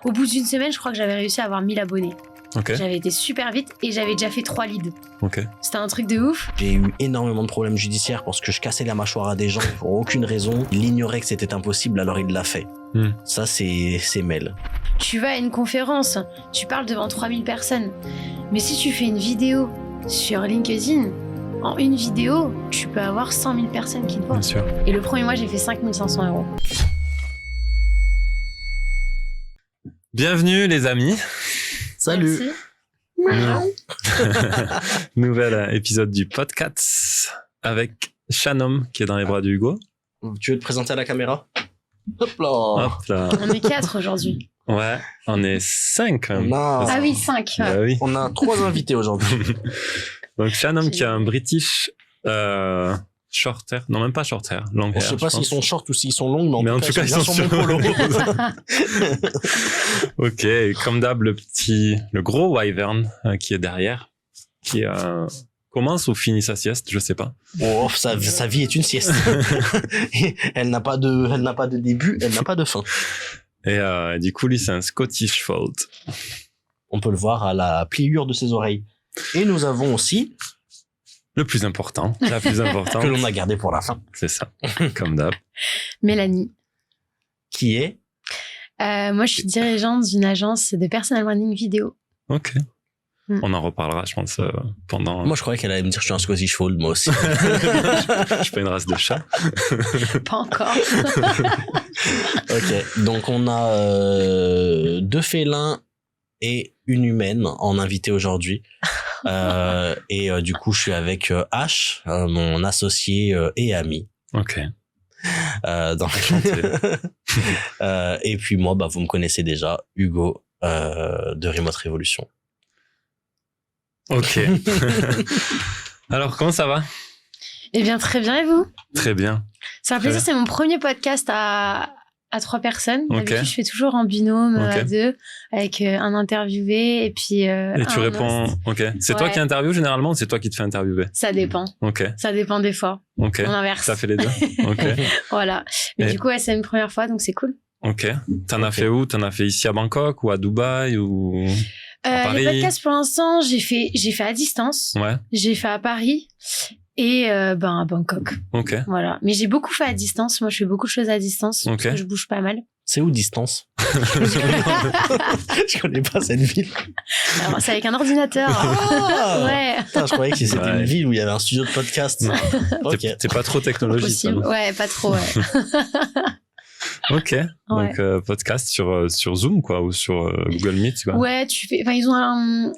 Au bout d'une semaine, je crois que j'avais réussi à avoir 1000 abonnés. Ok. J'avais été super vite et j'avais déjà fait 3 leads. Ok. C'était un truc de ouf. J'ai eu énormément de problèmes judiciaires parce que je cassais la mâchoire à des gens pour aucune raison. Il ignorait que c'était impossible, alors il l'a fait. Ça, c'est Mel. Tu vas à une conférence, tu parles devant 3000 personnes. Mais si tu fais une vidéo sur LinkedIn, en une vidéo, tu peux avoir 100 000 personnes qui te voient. Bien sûr. Et le premier mois, j'ai fait 5 500 €. Bienvenue les amis. Salut. Merci. Nouvel épisode du podcast avec Shannon qui est dans les bras de Hugo. Tu veux te présenter à la caméra? Hop là. Hop là. On est 4 aujourd'hui. Ouais, on est 5 quand même. Ah oui, 5. Bah oui. On a 3 invités aujourd'hui. Donc Shannon qui a un British short hair. Non, même pas short hair, long hair. Je sais pas s'ils sont shorts ou s'ils sont longs, mais en tout cas ils sont sur mon polo. Ok, et comme d'hab, le gros wyvern qui est derrière, qui commence ou finit sa sieste, je sais pas. Oh, sa vie est une sieste. Elle n'a pas de début, elle n'a pas de fin. Et du coup, lui, c'est un Scottish Fold. On peut le voir à la pliure de ses oreilles. Et nous avons aussi Le plus important, la plus importante. que l'on a gardé pour la fin, C'est ça, comme d'hab. Mélanie. qui est Moi, je suis dirigeante d'une agence de personal branding vidéo. Ok. On en reparlera, je pense, pendant... Moi, je croyais qu'elle allait me dire que je suis un Scottish Fold, moi aussi. Je suis pas une race de chat. Pas encore. Ok, donc on a 2 félins et une humaine en invité aujourd'hui. Et du coup, je suis avec H, mon associé et ami. Ok. Enchanté. Et puis moi, vous me connaissez déjà, Hugo de Remote Revolution. Ok. Alors, comment ça va? Eh bien, très bien, et vous? Très bien. C'est un plaisir, c'est mon premier podcast à 3 personnes. Ok. D'habitude, je fais toujours en binôme Ok. à 2, avec un interviewé et puis Et tu un réponds... host. Ok. C'est toi Ouais. qui interviews généralement ou c'est toi qui te fais interviewer? Ça dépend. Ok. Ça dépend des fois. Ok. On inverse. Ça fait les deux? Ok. Voilà. Mais Et- du coup, ouais, c'est une première fois, donc c'est cool. Ok. T'en as Ok. fait où? T'en as fait ici à Bangkok ou à Dubaï ou... À Paris? Les podcasts, pour l'instant, j'ai fait à distance. Ouais. J'ai fait à Paris et à Bangkok. Ok. Voilà. Mais j'ai beaucoup fait à distance. Moi, je fais beaucoup de choses à distance. Ok. Parce que je bouge pas mal. C'est où distance? Je connais pas cette ville. Alors, c'est avec un ordinateur. Ah Ouais. Putain, je croyais que c'était Ouais. une ville où il y avait un studio de podcast. Non. Ok. T'es pas trop technologique. Possible. toi, Ouais, pas trop, ouais. non? Ok. Donc, podcast sur Zoom, quoi, ou sur Google Meet, quoi. Ouais, ils ont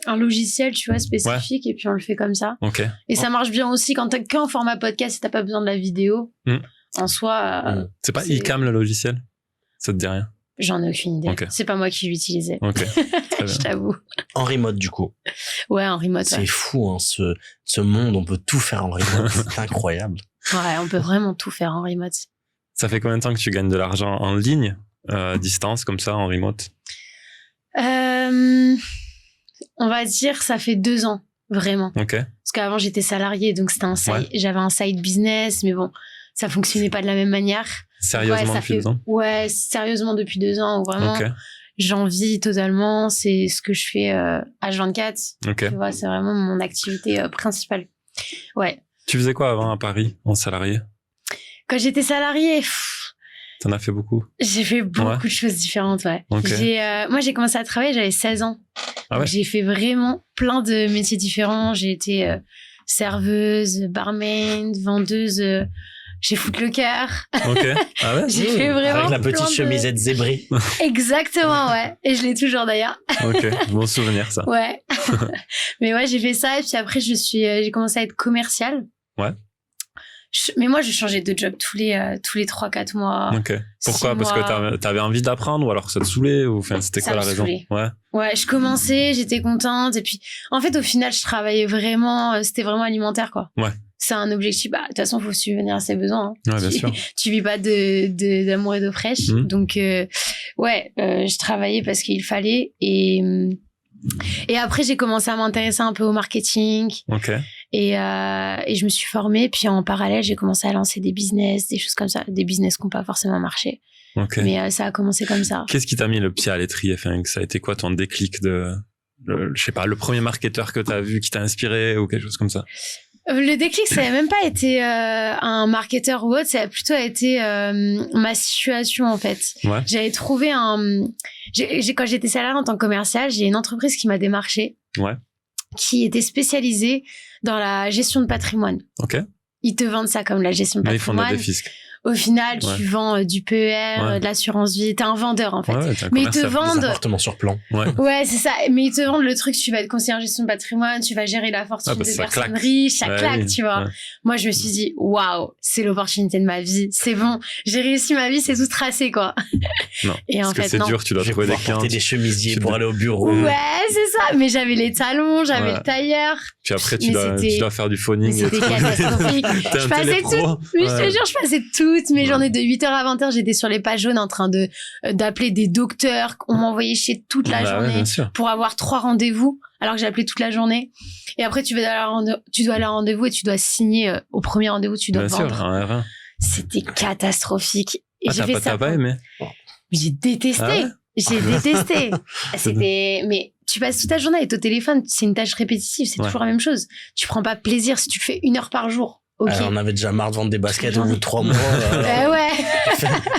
un logiciel, tu vois, spécifique, et puis on le fait comme ça. Ok. Et ça marche bien aussi quand t'es qu'en format podcast et t'as pas besoin de la vidéo. Mm. En soi, C'est pas c'est- iCam le logiciel? Ça te dit rien? j'en ai aucune idée. Ok. C'est pas moi qui l'utilisais. Ok. Très bien. Je t'avoue. En remote, du coup. Ouais, en remote. C'est Ouais. fou, hein, ce monde, on peut tout faire en remote. C'est incroyable. Ouais, on peut vraiment tout faire en remote. Ça fait combien de temps que tu gagnes de l'argent en ligne, à distance, comme ça, en remote? On va dire, ça fait 2 ans, vraiment. Ok. Parce qu'avant, j'étais salariée, donc Ouais. j'avais un side business, mais bon, ça fonctionnait pas de la même manière. Sérieusement Ouais, depuis 2 ans? Ouais, sérieusement depuis 2 ans, où vraiment, Ok. j'en vis totalement. C'est ce que je fais H24. Ok. Tu vois, c'est vraiment mon activité principale. Ouais. Tu faisais quoi avant à Paris, en salarié? Quand j'étais salariée, T'en as fait beaucoup? j'ai fait beaucoup Ouais. de choses différentes, ouais. Ok. Moi, j'ai commencé à travailler, j'avais 16 ans. Ah ouais? Donc, j'ai fait vraiment plein de métiers différents. J'ai été serveuse, barmaid, vendeuse chez Footlocker. Ok. Ah ouais? J'ai fait vraiment Avec la petite plein de- chemisette zébrée. Exactement, ouais. Et je l'ai toujours d'ailleurs. Ok. Bon souvenir, ça. Ouais. Mais ouais, j'ai fait ça et puis après j'ai commencé à être commerciale. Ouais. Mais moi, je changeais de job tous les 3-4 mois. Ok. Pourquoi? 6 Parce que mois. t'avais envie d'apprendre ou alors ça te saoulait ou enfin c'était Ça quoi la me raison? saoulait. Ouais. Ouais, je commençais, j'étais contente et puis en fait au final, je travaillais vraiment, c'était vraiment alimentaire quoi. Ouais. C'est un objectif. Bah de toute façon, faut subvenir à ses besoins. Hein. Ouais, bien sûr. Tu vis pas d'amour et d'eau fraîche. Mhm. Donc je travaillais parce qu'il fallait et après j'ai commencé à m'intéresser un peu au marketing Ok. et je me suis formée. Puis en parallèle, j'ai commencé à lancer des business, des choses comme ça, des business qui n'ont pas forcément marché. Ok. Mais ça a commencé comme ça. Qu'est-ce qui t'a mis le pied à l'étrier? Enfin, ça a été quoi ton déclic je sais pas, le premier marketeur que t'as vu qui t'a inspiré ou quelque chose comme ça? Le déclic, ça n'a même pas été un marketeur ou autre, ça a plutôt été ma situation en fait. Ouais. J'avais trouvé quand j'étais salariée en tant que commerciale, j'ai une entreprise qui m'a démarché, Ouais. qui était spécialisée dans la gestion de patrimoine. Ok. Ils te vendent ça comme la gestion de Mais ils font de la patrimoine. défisque. Au final, Ouais. tu vends du PER, Ouais. de l'assurance vie. T'es un vendeur, en fait. Ouais, t'es un Mais ils te commercial. Des vendent... appartements sur plan. Ouais. Ouais, c'est ça. Mais ils te vendent le truc, tu vas être conseiller en gestion de patrimoine, tu vas gérer la fortune Ah, bah, de ça personnes claque. riches, ça Ouais, claque, oui. tu vois. Ouais. Moi, je me suis dit, waouh, c'est l'opportunité de ma vie. C'est bon. J'ai réussi ma vie, c'est tout tracé, quoi. Non. Et en Parce que fait, c'est non. dur, tu dois Je vais trouver des pouvoir clients. porter des chemisiers tu pour dois- aller au bureau. Ouais, c'est ça. Mais j'avais les talons, j'avais Ouais. le tailleur. Puis après, Mais tu dois faire du phoning. Mais c'était et tout. catastrophique. T'es Je un passais télépro. Oui, je Ouais. te jure, je passais toutes mes Ouais. journées de 8h à 20h. J'étais sur les pages jaunes en train d'appeler des docteurs. On m'envoyait chez toute la Bah ouais, journée bien sûr. pour avoir 3 rendez-vous, alors que j'appelais toute la journée. Et après, tu dois aller à un rendez-vous et tu dois signer au premier rendez-vous, tu dois Bien sûr, vendre. un R1. C'était catastrophique. Et Ah, j'ai fait ça. t'as pas aimé? J'ai détesté. Ah ouais J'ai détesté. Mais tu passes toute ta journée à être au téléphone. C'est une tâche répétitive. C'est Ouais. toujours la même chose. Tu prends pas plaisir si tu fais 1 heure par jour. Ok. On avait déjà marre de vendre des baskets au bout de 3 mois. Ouais.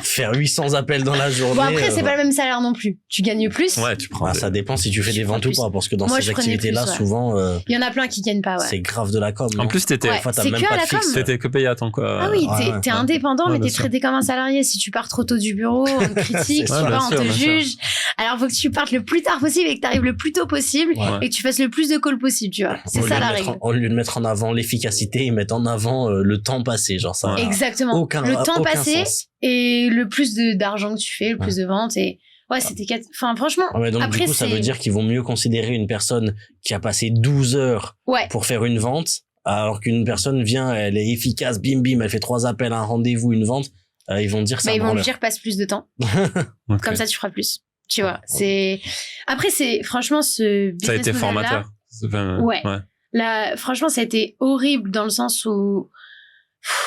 Faire 800 appels dans la journée. Bon, après, c'est pas le même salaire non plus. Tu gagnes plus. Ouais, tu prends. Ah, ça dépend si tu fais Tu des prends ventes ou plus. pas, parce que dans Moi, ces je prenais activités-là, plus, ouais. souvent, Il y en a plein qui gagnent pas, ouais. c'est grave de la com. En non plus, t'étais Ouais. Des fois, t'as c'est même que pas à de la com. fixe. t'étais que payé à ton quoi. Ah oui, ouais, t'es ouais. indépendant, Ouais, mais bien t'es sûr. traité comme un salarié. Si tu pars trop tôt du bureau, on te critique. C'est Si ça. tu Ouais, pars, on bien te sûr, bien juge. Alors, faut que tu partes le plus tard possible et que t'arrives le plus tôt possible Ouais. et que tu fasses le plus de calls possible, tu vois. C'est Au lieu ça de la mettre règle. Au lieu de mettre en avant l'efficacité, ils mettent en avant le temps passé. Genre ça. Ouais. Exactement. Aucun, Le temps aucun passé sens. et le plus d'argent que tu fais, le plus de ventes et ouais, c'était enfin franchement. Ah ouais, donc Après, du coup, ça c'est- veut dire qu'ils vont mieux considérer une personne qui a passé 12 heures Ouais. pour faire une vente, alors qu'une personne vient, elle est efficace, bim bim, elle fait 3 appels, un rendez-vous, une vente. Ils vont dire ça. Bah, ils vont me dire passe plus de temps. Ok. Comme ça, tu feras plus. Tu vois, c'est. Après, c'est franchement ce. Ça a business été model-là, formateur. Enfin, Ouais. Là, franchement, ça a été horrible dans le sens où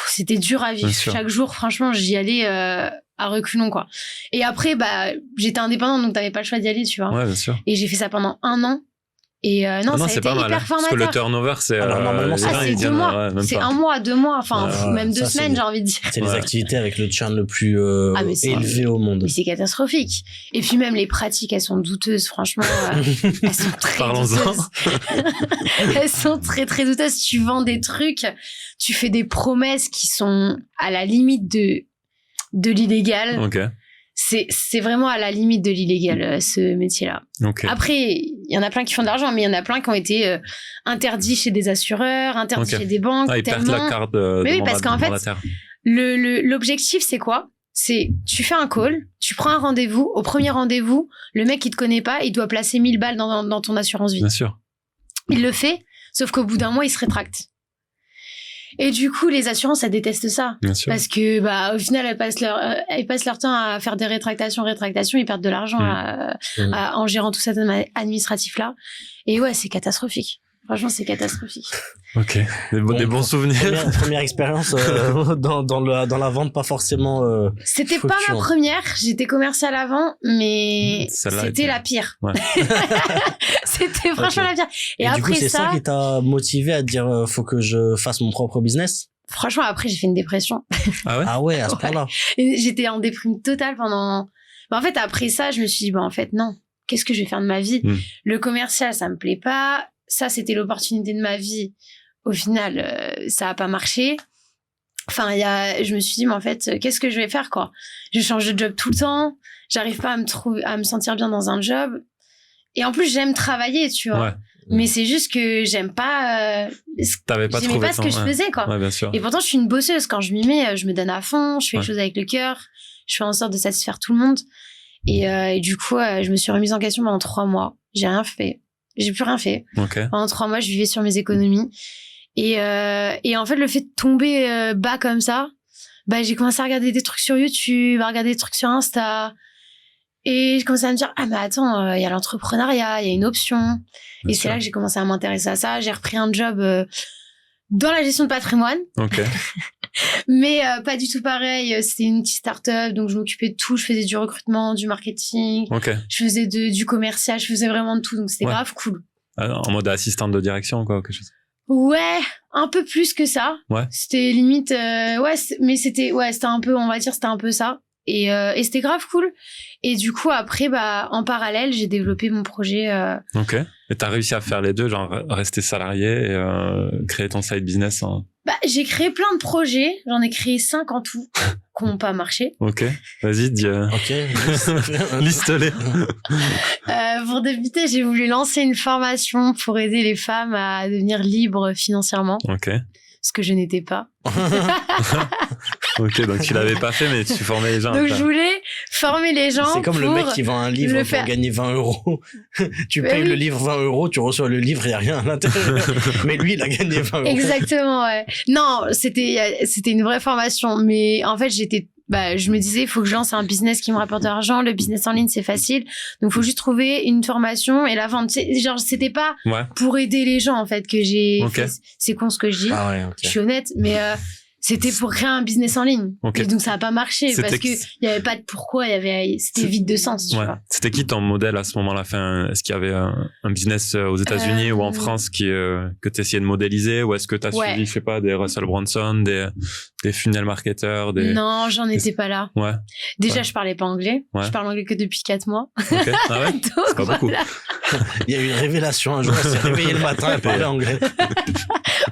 c'était dur à vivre. Bien sûr. Chaque jour, franchement, j'y allais à reculons, quoi. Et après, bah, j'étais indépendante, donc t'avais pas le choix d'y aller, tu vois. Ouais, bien sûr. Et j'ai fait ça pendant 1 an. Et non, ça a c'est été pas mal. hyper hein, parce que formateur. le turnover, c'est. Alors, normalement, les Ah, gens, c'est ils 2 viennent, mois. ouais, même C'est pas. 1 mois, 2 mois, enfin, Ouais, même 2 ça, semaines, c'est- j'ai envie de dire. C'est les Ouais. activités avec le churn le plus Ah, mais c'est- élevé au monde. Mais c'est catastrophique. Et puis même les pratiques, elles sont douteuses, franchement. Elles sont très Parlons-en. douteuses. Elles sont très très douteuses. Tu vends des trucs, tu fais des promesses qui sont à la limite de l'illégal. Ok. C'est vraiment à la limite de l'illégal, ce métier-là. Ok. Après, il y en a plein qui font de l'argent, mais il y en a plein qui ont été interdits chez des assureurs, interdits Ok. chez des banques. Ah, ils perdent tellement... la carte de Mais oui, parce qu'en fait, mandataire. L'objectif, c'est quoi? C'est, tu fais un call, tu prends un rendez-vous. Au premier rendez-vous, le mec, il te connaît pas, il doit placer 1000 balles dans ton assurance vie. Bien sûr. Il le fait, sauf qu'au bout d'un mois, il se rétracte. Et du coup, les assurances, elles détestent ça. Bien sûr. Parce que, bah, au final, elles passent leur temps à faire des rétractations, ils perdent de l'argent en gérant tout cet administratif-là. Et ouais, c'est catastrophique. Franchement, c'est catastrophique. Ok. Des bons souvenirs. Première expérience dans la vente, pas forcément. C'était pas ma Fructueux. première, j'étais commerciale avant, mais Celle-là c'était était- la pire. Ouais. C'était franchement Ok. la pire. Et, Et du après coup, c'est ça ça, qui t'a motivé à te dire faut que je fasse mon propre business. franchement, après, j'ai fait une dépression. Ah ouais? Ah ouais, à ce Ouais. point-là. Et j'étais en déprime totale pendant... Bah, en fait, après ça, je me suis dit, bah, en fait, non. Qu'est-ce que je vais faire de ma vie? Le commercial, ça me plaît pas. Ça, c'était l'opportunité de ma vie. Au final, ça a pas marché. Enfin, je me suis dit, mais en fait, qu'est-ce que je vais faire, quoi? Je change de job tout le temps. J'arrive pas à me sentir bien dans un job. Et en plus, j'aime travailler, tu vois. Ouais. Mais c'est juste que j'aime pas... T'avais pas j'aimais trouvé pas ce que je faisais, quoi. Ouais, bien sûr. Et pourtant, je suis une bosseuse. Quand je m'y mets, je me donne à fond. Je fais les Ouais. choses avec le cœur. Je fais en sorte de satisfaire tout le monde. Et du coup, je me suis remise en question pendant 3 mois. J'ai rien fait. J'ai plus rien fait. Ok. Pendant 3 mois, je vivais sur mes économies. Et en fait, le fait de tomber bas comme ça, bah, j'ai commencé à regarder des trucs sur YouTube, à regarder des trucs sur Insta. Et j'ai commencé à me dire, ah, mais attends, il y a l'entrepreneuriat, il y a une option. Bien Et sûr. c'est là que j'ai commencé à m'intéresser à ça. J'ai repris un job dans la gestion de patrimoine. Ok. Mais pas du tout pareil. C'était une petite start-up, donc je m'occupais de tout. Je faisais du recrutement, du marketing. Ok. Je faisais du commercial, je faisais vraiment de tout. Donc c'était grave cool. En mode assistante de direction, quoi, quelque chose. Ouais, un peu plus que ça. Ouais. C'était limite, mais c'était un peu, on va dire, c'était un peu ça. Et c'était grave cool. Et du coup, après, en parallèle, j'ai développé mon projet. Ok. Et t'as réussi à faire les deux, genre rester salarié et créer ton side business J'ai créé plein de projets. J'en ai créé 5 en tout qui n'ont pas marché. Ok. Vas-y, dis. Ok. Liste-les. Pour débuter, j'ai voulu lancer une formation pour aider les femmes à devenir libres financièrement. Ok. Ce que je n'étais pas. Ok, donc tu l'avais pas fait, mais tu formais les gens. Donc je voulais former les gens. C'est comme le mec qui vend un livre pour gagner 20 €. Tu payes le livre 20 €, tu reçois le livre, il n'y a rien à l'intérieur. Mais lui, il a gagné 20 €. Exactement, ouais. Non, c'était une vraie formation. Mais en fait, je me disais, il faut que je lance un business qui me rapporte de l'argent. Le business en ligne, c'est facile. Donc, il faut juste trouver une formation et la vendre. Genre, c'était pas pour aider les gens, en fait, que j'ai fait. C'est con ce que je dis. Ah ouais, okay. Je suis honnête, mais c'était pour créer un business en ligne. Okay. Et donc, ça n'a pas marché parce qu'il n'y avait pas de pourquoi. C'était vide de sens, tu vois. C'était qui ton modèle à ce moment-là? Est-ce qu'il y avait un business aux États-Unis ou en France que tu essayais de modéliser, ou est-ce que tu as suivi, je sais pas, des Russell Brunson, des funnel marketeurs, Non, j'en étais pas là. Ouais. Déjà, je parlais pas anglais. Je parle anglais que depuis 4 mois. Okay. Ah ouais? C'est pas beaucoup. Il y a eu une révélation un jour, elle s'est réveillée le matin, elle parlait anglais.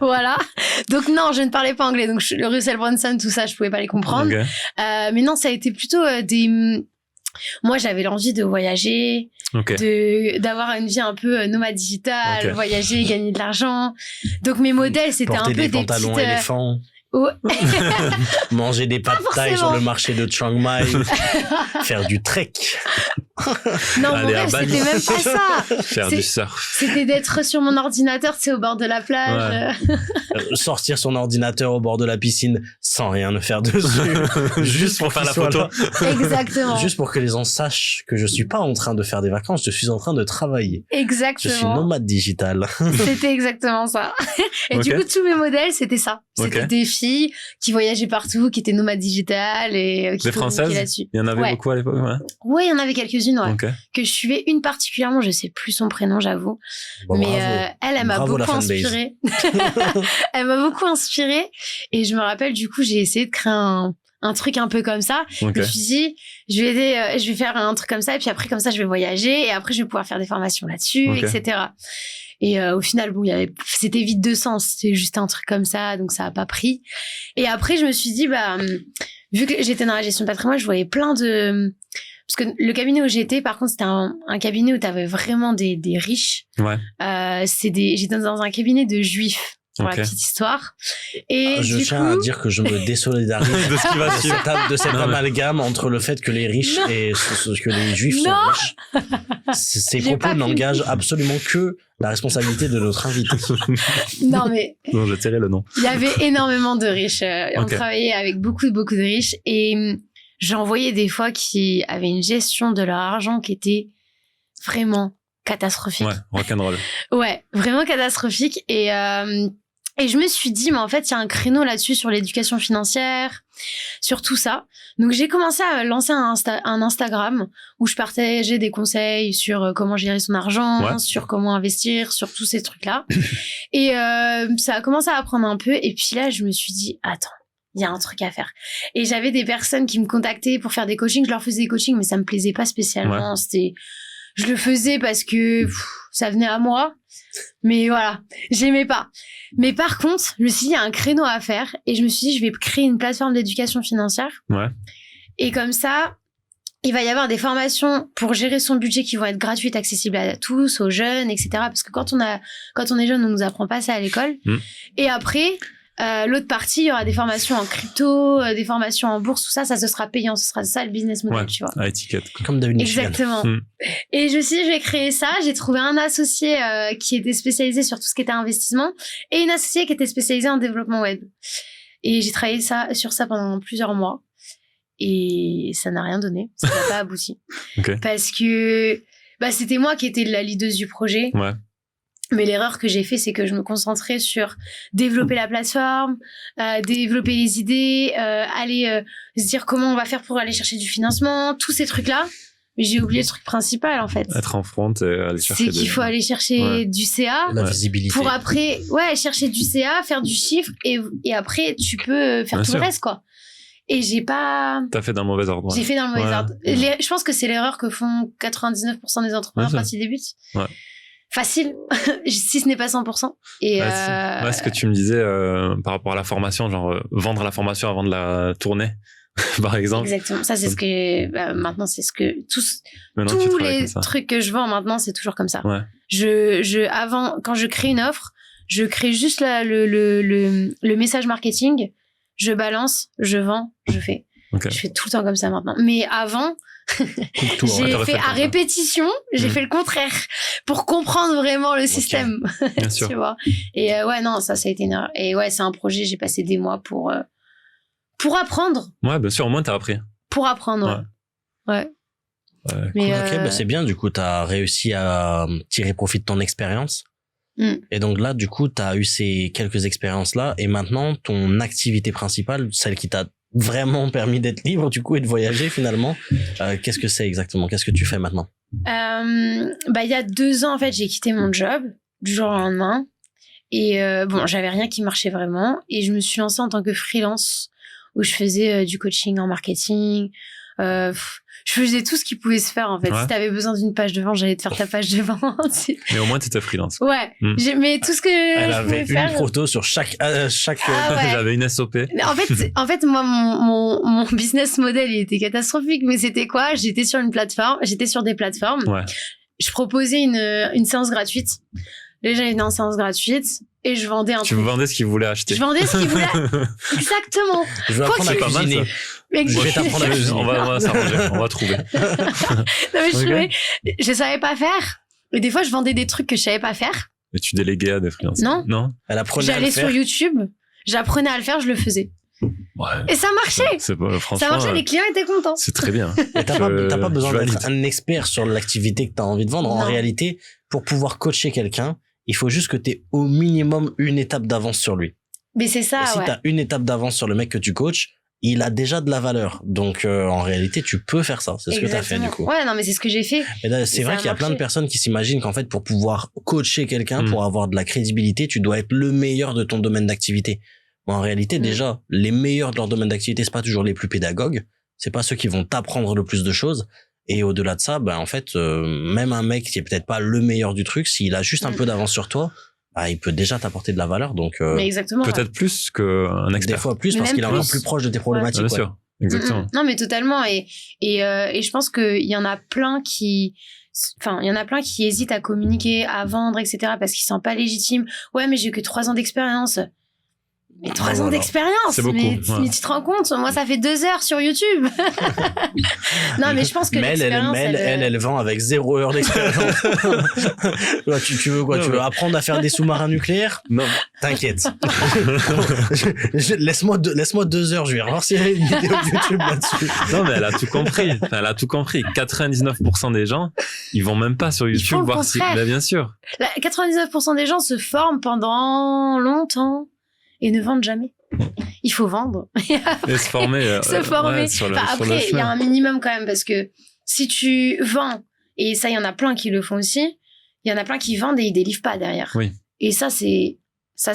Voilà. Donc non, je ne parlais pas anglais. Donc le Russell Brunson, tout ça, je pouvais pas les comprendre. Okay. Mais non, ça a été plutôt Moi, j'avais l'envie de voyager, d'avoir une vie un peu nomade digitale, voyager, gagner de l'argent. Donc mes modèles, c'était un peu des pantalons petites... éléphants. Ouais. Manger des pâtes thaï sur le marché de Chiang Mai. Faire du trek. Non, mon rêve, c'était même pas ça. Faire du surf. C'était d'être sur mon ordinateur, au bord de la plage. Sortir son ordinateur au bord de la piscine sans rien ne faire dessus. Juste pour faire la photo. Exactement. Juste pour que les gens sachent que je suis pas en train de faire des vacances, je suis en train de travailler. Exactement. Je suis nomade digital. C'était exactement ça. Et du coup, tous mes modèles, c'était ça. C'était des filles qui voyageaient partout, qui étaient nomades digitales et qui communiquaient là-dessus. Il y en avait beaucoup à l'époque, Oui, il y en avait quelques-unes, que je suivais, une particulièrement, je sais plus son prénom, j'avoue. Bon, mais elle m'a beaucoup inspirée. Elle m'a beaucoup inspirée. Et je me rappelle, du coup, j'ai essayé de créer un truc un peu comme ça. Je me suis dit, je vais faire un truc comme ça, et puis après, comme ça, je vais voyager, et après, je vais pouvoir faire des formations là-dessus, etc. Et au final, bon, c'était vide de sens. C'était juste un truc comme ça, donc ça a pas pris. Et après, je me suis dit, vu que j'étais dans la gestion de patrimoine, je voyais plein de... Parce que le cabinet où j'étais, par contre, c'était un cabinet où t'avais vraiment des riches. Ouais. J'étais dans un cabinet de juifs. Pour la petite histoire. Et je tiens à dire que je me désolidarise de ce qui va suivre. De cet amalgame entre le fait que les riches et que les juifs sont riches. Ces propos n'engagent absolument que la responsabilité de notre invité. Non, mais. Non, je tairai le nom. Il y avait énormément de riches. On travaillait avec beaucoup de riches. Et j'en voyais des fois qui avaient une gestion de leur argent qui était vraiment catastrophique. Ouais, rock'n'roll. Ouais, vraiment catastrophique. Et je me suis dit, mais en fait, il y a un créneau là-dessus sur l'éducation financière, sur tout ça. Donc, j'ai commencé à lancer un Instagram où je partageais des conseils sur comment gérer son argent, sur comment investir, sur tous ces trucs-là. Et ça a commencé à prendre un peu. Et puis là, je me suis dit, attends, il y a un truc à faire. Et j'avais des personnes qui me contactaient pour faire des coachings. Je leur faisais des coachings, mais ça me plaisait pas spécialement. Je le faisais parce que ça venait à moi. Mais voilà, j'aimais pas. Mais par contre, je me suis dit, il y a un créneau à faire. Et je me suis dit, je vais créer une plateforme d'éducation financière. Ouais. Et comme ça, il va y avoir des formations pour gérer son budget qui vont être gratuites, accessibles à tous, aux jeunes, etc. Parce que quand on est jeune, on nous apprend pas ça à l'école. Et après, l'autre partie, il y aura des formations en crypto, des formations en bourse, tout ça, ce sera payant. Ce sera ça le business model, tu vois. À étiquette. Comme David Exactement. Et je me suis dit, je vais créer ça. J'ai trouvé un associé qui était spécialisé sur tout ce qui était investissement et une associée qui était spécialisée en développement web. Et j'ai travaillé sur ça pendant plusieurs mois. Et ça n'a rien donné. Ça n'a pas abouti. Parce que c'était moi qui étais la leaduse du projet. Ouais. Mais l'erreur que j'ai fait, c'est que je me concentrais sur développer la plateforme, développer les idées, aller se dire comment on va faire pour aller chercher du financement, tous ces trucs-là. Mais j'ai oublié le truc principal, en fait. Être en front et aller chercher c'est qu'il faut aller chercher du CA. La visibilité. Pour après, chercher du CA, faire du chiffre, et après, tu peux faire tout le reste, quoi. Et j'ai pas... T'as fait dans le mauvais ordre. J'ai fait dans le mauvais ordre. Je pense que c'est l'erreur que font 99% des entrepreneurs quand ils débutent. Ouais. Facile, si ce n'est pas 100%. Et ce que tu me disais par rapport à la formation, genre vendre la formation avant de la tourner, par exemple. Exactement. Ça, c'est ce que maintenant, c'est ce que tous les trucs que je vends maintenant, c'est toujours comme ça. Ouais. Avant, quand je crée une offre, je crée juste le message marketing, je balance, je vends, je fais. Okay. Je fais tout le temps comme ça maintenant. Mais avant, j'ai fait à répétition, j'ai fait le contraire pour comprendre vraiment le système. Bien sûr. Tu vois. Et ça a été une erreur. Et c'est un projet, j'ai passé des mois pour apprendre. Ouais, bien sûr, au moins t'as appris. Pour apprendre, ouais. Mais cool. C'est bien, du coup, t'as réussi à tirer profit de ton expérience. Et donc là, du coup, t'as eu ces quelques expériences-là, et maintenant, ton activité principale, celle qui t'a vraiment permis d'être libre, du coup, et de voyager finalement, qu'est-ce que c'est exactement? Qu'est-ce que tu fais maintenant? Il y a 2 ans, en fait, j'ai quitté mon job du jour au lendemain, et j'avais rien qui marchait vraiment, et je me suis lancée en tant que freelance, où je faisais du coaching en marketing, je faisais tout ce qui pouvait se faire, en fait. Si t'avais besoin d'une page de vente, j'allais te faire ta page de vente. Mais au moins, t'étais freelance. Ouais. Mais tout ce que elle avait une photo sur chaque... J'avais une SOP. En fait, moi, mon business model, il était catastrophique. Mais c'était quoi? J'étais sur des plateformes. Ouais. Je proposais une séance gratuite. Les gens venaient en séance gratuite. Et je vendais un truc. Tu vendais ce qu'ils voulaient acheter. Je vendais ce qu'ils voulaient. Exactement. Je vais apprendre à cuisiner. Je vais t'apprendre à cuisiner. On va s'arranger. On va trouver. Non, mais je savais pas faire. Et des fois, je vendais des trucs que je savais pas faire. Mais tu déléguais à des freelancers. Non. Elle apprenait à le faire. J'allais sur YouTube. J'apprenais à le faire, je le faisais. Ouais. Et ça marchait. Ça marchait, les clients étaient contents. C'est très bien. Et t'as pas besoin d'être un expert sur l'activité que t'as envie de vendre. En réalité, pour pouvoir coacher quelqu'un, il faut juste que tu aies au minimum une étape d'avance sur lui. Mais c'est ça, et si tu as une étape d'avance sur le mec que tu coaches, il a déjà de la valeur. Donc, en réalité, tu peux faire ça. C'est ce que tu as fait, du coup. Ouais, non, mais c'est ce que j'ai fait. Et là, c'est vrai qu'il y a plein de personnes qui s'imaginent qu'en fait, pour pouvoir coacher quelqu'un, pour avoir de la crédibilité, tu dois être le meilleur de ton domaine d'activité. Bon, en réalité, déjà, les meilleurs de leur domaine d'activité, c'est pas toujours les plus pédagogues. C'est pas ceux qui vont t'apprendre le plus de choses. Et au-delà de ça, en fait, même un mec qui est peut-être pas le meilleur du truc, s'il a juste un peu d'avance sur toi, il peut déjà t'apporter de la valeur. Donc, mais exactement. Peut-être plus qu'un expert. Des fois plus, parce qu'il est encore plus proche de tes problématiques. Bien sûr. Exactement. Non, mais totalement. Et je pense qu'il y en a plein qui hésitent à communiquer, à vendre, etc. parce qu'ils ne sont pas légitimes. Ouais, mais j'ai que 3 ans d'expérience. Mais 3 ans d'expérience. C'est beaucoup. Mais tu te rends compte, moi, ça fait 2 heures sur YouTube. Non, mais je pense que elle vend avec 0 heure d'expérience. Tu veux quoi? Tu veux apprendre à faire des sous-marins nucléaires? Non. T'inquiète. Laisse-moi 2 heures, je vais voir s'il y a une vidéo YouTube là-dessus. Non, mais elle a tout compris. 99% des gens, ils vont même pas sur YouTube voir si... bien sûr. 99% des gens se forment pendant longtemps. Et ne vendent jamais. Il faut vendre. Et se former. Se former. Après, il y a un minimum quand même, parce que si tu vends, et ça, il y en a plein qui le font aussi, il y en a plein qui vendent et ils délivrent pas derrière. Oui. Et ça, c'est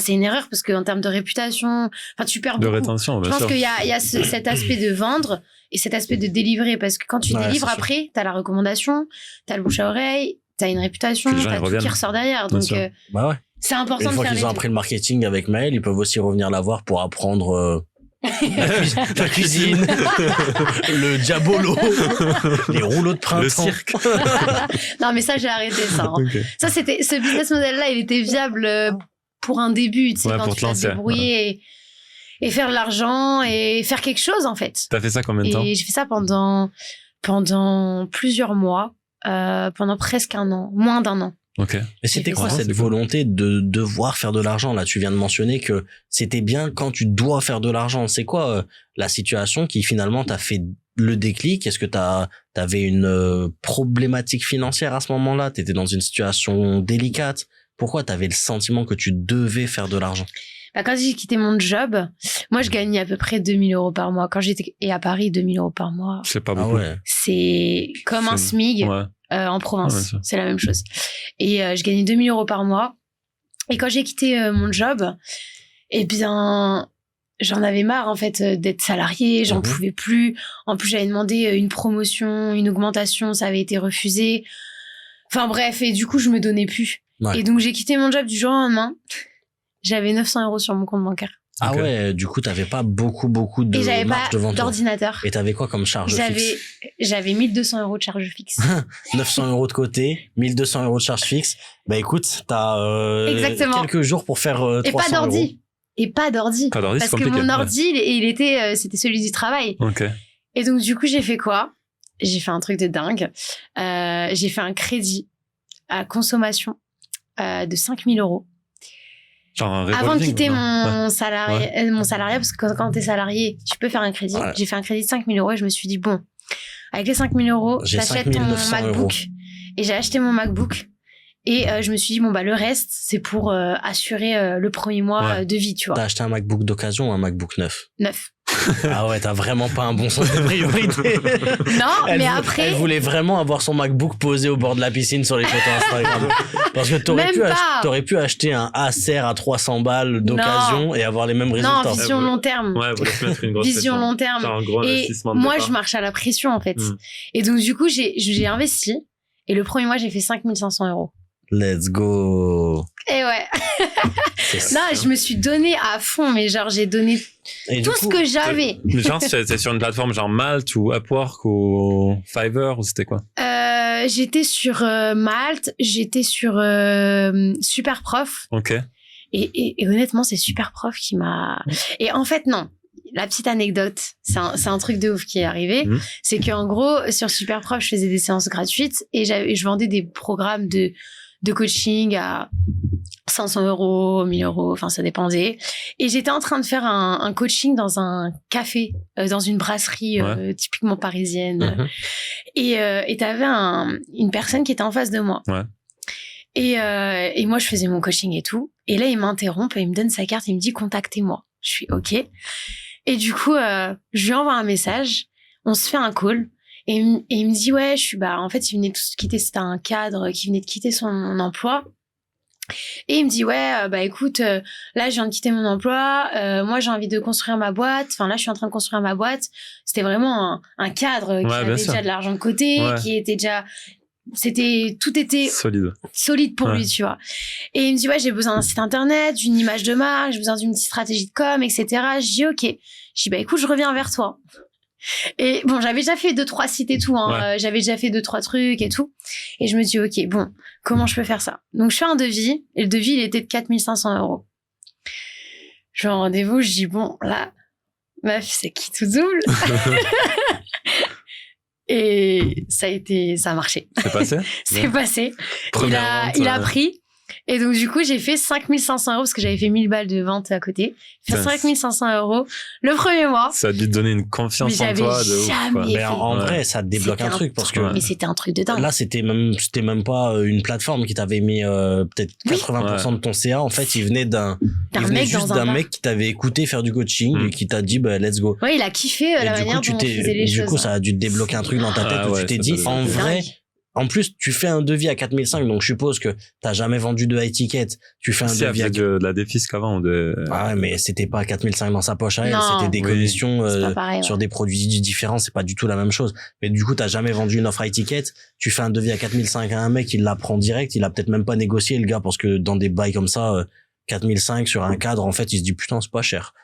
une erreur, parce qu'en termes de réputation, tu perds beaucoup. De rétention, bien sûr. Je pense qu'il y a cet aspect de vendre et cet aspect de délivrer, parce que quand tu délivres après, t'as la recommandation, t'as le bouche à oreille, t'as une réputation, t'as tout qui ressort derrière. Donc, ouais. C'est important de faire. Une fois qu'ils ont appris le marketing avec Maëlle, ils peuvent aussi revenir la voir pour apprendre la cuisine, le diabolo, les rouleaux de printemps. Le cirque. Non, mais ça, j'ai arrêté ça. Hein. Okay. Ça, ce business model-là, il était viable pour un début, tu sais, quand tu vas te débrouiller et faire de l'argent et faire quelque chose, en fait. T'as fait ça combien de temps? Et j'ai fait ça pendant plusieurs mois, pendant presque 1 an, moins d'1 an. Okay. Mais c'était quoi cette volonté de devoir faire de l'argent? Là, tu viens de mentionner que c'était bien quand tu dois faire de l'argent. C'est quoi la situation qui finalement t'a fait le déclic? Est-ce que t'avais une problématique financière à ce moment-là? T'étais dans une situation délicate? pourquoi t'avais le sentiment que tu devais faire de l'argent? Bah, quand j'ai quitté mon job, moi, je gagnais à peu près 2000 € par mois. Quand j'étais à Paris, 2000 € par mois. C'est pas beaucoup. C'est comme un SMIC en province. C'est la même chose. Et je gagnais 2000 € par mois. Et quand j'ai quitté mon job, eh bien, j'en avais marre, en fait, d'être salariée. J'en pouvais plus. En plus, j'avais demandé une promotion, une augmentation. Ça avait été refusé. Enfin, bref. Et du coup, je me donnais plus. Ouais. Et donc, j'ai quitté mon job du jour au lendemain. J'avais 900 € sur mon compte bancaire. Ah ouais, du coup, t'avais pas beaucoup de marge devant toi. Et j'avais pas d'ordinateur. Et t'avais quoi comme charge fixe? J'avais 1200 € de charge fixe. 900 € de côté, 1200 € de charge fixe. Bah écoute, t'as quelques jours pour faire 300 €. Et pas d'ordi. Parce que mon ordi, c'était celui du travail. Okay. Et donc, du coup, j'ai fait quoi? J'ai fait un truc de dingue. J'ai fait un crédit à consommation de 5000 €. Avant de quitter mon salariat, parce que quand t'es salarié, tu peux faire un crédit. Ouais. J'ai fait un crédit de 5000 € et je me suis dit, bon, avec les 5000 €, t'achètes ton MacBook. Et j'ai acheté mon MacBook. Et je me suis dit, bon, bah, le reste, c'est pour assurer le premier mois de vie, tu vois. T'as acheté un MacBook d'occasion ou un MacBook neuf? Neuf. Ah ouais, t'as vraiment pas un bon sens de priorité. Non, mais après... Elle voulait vraiment avoir son MacBook posé au bord de la piscine sur les photos Instagram. Parce que t'aurais pu acheter un Acer à 300 balles d'occasion et avoir les mêmes résultats. Non, vision long terme. Ouais, vous laissez mettre une grosse vision long terme. Un gros et moi, je marche à la pression, en fait. Et donc, du coup, j'ai investi. Et le premier mois, j'ai fait 5500 €. Let's go. Et ouais. Là, je me suis donné à fond, mais genre, j'ai donné tout ce que j'avais. Genre, c'était sur une plateforme genre Malte ou Upwork ou Fiverr ou c'était quoi? J'étais sur Malte, j'étais sur Superprof. Ok. Et honnêtement, c'est Superprof qui m'a... Et en fait, non. La petite anecdote, c'est un truc de ouf qui est arrivé. C'est qu'en gros, sur Superprof, je faisais des séances gratuites et je vendais des programmes de coaching à 500 €, 1000 €, enfin ça dépendait. Et j'étais en train de faire un coaching dans un café, dans une brasserie typiquement parisienne. Et t'avais une personne qui était en face de moi. Ouais. Et moi, je faisais mon coaching et tout. Et là, il m'interrompt et il me donne sa carte. Il me dit, contactez-moi. Je suis OK. Et du coup, je lui envoie un message. On se fait un call. Et il me dit, ouais, en fait, il venait de quitter, c'était un cadre qui venait de quitter son emploi. Et il me dit, ouais, bah écoute, là, je viens de quitter mon emploi. Moi, j'ai envie de construire ma boîte. Enfin, là, je suis en train de construire ma boîte. C'était vraiment un cadre qui avait déjà de l'argent de côté, qui était déjà... tout était solide pour lui, tu vois. Et il me dit, ouais, j'ai besoin d'un site internet, d'une image de marque, j'ai besoin d'une petite stratégie de com, etc. Je dis, OK. Je dis, bah écoute, je reviens vers toi. Et bon, j'avais déjà fait 2-3 sites et tout, hein. J'avais déjà fait 2-3 trucs et tout. Et je me dis, OK, bon, comment je peux faire ça? Donc, je fais un devis. Et le devis, il était de 4500 €. Je vais en rendez-vous, je dis, bon, là, meuf, c'est qui tout double? Et ça a marché. C'est passé? C'est passé. Il a pris. Et donc, du coup, j'ai fait 5500 € parce que j'avais fait 1000 balles de vente à côté. J'ai fait 5500 € le premier mois. Ça a dû te donner une confiance en toi de ouf. Mais en vrai, ça te débloque un truc parce que. Mais c'était un truc de dingue. Là, c'était même pas une plateforme qui t'avait mis peut-être 80% de ton CA. En fait, il venait juste d'un mec qui t'avait écouté faire du coaching et qui t'a dit, bah, let's go. Ouais, il a kiffé la manière dont on faisait les choses. Du coup, ça a dû te débloquer un truc dans ta tête où tu t'es dit, en vrai. En plus, tu fais un devis à 4500, donc je suppose que t'as jamais vendu de high ticket. Tu fais un devis à de la défisque avant Ah ouais, mais c'était pas 4500 dans sa poche à elle, c'était des commissions sur des produits différents, c'est pas du tout la même chose. Mais du coup, t'as jamais vendu une offre high ticket, tu fais un devis à 4500 à un mec, il la prend direct, il a peut-être même pas négocié le gars parce que dans des bails comme ça 4005 sur un cadre, en fait, il se dit putain, c'est pas cher.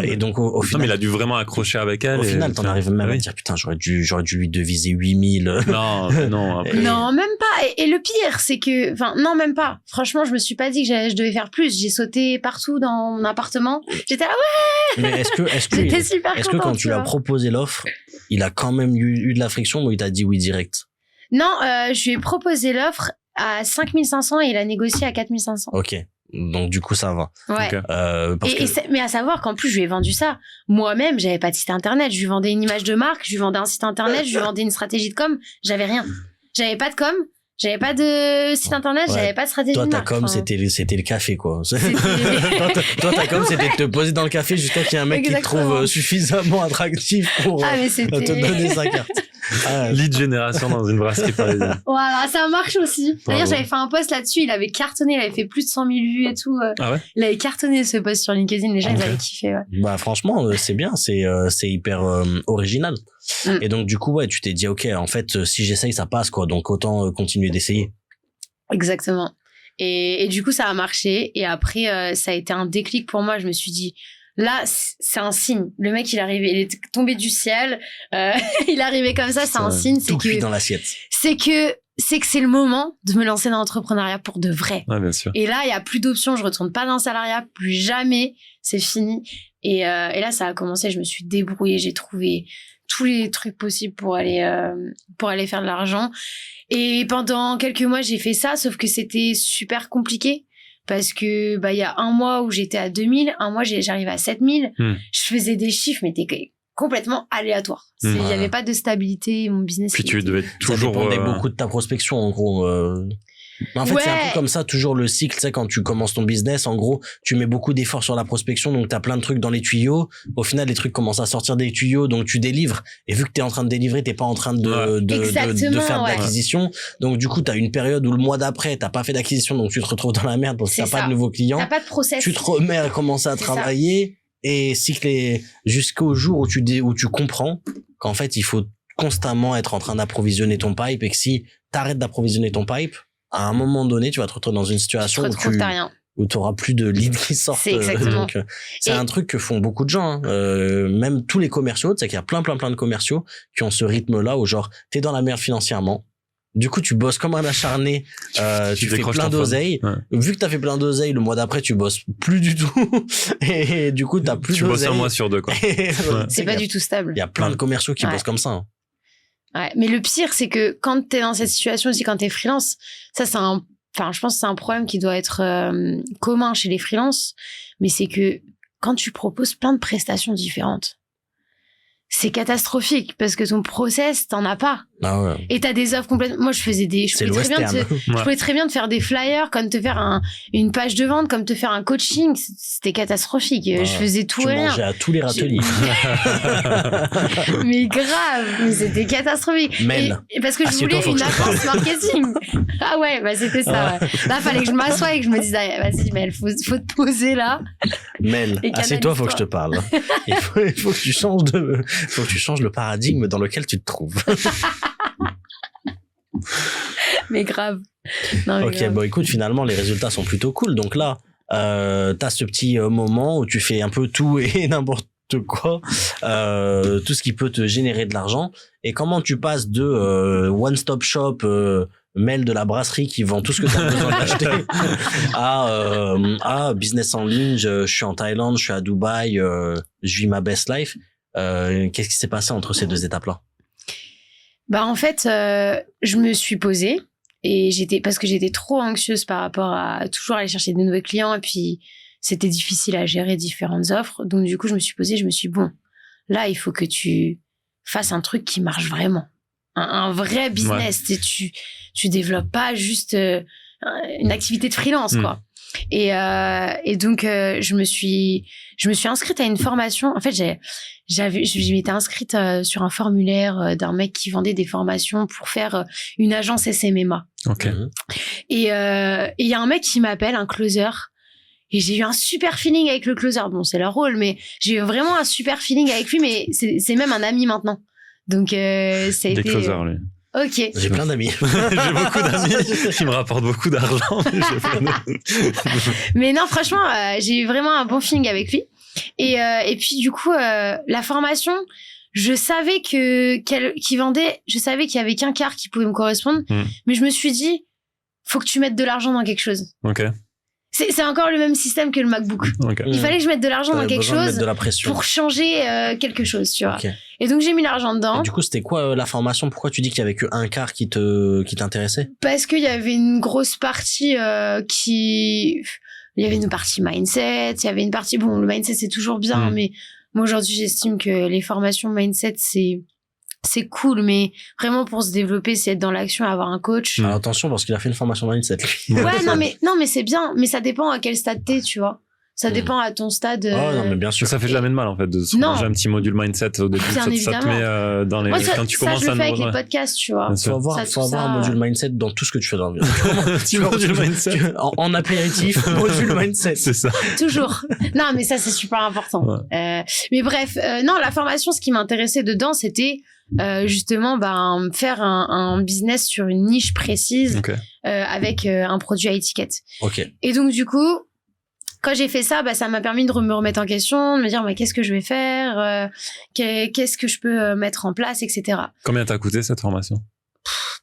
Et donc au final, mais il a dû vraiment accrocher avec elle. Au final, t'en arrives même à dire putain, j'aurais dû lui deviser 8000. Non, après. Non, même pas. Et le pire, c'est que, non, même pas. Franchement, je me suis pas dit que je devais faire plus. J'ai sauté partout dans mon appartement. J'étais là, ouais. Mais j'étais super contente. Est-ce que quand tu lui as proposé l'offre, il a quand même eu de la friction ou il t'a dit oui direct? Non, je lui ai proposé l'offre à 5500 et il a négocié à 4500. Ok. Donc du coup ça va. Ouais. Mais à savoir qu'en plus je lui ai vendu ça. Moi-même j'avais pas de site internet. Je lui vendais une image de marque, je lui vendais un site internet, je lui vendais une stratégie de com. J'avais rien. J'avais pas de com, J'avais pas de site internet, j'avais pas de stratégie de marque. Toi, ta com, c'était le café, quoi. Toi, ta com, c'était de te poser dans le café jusqu'à qu'il y ait un mec qui te trouve suffisamment attractif pour te donner sa carte. Lead génération dans une brasserie parisienne. Voilà, ça marche aussi. D'ailleurs, j'avais fait un post là-dessus, il avait cartonné, il avait fait plus de 100 000 vues et tout. Ah ouais? Il avait cartonné ce post sur LinkedIn, les gens, ils avaient kiffé, ouais. Bah, franchement, c'est bien, c'est hyper original. Et donc, du coup, ouais, tu t'es dit, ok, en fait, si j'essaye, ça passe, quoi. Donc, autant continuer d'essayer. Exactement. Et du coup, ça a marché. Et après, ça a été un déclic pour moi. Je me suis dit, là, c'est un signe. Le mec, il est tombé du ciel. Il est arrivé comme ça, c'est un signe. Tout cuit dans l'assiette. C'est que c'est le moment de me lancer dans l'entrepreneuriat pour de vrai. Ouais, bien sûr. Et là, il y a plus d'options. Je retourne pas dans le salariat, plus jamais. C'est fini. Et là, ça a commencé. Je me suis débrouillée. J'ai trouvé tous les trucs possibles pour aller faire de l'argent. Et pendant quelques mois, j'ai fait ça, sauf que c'était super compliqué. Parce que, il y a un mois où j'étais à 2000, un mois, j'arrivais à 7000. Je faisais des chiffres, mais t'es complètement aléatoire. Il n'y avait pas de stabilité, mon business. Puis tu devais toujours... Ça dépendait beaucoup de ta prospection, en gros. En fait, c'est un peu comme ça, toujours le cycle, tu sais, quand tu commences ton business, en gros, tu mets beaucoup d'efforts sur la prospection, donc t'as plein de trucs dans les tuyaux. Au final, les trucs commencent à sortir des tuyaux, donc tu délivres. Et vu que t'es en train de délivrer, t'es pas en train de faire de l'acquisition. Donc, du coup, t'as une période où le mois d'après, t'as pas fait d'acquisition, donc tu te retrouves dans la merde parce que t'as pas de nouveaux clients. T'as pas de process. Tu te remets à commencer à travailler et cycler jusqu'au jour où tu comprends qu'en fait, il faut constamment être en train d'approvisionner ton pipe et que si t'arrêtes d'approvisionner ton pipe, à un moment donné, tu vas te retrouver dans une situation où tu auras plus de leads qui sortent. C'est exactement. Donc, c'est un truc que font beaucoup de gens, hein. Même tous les commerciaux, tu sais qu'il y a plein de commerciaux qui ont ce rythme-là où genre, t'es dans la merde financièrement. Du coup, tu bosses comme un acharné, tu fais plein d'oseille. Ouais. Vu que t'as fait plein d'oseille, le mois d'après, tu bosses plus du tout. Et du coup, t'as plus d'oseille. Tu bosses un mois sur deux, quoi. C'est pas du tout stable. Il y a plein de commerciaux qui bossent comme ça, hein. Ouais, mais le pire, c'est que quand t'es dans cette situation aussi, quand t'es freelance, ça, je pense que c'est un problème qui doit être commun chez les freelances, mais c'est que quand tu proposes plein de prestations différentes, c'est catastrophique parce que ton process, t'en as pas. Ah ouais. Et t'as des offres complètement. Moi, je pouvais très bien te faire des flyers, comme te faire une page de vente, comme te faire un coaching. C'était catastrophique. Je faisais tout et rien. Tu mangeais à tous les râteliers. Mais grave, mais c'était catastrophique. Et parce que je voulais une avance marketing. Ah ouais, c'était ça. Ouais. Là, fallait que je m'assoie et que je me dise, vas-y, Mel, faut te poser là. Mel, assieds-toi, faut que je te parle. Il faut que tu changes le paradigme dans lequel tu te trouves. Mais grave. Non, mais ok, grave. Bon, écoute, finalement, les résultats sont plutôt cool. Donc là, t'as ce petit moment où tu fais un peu tout et n'importe quoi, tout ce qui peut te générer de l'argent. Et comment tu passes de one-stop shop, Mel de la brasserie qui vend tout ce que tu as besoin d'acheter à business en ligne, je suis en Thaïlande, je suis à Dubaï, je vis ma best life. Qu'est-ce qui s'est passé entre ces deux étapes-là? En fait, je me suis posée et parce que j'étais trop anxieuse par rapport à toujours aller chercher de nouveaux clients et puis c'était difficile à gérer différentes offres. Donc du coup, je me suis posée, je me suis dit, bon, là, il faut que tu fasses un truc qui marche vraiment. Un vrai business. Ouais. Tu développes pas juste une activité de freelance, quoi. Et donc, je me suis inscrite à une formation. En fait, je m'étais inscrite sur un formulaire d'un mec qui vendait des formations pour faire une agence SMMA. Ok. Et il y a un mec qui m'appelle, un closer. Et j'ai eu un super feeling avec le closer. Bon, c'est leur rôle, mais j'ai eu vraiment un super feeling avec lui, mais c'est même un ami maintenant. Donc, ça a été... Des closers, lui. Ok. J'ai plein d'amis. J'ai beaucoup d'amis qui me rapportent beaucoup d'argent. Mais non, franchement, j'ai eu vraiment un bon feeling avec lui. Et puis, du coup, la formation, je savais qu'il vendait, je savais qu'il y avait qu'un quart qui pouvait me correspondre, mais je me suis dit, faut que tu mettes de l'argent dans quelque chose. Ok. C'est encore le même système que le MacBook. Okay. Il fallait que je mette de l'argent dans quelque chose pour changer quelque chose, tu vois. Okay. Et donc, j'ai mis l'argent dedans. Et du coup, c'était quoi la formation? Pourquoi tu dis qu'il y avait qu'un quart qui t'intéressait? Parce qu'il y avait une grosse partie il y avait une partie mindset, il y avait une partie... Bon, le mindset, c'est toujours bien, mais moi, aujourd'hui, j'estime que les formations mindset, c'est cool, mais vraiment pour se développer, c'est être dans l'action, avoir un coach. Alors, attention, parce qu'il a fait une formation mindset, lui. Ouais, non, mais c'est bien, mais ça dépend à quel stade t'es, tu vois. Ça dépend à ton stade. Oh, non, mais bien sûr. Ça fait jamais de mal, en fait, de se ranger un petit module mindset au début. Ça te met dans les... Moi, quand tu commences je le fais avec ouais. les podcasts, tu vois. Faut avoir un module mindset dans tout ce que tu fais dans la vie. Tu module mindset. En apéritif, module mindset. C'est ça. Toujours. Non, mais ça, c'est super important. Ouais. Mais bref, non, la formation, ce qui m'intéressait dedans, c'était justement faire un business sur une niche précise avec un produit à étiquette. Et donc, du coup, quand j'ai fait ça, ça m'a permis de me remettre en question, de me dire qu'est-ce que je vais faire, qu'est-ce que je peux mettre en place, etc. Combien t'a coûté cette formation?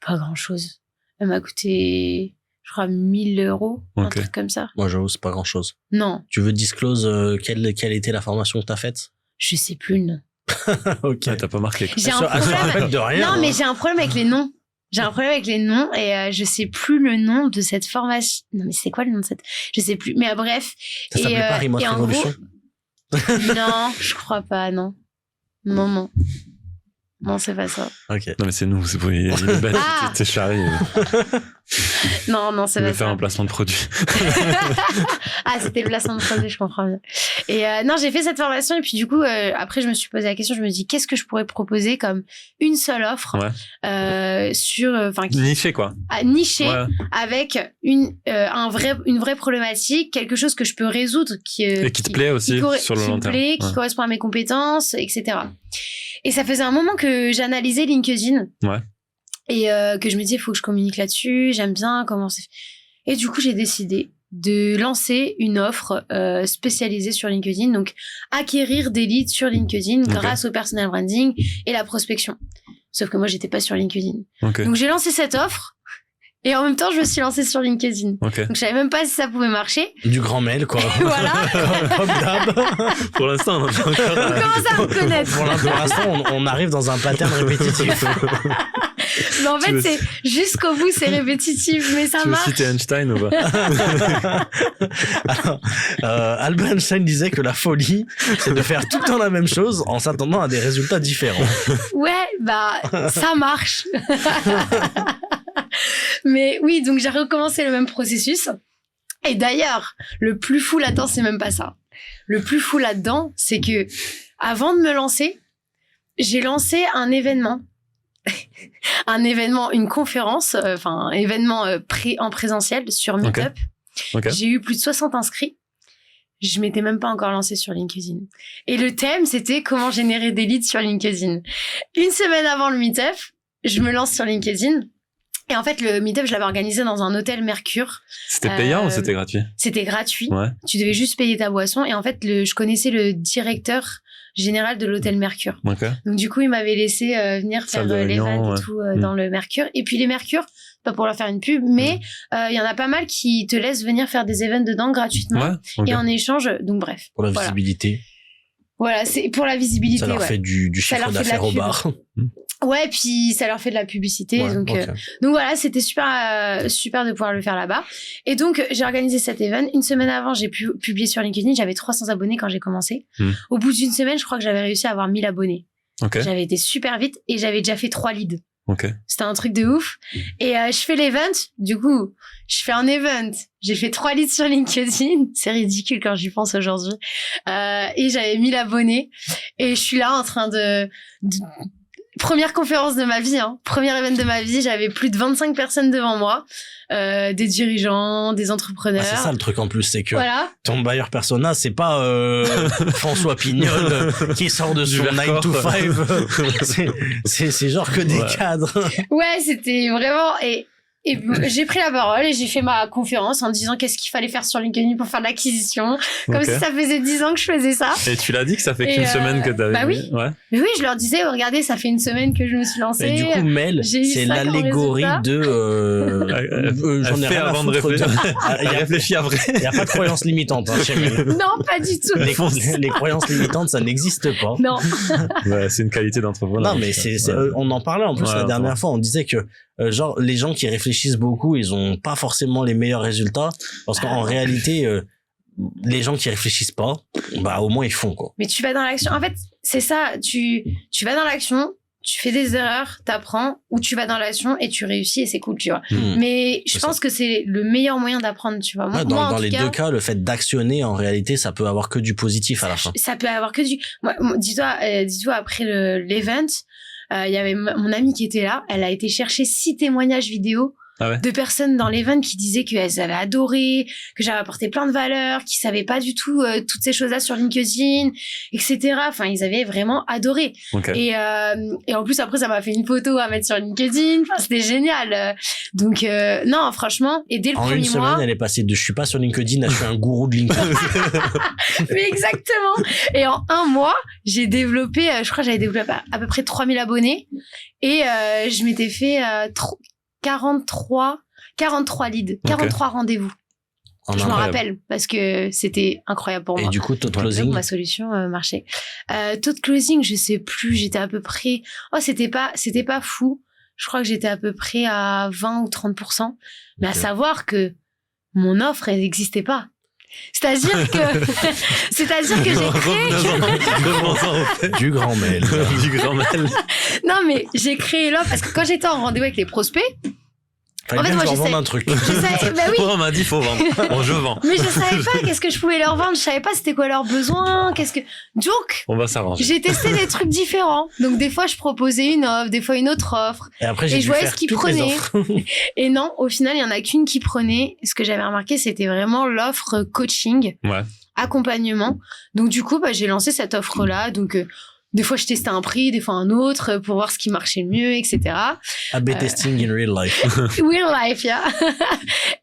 Pas grand-chose. Elle m'a coûté, je crois, 1 000 €, un truc comme ça. Moi, j'avoue, c'est pas grand-chose. Non. Tu veux disclose quelle était la formation que t'as faite? Je sais plus le nom. Ok. T'as pas marqué. J'ai un problème. De rien, non, mais j'ai un problème avec les noms. J'ai un problème avec les noms et je sais plus le nom de cette formation. Non, mais c'est quoi le nom de cette? Je sais plus. Mais bref. Ça s'appelait pas Remote Revolution? Non, je crois pas, non. Non. Non, c'est pas ça. Ok. Non, mais c'est nous, c'est pour il est bête, t'es charré. Non, c'est pas ça. faire un placement de produit. C'était le placement de produit, je comprends bien. Et non, j'ai fait cette formation et puis du coup, après, je me suis posé la question, je me dis, qu'est-ce que je pourrais proposer comme une seule offre niché, quoi. Niché, avec une vraie problématique, quelque chose que je peux résoudre et qui te plaît aussi sur le long terme. Qui correspond à mes compétences, etc. Et ça faisait un moment que j'analysais LinkedIn. Et que je me disais, il faut que je communique là-dessus, j'aime bien comment c'est. Et du coup, j'ai décidé de lancer une offre spécialisée sur LinkedIn, donc acquérir des leads sur LinkedIn grâce au personal branding et la prospection. Sauf que moi, j'étais pas sur LinkedIn. Donc j'ai lancé cette offre. Et en même temps, je me suis lancée sur LinkedIn. Donc, je savais même pas si ça pouvait marcher. Du grand mail, quoi. Voilà. Comme d'hab. Pour l'instant, on commence à me connaître. Pour l'instant, on arrive dans un pattern répétitif. Mais en fait, c'est jusqu'au bout, c'est répétitif, mais ça marche. Tu veux citer Einstein ou pas? Alors, Albert Einstein disait que la folie, c'est de faire tout le temps la même chose en s'attendant à des résultats différents. Ouais, ça marche. Mais oui, donc j'ai recommencé le même processus. Et d'ailleurs, le plus fou là-dedans, c'est même pas ça. Le plus fou là-dedans, c'est que avant de me lancer, j'ai lancé un événement. Une conférence, un événement en présentiel sur Meetup. J'ai eu plus de 60 inscrits. Je m'étais même pas encore lancée sur LinkedIn. Et le thème, c'était comment générer des leads sur LinkedIn. Une semaine avant le Meetup, je me lance sur LinkedIn. Et en fait, le Meetup, je l'avais organisé dans un hôtel Mercure. C'était payant ou c'était gratuit? C'était gratuit. Tu devais juste payer ta boisson. Et en fait, je connaissais le directeur général de l'hôtel Mercure. Donc du coup, il m'avait laissé venir faire l'event et tout dans le Mercure. Et puis les Mercure, pas pour leur faire une pub, mais il y en a pas mal qui te laissent venir faire des events dedans gratuitement. Et en échange, donc bref. Pour la visibilité. Voilà, c'est pour la visibilité. Ça leur fait du chiffre d'affaires au bar. Ouais, puis ça leur fait de la publicité. Donc voilà, c'était super de pouvoir le faire là-bas. Et donc, j'ai organisé cet event. Une semaine avant, j'ai pu publier sur LinkedIn. J'avais 300 abonnés quand j'ai commencé. Au bout d'une semaine, je crois que j'avais réussi à avoir 1000 abonnés. J'avais été super vite et j'avais déjà fait 3 leads. C'était un truc de ouf. Et je fais l'event. Du coup, je fais un event. J'ai fait 3 leads sur LinkedIn. C'est ridicule quand j'y pense aujourd'hui. Et j'avais 1000 abonnés. Et je suis là en train de première conférence de ma vie, premier event de ma vie, j'avais plus de 25 personnes devant moi, des dirigeants, des entrepreneurs. C'est ça le truc en plus, c'est que ton buyer persona, c'est pas François Pignol qui sort de son 9 to 5. C'est genre que des cadres. Ouais, c'était vraiment... Et j'ai pris la parole et j'ai fait ma conférence en disant qu'est-ce qu'il fallait faire sur LinkedIn pour faire de l'acquisition. Comme si ça faisait 10 ans que je faisais ça. Et tu l'as dit que ça fait qu'une semaine que t'avais... Bah oui. Mais oui, je leur disais, regardez, ça fait une semaine que je me suis lancée. Et du coup, Mel, c'est l'allégorie de... j'en ai rien avant de réfléchir. Elle réfléchit après. Il n'y a pas de croyances limitantes chez Mel. Non, pas du tout. Les croyances limitantes, ça n'existe pas. Non. Ouais, c'est une qualité d'entrepreneur. Non, mais on en parlait en plus la dernière fois. On disait que genre les gens qui réfléchissent beaucoup, ils ont pas forcément les meilleurs résultats parce qu'en réalité les gens qui réfléchissent pas, au moins ils font quoi. Mais tu vas dans l'action. En fait, c'est ça, tu vas dans l'action, tu fais des erreurs, t'apprends, ou tu vas dans l'action et tu réussis et c'est cool, tu vois. Mais je pense que c'est le meilleur moyen d'apprendre, tu vois. Moi, dans les deux cas, le fait d'actionner, en réalité, ça peut avoir que du positif à la fin. Ça peut avoir que du... Moi, dis-toi, après l'event, il y avait mon amie qui était là, elle a été chercher 6 témoignages vidéo de personnes dans l'event qui disaient qu'elles avaient adoré, que j'avais apporté plein de valeurs, qui savaient pas du tout toutes ces choses-là sur LinkedIn, etc. Enfin, ils avaient vraiment adoré. Okay. Et en plus, après, ça m'a fait une photo à mettre sur LinkedIn. Enfin, c'était génial. Donc, non, franchement, et dès le premier mois... En une semaine, elle est passée de « je suis pas sur LinkedIn » à « je suis un gourou de LinkedIn ». Mais exactement. Et en 1 mois, j'ai développé, je crois que j'avais développé à peu près 3000 abonnés. Et je m'étais fait 43 leads, 43 rendez-vous. Je m'en rappelle parce que c'était incroyable pour moi. Et du coup, taux de closing, ma solution marchait. Taux de closing, je sais plus, j'étais à peu près... c'était pas fou. Je crois que j'étais à peu près à 20 ou 30%. Mais à savoir que mon offre, elle n'existait pas. C'est-à-dire que j'ai créé du grand mail. Non, mais j'ai créé l'offre parce que quand j'étais en rendez-vous avec les prospects, en fait, moi, je vends un truc. On m'a dit, faut vendre. Bon, je vends. Mais je savais pas qu'est-ce que je pouvais leur vendre. Je savais pas c'était quoi leurs besoins. Donc, on va s'arranger. J'ai testé des trucs différents. Donc, des fois, je proposais une offre, des fois une autre offre. Et après, je voyais ce qu'ils prenaient. Et non, au final, il y en a qu'une qui prenait. Ce que j'avais remarqué, c'était vraiment l'offre coaching, accompagnement. Donc, du coup, j'ai lancé cette offre-là. Donc, des fois, je testais un prix, des fois un autre, pour voir ce qui marchait le mieux, etc. A/B testing in real life. Real life, yeah.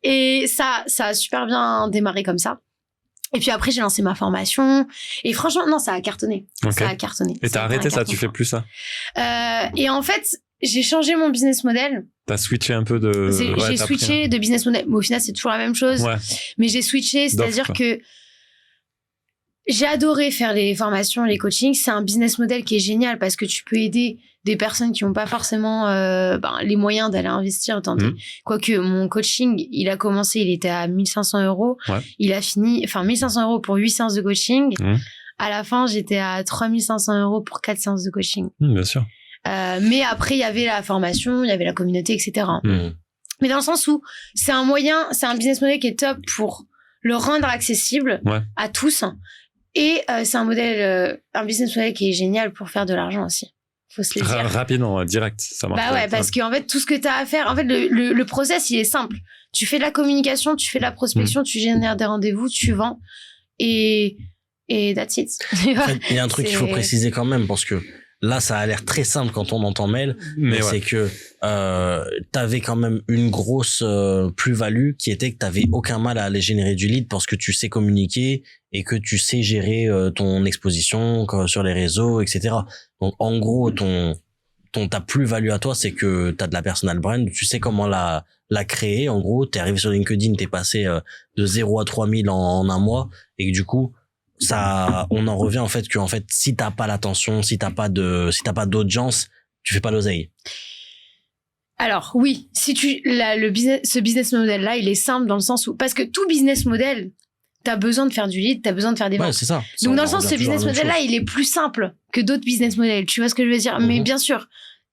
Et ça a super bien démarré comme ça. Et puis après, j'ai lancé ma formation. Et franchement, non, ça a cartonné. Okay. Ça a cartonné. Et t'as arrêté ça, tu fais plus ça? Et en fait, j'ai changé mon business model. T'as switché un peu de... J'ai switché de business model. Mais au final, c'est toujours la même chose. Mais j'ai switché, c'est-à-dire que j'ai adoré faire les formations, les coachings. C'est un business model qui est génial parce que tu peux aider des personnes qui n'ont pas forcément les moyens d'aller investir. Quoique mon coaching, il a commencé, il était à 1500 €. Il a fini, 1500 € pour 8 séances de coaching. À la fin, j'étais à 3500 € pour 4 séances de coaching. Bien sûr. Mais après, il y avait la formation, il y avait la communauté, etc. Mais dans le sens où c'est un business model qui est top pour le rendre accessible à tous. Et c'est un business model qui est génial pour faire de l'argent aussi. Faut se le dire. Rapidement, direct, ça marche. Parce qu'en fait, tout ce que tu as à faire, en fait, le process, il est simple. Tu fais de la communication, tu fais de la prospection, tu génères des rendez-vous, tu vends et that's it. En fait, il y a un truc qu'il faut préciser quand même parce que là, ça a l'air très simple quand on entend mail, mais c'est que t'avais quand même une grosse plus-value qui était que t'avais aucun mal à aller générer du lead parce que tu sais communiquer et que tu sais gérer ton exposition sur les réseaux, etc. Donc en gros, ta plus-value à toi, c'est que t'as de la personal brand, tu sais comment la créer. En gros, t'es arrivé sur LinkedIn, t'es passé de 0 à 3000 en 1 mois et que du coup, on en revient en fait que si t'as pas l'attention, si t'as pas d'audience, tu fais pas l'oseille. Alors oui, ce business model là, il est simple dans le sens où parce que tout business model, t'as besoin de faire du lead, t'as besoin de faire des ventes. Ouais, c'est ça. Donc dans le sens, ce business model là, il est plus simple que d'autres business models. Tu vois ce que je veux dire? Mais bien sûr,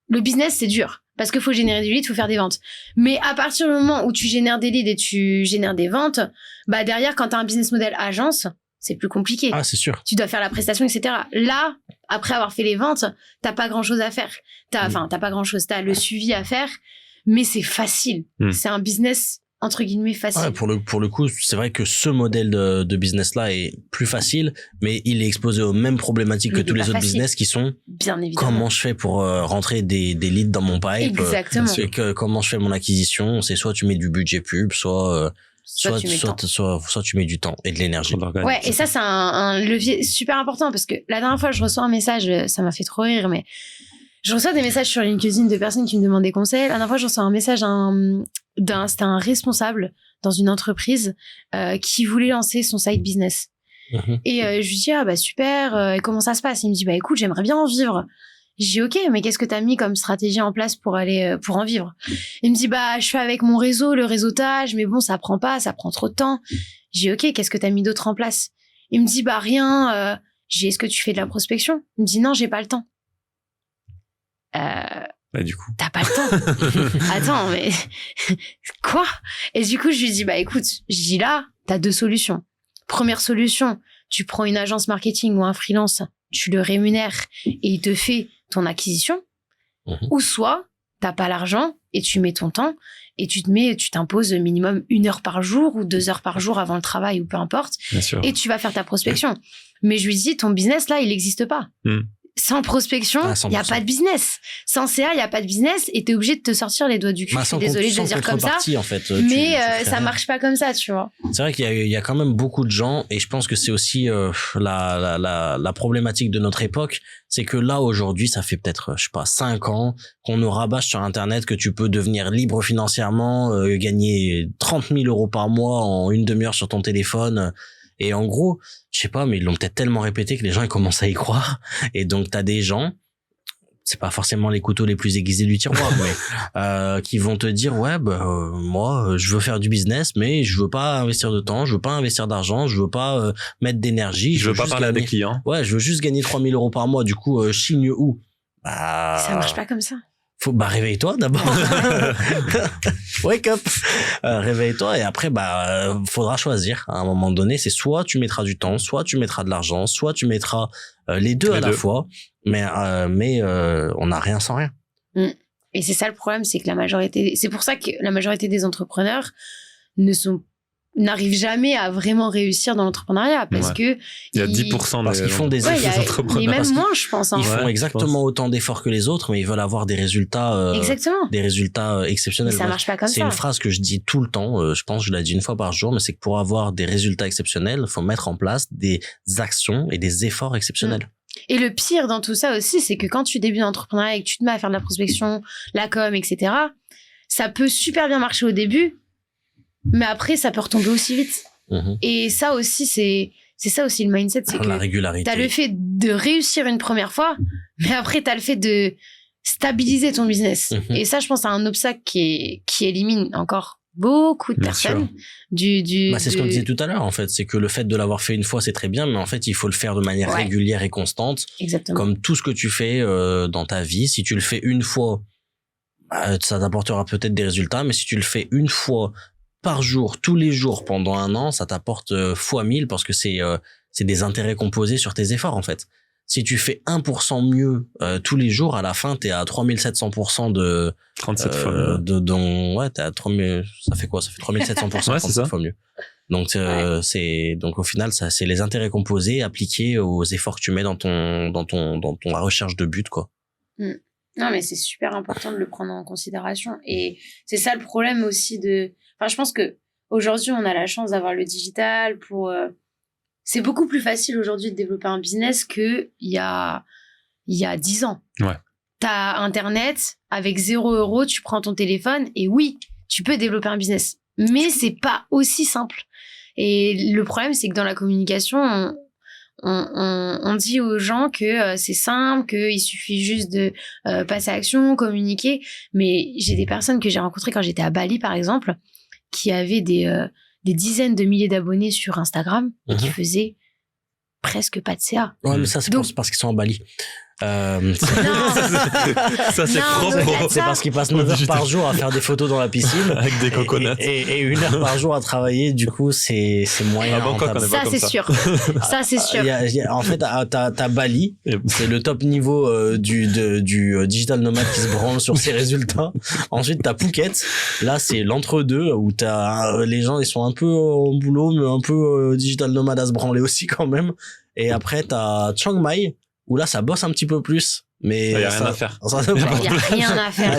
le business c'est dur parce qu'il faut générer du lead, il faut faire des ventes. Mais à partir du moment où tu génères des leads et tu génères des ventes, derrière quand t'as un business model agence, c'est plus compliqué. Ah, c'est sûr. Tu dois faire la prestation, etc. Là, après avoir fait les ventes, t'as pas grand chose à faire. T'as pas grand chose. T'as le suivi à faire, mais c'est facile. C'est un business, entre guillemets, facile. Ouais, pour le coup, c'est vrai que ce modèle de business-là est plus facile, mais il est exposé aux mêmes problématiques que tous les autres business qui sont, bien évidemment, comment je fais pour rentrer des leads dans mon pipe. Exactement. Comment je fais mon acquisition. C'est soit tu mets du budget pub, soit tu mets du temps et de l'énergie. Ouais, et ça, c'est un levier super important parce que la dernière fois, je reçois un message, ça m'a fait trop rire, mais je reçois des messages sur LinkedIn de personnes qui me demandent des conseils. La dernière fois, je reçois un message c'était un responsable dans une entreprise qui voulait lancer son side business. Et je lui dis, super, et comment ça se passe? Il me dit, écoute, j'aimerais bien en vivre. J'ai dit, ok, mais qu'est-ce que t'as mis comme stratégie en place pour en vivre? Il me dit, je fais avec mon réseau, le réseautage, mais bon, ça prend trop de temps. J'ai dit, ok, qu'est-ce que t'as mis d'autre en place? Il me dit, rien. J'ai dit, est-ce que tu fais de la prospection? Il me dit, non, j'ai pas le temps. Du coup. T'as pas le temps. Attends, mais quoi? Et du coup, je lui dis, écoute, je dis là, t'as 2 solutions. Première solution, tu prends une agence marketing ou un freelance, tu le rémunères et il te fait ton acquisition. Ou soit, t'as pas l'argent et tu mets ton temps et tu t'imposes minimum 1 heure par jour ou 2 heures par jour avant le travail ou peu importe. Bien sûr. Et tu vas faire ta prospection. Mais je lui dis, ton business là, il n'existe pas. Sans prospection, il n'y a pas de business. Sans CA, il n'y a pas de business et t'es obligé de te sortir les doigts du cul. Je suis désolée de le dire comme ça. En fait, mais ça marche pas comme ça, tu vois. C'est vrai qu'il y a quand même beaucoup de gens et je pense que c'est aussi la problématique de notre époque. C'est que là, aujourd'hui, ça fait peut-être, 5 ans qu'on nous rabâche sur Internet que tu peux devenir libre financièrement, gagner 30 000 euros par mois en une demi-heure sur ton téléphone. Et en gros, je sais pas, mais ils l'ont peut-être tellement répété que les gens ils commencent à y croire. Et donc t'as des gens, c'est pas forcément les couteaux les plus aiguisés du tiroir, mais qui vont te dire moi je veux faire du business, mais je veux pas investir de temps, je veux pas investir d'argent, je veux pas mettre d'énergie, je veux pas parler à des clients. Ouais, je veux juste gagner 3 000 euros par mois. Du coup, je signe où? Ça marche pas comme ça. Réveille-toi d'abord. Wake up. Réveille-toi et après faudra choisir. À un moment donné, c'est soit tu mettras du temps, soit tu mettras de l'argent, soit tu mettras les deux à la fois. Mais on n'a rien sans rien. Et c'est ça le problème, c'est que c'est pour ça que la majorité des entrepreneurs n'arrivent jamais à vraiment réussir dans l'entrepreneuriat parce que il y a 10% parce qu'ils font des entrepreneurs et même moins, je pense. Ils font exactement autant d'efforts que les autres, mais ils veulent avoir des résultats exceptionnels. Mais ça marche pas comme ça. C'est une phrase que je dis tout le temps. Je pense que je la dis 1 fois par jour, mais c'est que pour avoir des résultats exceptionnels, il faut mettre en place des actions et des efforts exceptionnels. Et le pire dans tout ça aussi, c'est que quand tu débutes l'entrepreneuriat et que tu te mets à faire de la prospection, la com, etc., ça peut super bien marcher au début. Mais après, ça peut retomber aussi vite. Et ça aussi, c'est ça aussi le mindset. C'est que la régularité. T'as le fait de réussir une première fois, mais après, t'as le fait de stabiliser ton business. Et ça, je pense, c'est un obstacle qui élimine encore beaucoup de personnes. C'est ce qu'on disait tout à l'heure, en fait. C'est que le fait de l'avoir fait une fois, c'est très bien, mais en fait, il faut le faire de manière régulière et constante. Exactement. Comme tout ce que tu fais dans ta vie. Si tu le fais une fois, ça t'apportera peut-être des résultats, mais si tu le fais une fois par jour, tous les jours, pendant 1 an, ça t'apporte fois 1000 parce que c'est des intérêts composés sur tes efforts, en fait. Si tu fais 1% mieux tous les jours, à la fin, t'es à 3700% de... 37 fois mieux. T'es à 3000... Ça fait quoi? Ça fait 3700%, c'est ça. Fois mieux. Donc, donc au final, ça, c'est les intérêts composés appliqués aux efforts que tu mets dans ton recherche de but, quoi. Non, mais c'est super important de le prendre en considération. Et c'est ça le problème aussi Enfin, je pense que aujourd'hui, on a la chance d'avoir le digital pour... C'est beaucoup plus facile aujourd'hui de développer un business qu'il y a 10 ans. Ouais. T'as Internet, avec 0 €, tu prends ton téléphone et oui, tu peux développer un business. Mais c'est pas aussi simple. Et le problème, c'est que dans la communication, on dit aux gens que c'est simple, qu'il suffit juste de passer à l'action, communiquer. Mais j'ai des personnes que j'ai rencontrées quand j'étais à Bali, par exemple, qui avaient des dizaines de milliers d'abonnés sur Instagram et qui faisaient presque pas de CA. Ouais, mais ça, c'est parce qu'ils sont en Bali. Ça c'est propre. C'est parce qu'ils passent 9 heures par jour à faire des photos dans la piscine avec des coconuts et 1 heure par jour à travailler. Du coup, c'est moyen. À Bangkok, on est pas ça, c'est sûr. Ça, c'est sûr. En fait, t'as Bali, c'est le top niveau du digital nomade qui se branle sur ses résultats. Ensuite, t'as Phuket. Là, c'est l'entre-deux où les gens, ils sont un peu au boulot, mais un peu digital nomade à se branler aussi quand même. Et après, t'as Chiang Mai, où là, ça bosse un petit peu plus. Mais il y a rien à faire. Il y a rien à faire.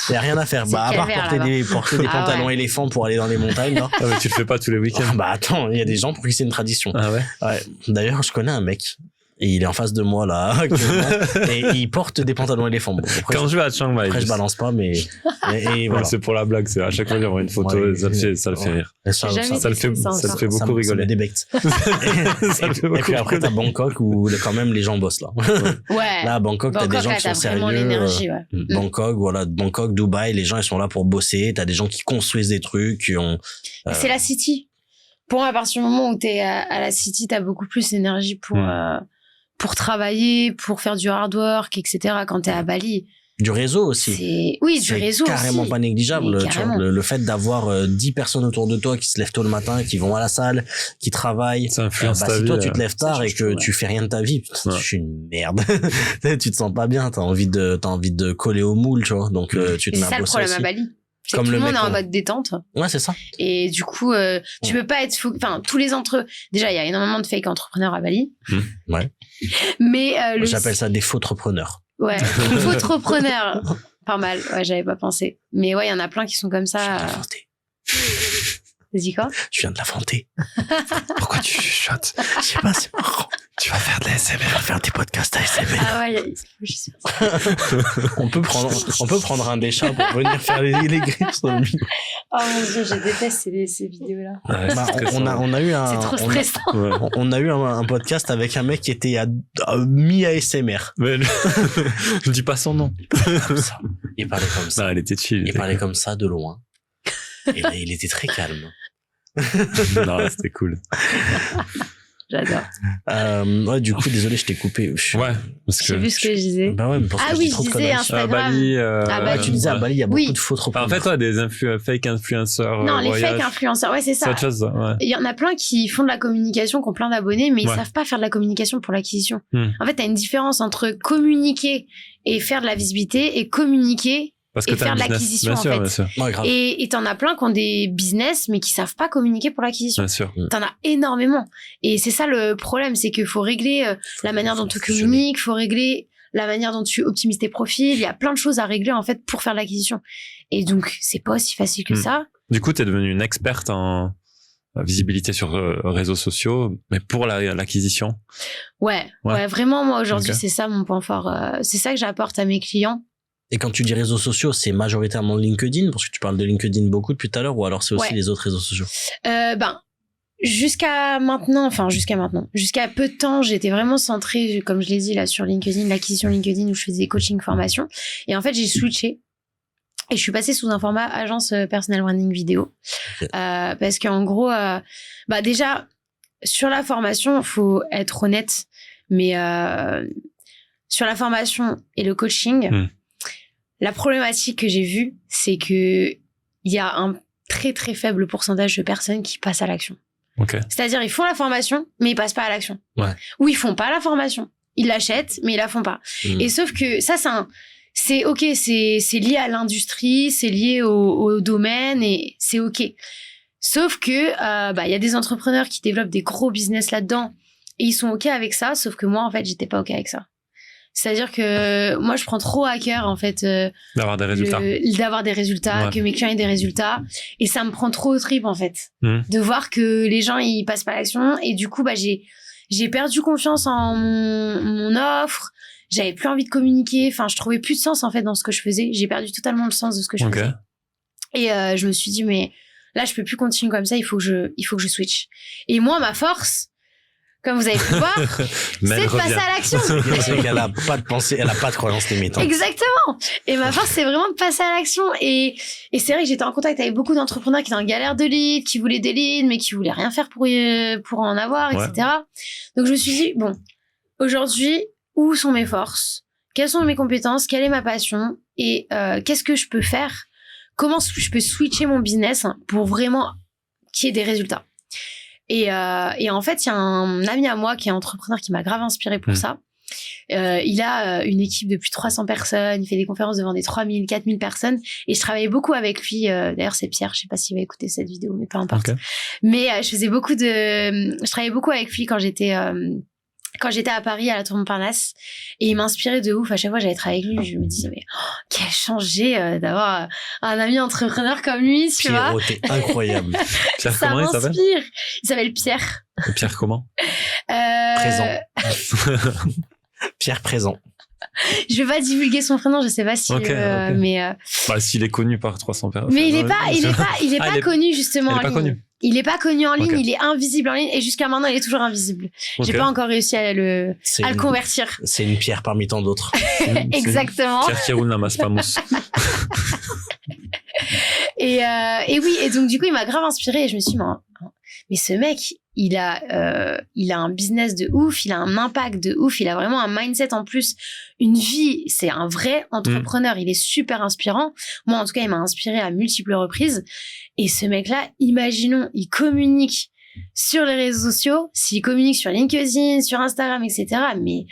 Il y a rien à faire. À part porter des pantalons éléphants pour aller dans les montagnes, là. Mais tu le fais pas tous les week-ends. Attends, il y a des gens pour qui c'est une tradition. Ah ouais? Ouais. D'ailleurs, je connais un mec. Et il est en face de moi, là, et il porte des pantalons éléphants. Bon, après, quand je vais à Chiang Mai. Après, je balance pas, mais, et voilà. C'est pour la blague, c'est à chaque fois, il y aura une photo, ça le fait rire. Ça le fait beaucoup rigoler. Ça me débecte. Et puis après, t'as Bangkok où quand même les gens bossent, là. Ouais. Là, à Bangkok, t'as des gens qui sont sérieux. Bangkok, Dubaï, les gens, ils sont là pour bosser. T'as des gens qui construisent des trucs, qui ont... C'est la city. Pour moi, à partir du moment où t'es à la city, t'as beaucoup plus d'énergie pour travailler, pour faire du hard work, etc. Quand t'es à Bali, Du réseau aussi. Oui, du réseau carrément aussi. Pas négligeable. Tu vois, le fait d'avoir 10 personnes autour de toi qui se lèvent tôt le matin, qui vont à la salle, qui travaillent. Ça influence ta si vie. toi, tu te lèves tard et que tu fais rien de ta vie, putain, je suis une merde. Tu te sens pas bien, t'as envie de coller au moule, tu vois. Donc, tu te mets à bosser. C'est ça le problème à Bali. C'est comme que tout le monde mec, est en mode détente. Ouais, c'est ça. Et du coup, tu peux pas être enfin, tous les déjà, il y a énormément de fake entrepreneurs à Bali. Ouais. Mais, j'appelle ça des faux-entrepreneurs. Ouais. Faux-entrepreneurs. Pas mal. Ouais, j'avais pas pensé. Mais ouais, il y en a plein qui sont comme ça. Vas-y, quoi? Je viens de l'inventer. Pourquoi tu chuchotes? Je sais pas, c'est marrant. Tu vas faire de l'ASMR. On va faire des podcasts ASMR. Ah ouais, on peut prendre un des chats pour venir faire les griffes sur le micro. Oh mon Dieu, je déteste ces vidéos-là. Ouais, on a eu un... C'est trop stressant. On a eu un podcast avec un mec qui était mi-ASMR. Mais je dis pas son nom. Il parlait comme ça. Non, elle était chill. Il parlait comme ça de loin. Et là, il était très calme. Non, c'était cool. J'adore. Ouais, du coup, désolé, je t'ai coupé. Ouais, parce que j'ai vu ce que je disais. Bah ouais, mais parce que oui, je disais Instagram. À Bali, tu disais à Bali, il y a beaucoup de faux trop. En fait, ouais, des fake influenceurs. Non, les fake influenceurs, ouais, c'est ça. C'est autre chose, ouais. Il y en a plein qui font de la communication, qui ont plein d'abonnés, mais ils savent pas faire de la communication pour l'acquisition. En fait, t'as une différence entre communiquer et faire de la visibilité et communiquer et faire de l'acquisition, en fait. Bien sûr. Ouais, grave. Et t'en as plein qui ont des business, mais qui savent pas communiquer pour l'acquisition. Bien sûr. T'en as énormément. Et c'est ça le problème, c'est qu'il faut régler la manière dont tu communiques, faut régler la manière dont tu optimises tes profils. Il y a plein de choses à régler, en fait, pour faire de l'acquisition. Et donc, c'est pas aussi facile que ça. Du coup, t'es devenue une experte en visibilité sur réseaux sociaux, mais pour l'acquisition. Ouais, vraiment, moi, aujourd'hui, c'est ça mon point fort. C'est ça que j'apporte à mes clients. Et quand tu dis réseaux sociaux, c'est majoritairement LinkedIn, parce que tu parles de LinkedIn beaucoup depuis tout à l'heure, ou alors c'est aussi les autres réseaux sociaux? Jusqu'à maintenant, jusqu'à peu de temps, j'étais vraiment centrée, comme je l'ai dit là, sur LinkedIn, l'acquisition LinkedIn, où je faisais des coaching formations. Et en fait, j'ai switché. Et je suis passée sous un format agence personal branding vidéo. Parce qu'en gros, déjà, sur la formation, faut être honnête, mais sur la formation et le coaching, la problématique que j'ai vue, c'est que il y a un très très faible pourcentage de personnes qui passent à l'action. Okay. C'est-à-dire, ils font la formation, mais ils passent pas à l'action. Ouais. Ou ils font pas la formation. Ils l'achètent, mais ils la font pas. Et sauf que ça, c'est lié à l'industrie, c'est lié au domaine et c'est ok. Sauf que, y a des entrepreneurs qui développent des gros business là-dedans et ils sont ok avec ça, sauf que moi, en fait, j'étais pas ok avec ça. C'est-à-dire que moi, je prends trop à cœur, en fait, d'avoir des résultats, que mes clients aient des résultats. Et ça me prend trop au trip, en fait, de voir que les gens, ils passent pas à l'action. Et du coup, j'ai perdu confiance en mon offre. J'avais plus envie de communiquer. Enfin, je trouvais plus de sens, en fait, dans ce que je faisais. J'ai perdu totalement le sens de ce que je faisais. Et je me suis dit, mais là, je peux plus continuer comme ça. Il faut que je switch. Et moi, ma force, comme vous avez pu voir, c'est de passer à l'action. C'est qu'elle a pas de pensée, elle a pas de croyance limitante. Exactement. Et ma force, c'est vraiment de passer à l'action. Et c'est vrai que j'étais en contact avec beaucoup d'entrepreneurs qui étaient en galère de leads, qui voulaient des leads, mais qui voulaient rien faire pour en avoir, etc. Donc, je me suis dit, bon, aujourd'hui, où sont mes forces? Quelles sont mes compétences? Quelle est ma passion? Et qu'est-ce que je peux faire? Comment je peux switcher mon business pour vraiment qu'il y ait des résultats? Et en fait, il y a un ami à moi qui est entrepreneur qui m'a grave inspiré pour ça. Il a une équipe de plus de 300 personnes. Il fait des conférences devant des 3000, 4000 personnes. Et je travaillais beaucoup avec lui. D'ailleurs, c'est Pierre. Je sais pas s'il va écouter cette vidéo, mais peu importe. Okay. Mais je travaillais beaucoup avec lui quand j'étais à Paris, à la Tour Montparnasse, et il m'inspirait de ouf. À chaque fois, j'allais travailler avec lui, je me disais, mais quel changé d'avoir un ami entrepreneur comme lui, tu vois. Pierrot, t'es incroyable. Pierre, ça comment m'inspire. Il s'appelle Pierre. Et Pierre comment? Présent. Pierre présent. Je vais pas divulguer son prénom, je sais pas si, mais. S'il est connu par 300 personnes. Mais il est pas connu justement en ligne. Il est pas connu en ligne, il est invisible en ligne et jusqu'à maintenant il est toujours invisible. J'ai pas encore réussi à le convertir. C'est une pierre parmi tant d'autres. Exactement. Pierre qui roule la masse pas mousse. Et oui, et donc du coup il m'a grave inspirée et je me suis dit, mais ce mec, il a un business de ouf, il a un impact de ouf, il a vraiment un mindset en plus, une vie, c'est un vrai entrepreneur, il est super inspirant. Moi, en tout cas, il m'a inspiré à multiples reprises. Et ce mec-là, imaginons, il communique sur les réseaux sociaux, s'il communique sur LinkedIn, sur Instagram, etc., mais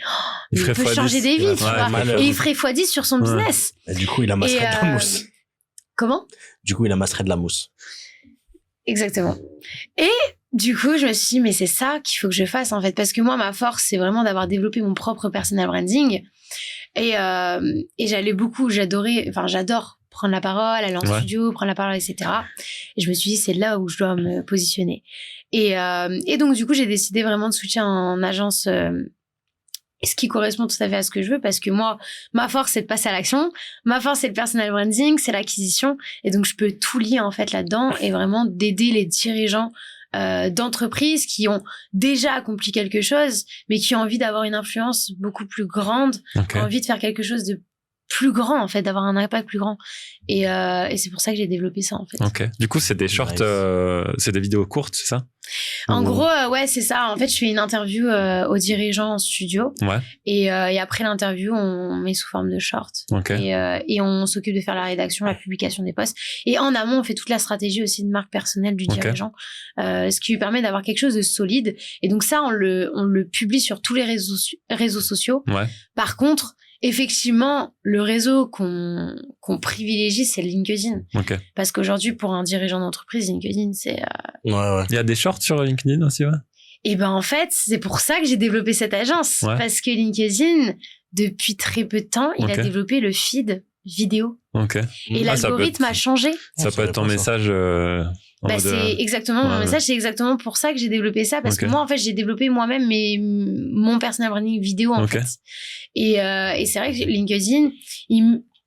il peut changer des vies, tu vois. Et il ferait x10 sur son business. Et du coup, il amasserait de la mousse. Comment ? Du coup, il amasserait de la mousse. Exactement. Et du coup, je me suis dit, mais c'est ça qu'il faut que je fasse, en fait. Parce que moi, ma force, c'est vraiment d'avoir développé mon propre personal branding. Et j'adore prendre la parole, aller en studio, prendre la parole, etc. Et je me suis dit, c'est là où je dois me positionner. Et donc, du coup, j'ai décidé vraiment de switcher en agence, ce qui correspond tout à fait à ce que je veux, parce que moi, ma force, c'est de passer à l'action. Ma force, c'est le personal branding, c'est l'acquisition. Et donc, je peux tout lier, en fait, là-dedans et vraiment d'aider les dirigeants d'entreprises qui ont déjà accompli quelque chose, mais qui ont envie d'avoir une influence beaucoup plus grande, qui ont envie de faire quelque chose de plus grand, en fait, d'avoir un impact plus grand. Et c'est pour ça que j'ai développé ça, en fait. Ok. Du coup, c'est des shorts, c'est des vidéos courtes, c'est ça? En gros, ouais, c'est ça. En fait, je fais une interview aux dirigeants en studio. Ouais. Et après l'interview, on met sous forme de short. Okay. Et on s'occupe de faire la rédaction, la publication des posts. Et en amont, on fait toute la stratégie aussi de marque personnelle du dirigeant. Ce qui lui permet d'avoir quelque chose de solide. Et donc ça, on le publie sur tous les réseaux sociaux. Ouais. Par contre, effectivement, le réseau qu'on privilégie, c'est LinkedIn. Okay. Parce qu'aujourd'hui, pour un dirigeant d'entreprise, LinkedIn, c'est... Ouais. Il y a des shorts sur LinkedIn aussi, ouais? Et ben, en fait, c'est pour ça que j'ai développé cette agence. Ouais. Parce que LinkedIn, depuis très peu de temps, il a développé le feed vidéo. Ok. Et l'algorithme a changé. Ça peut être ton message... c'est exactement mon message, c'est exactement pour ça que j'ai développé ça, parce que moi, en fait, j'ai développé moi-même mon personal branding vidéo, en fait. Et c'est vrai que LinkedIn,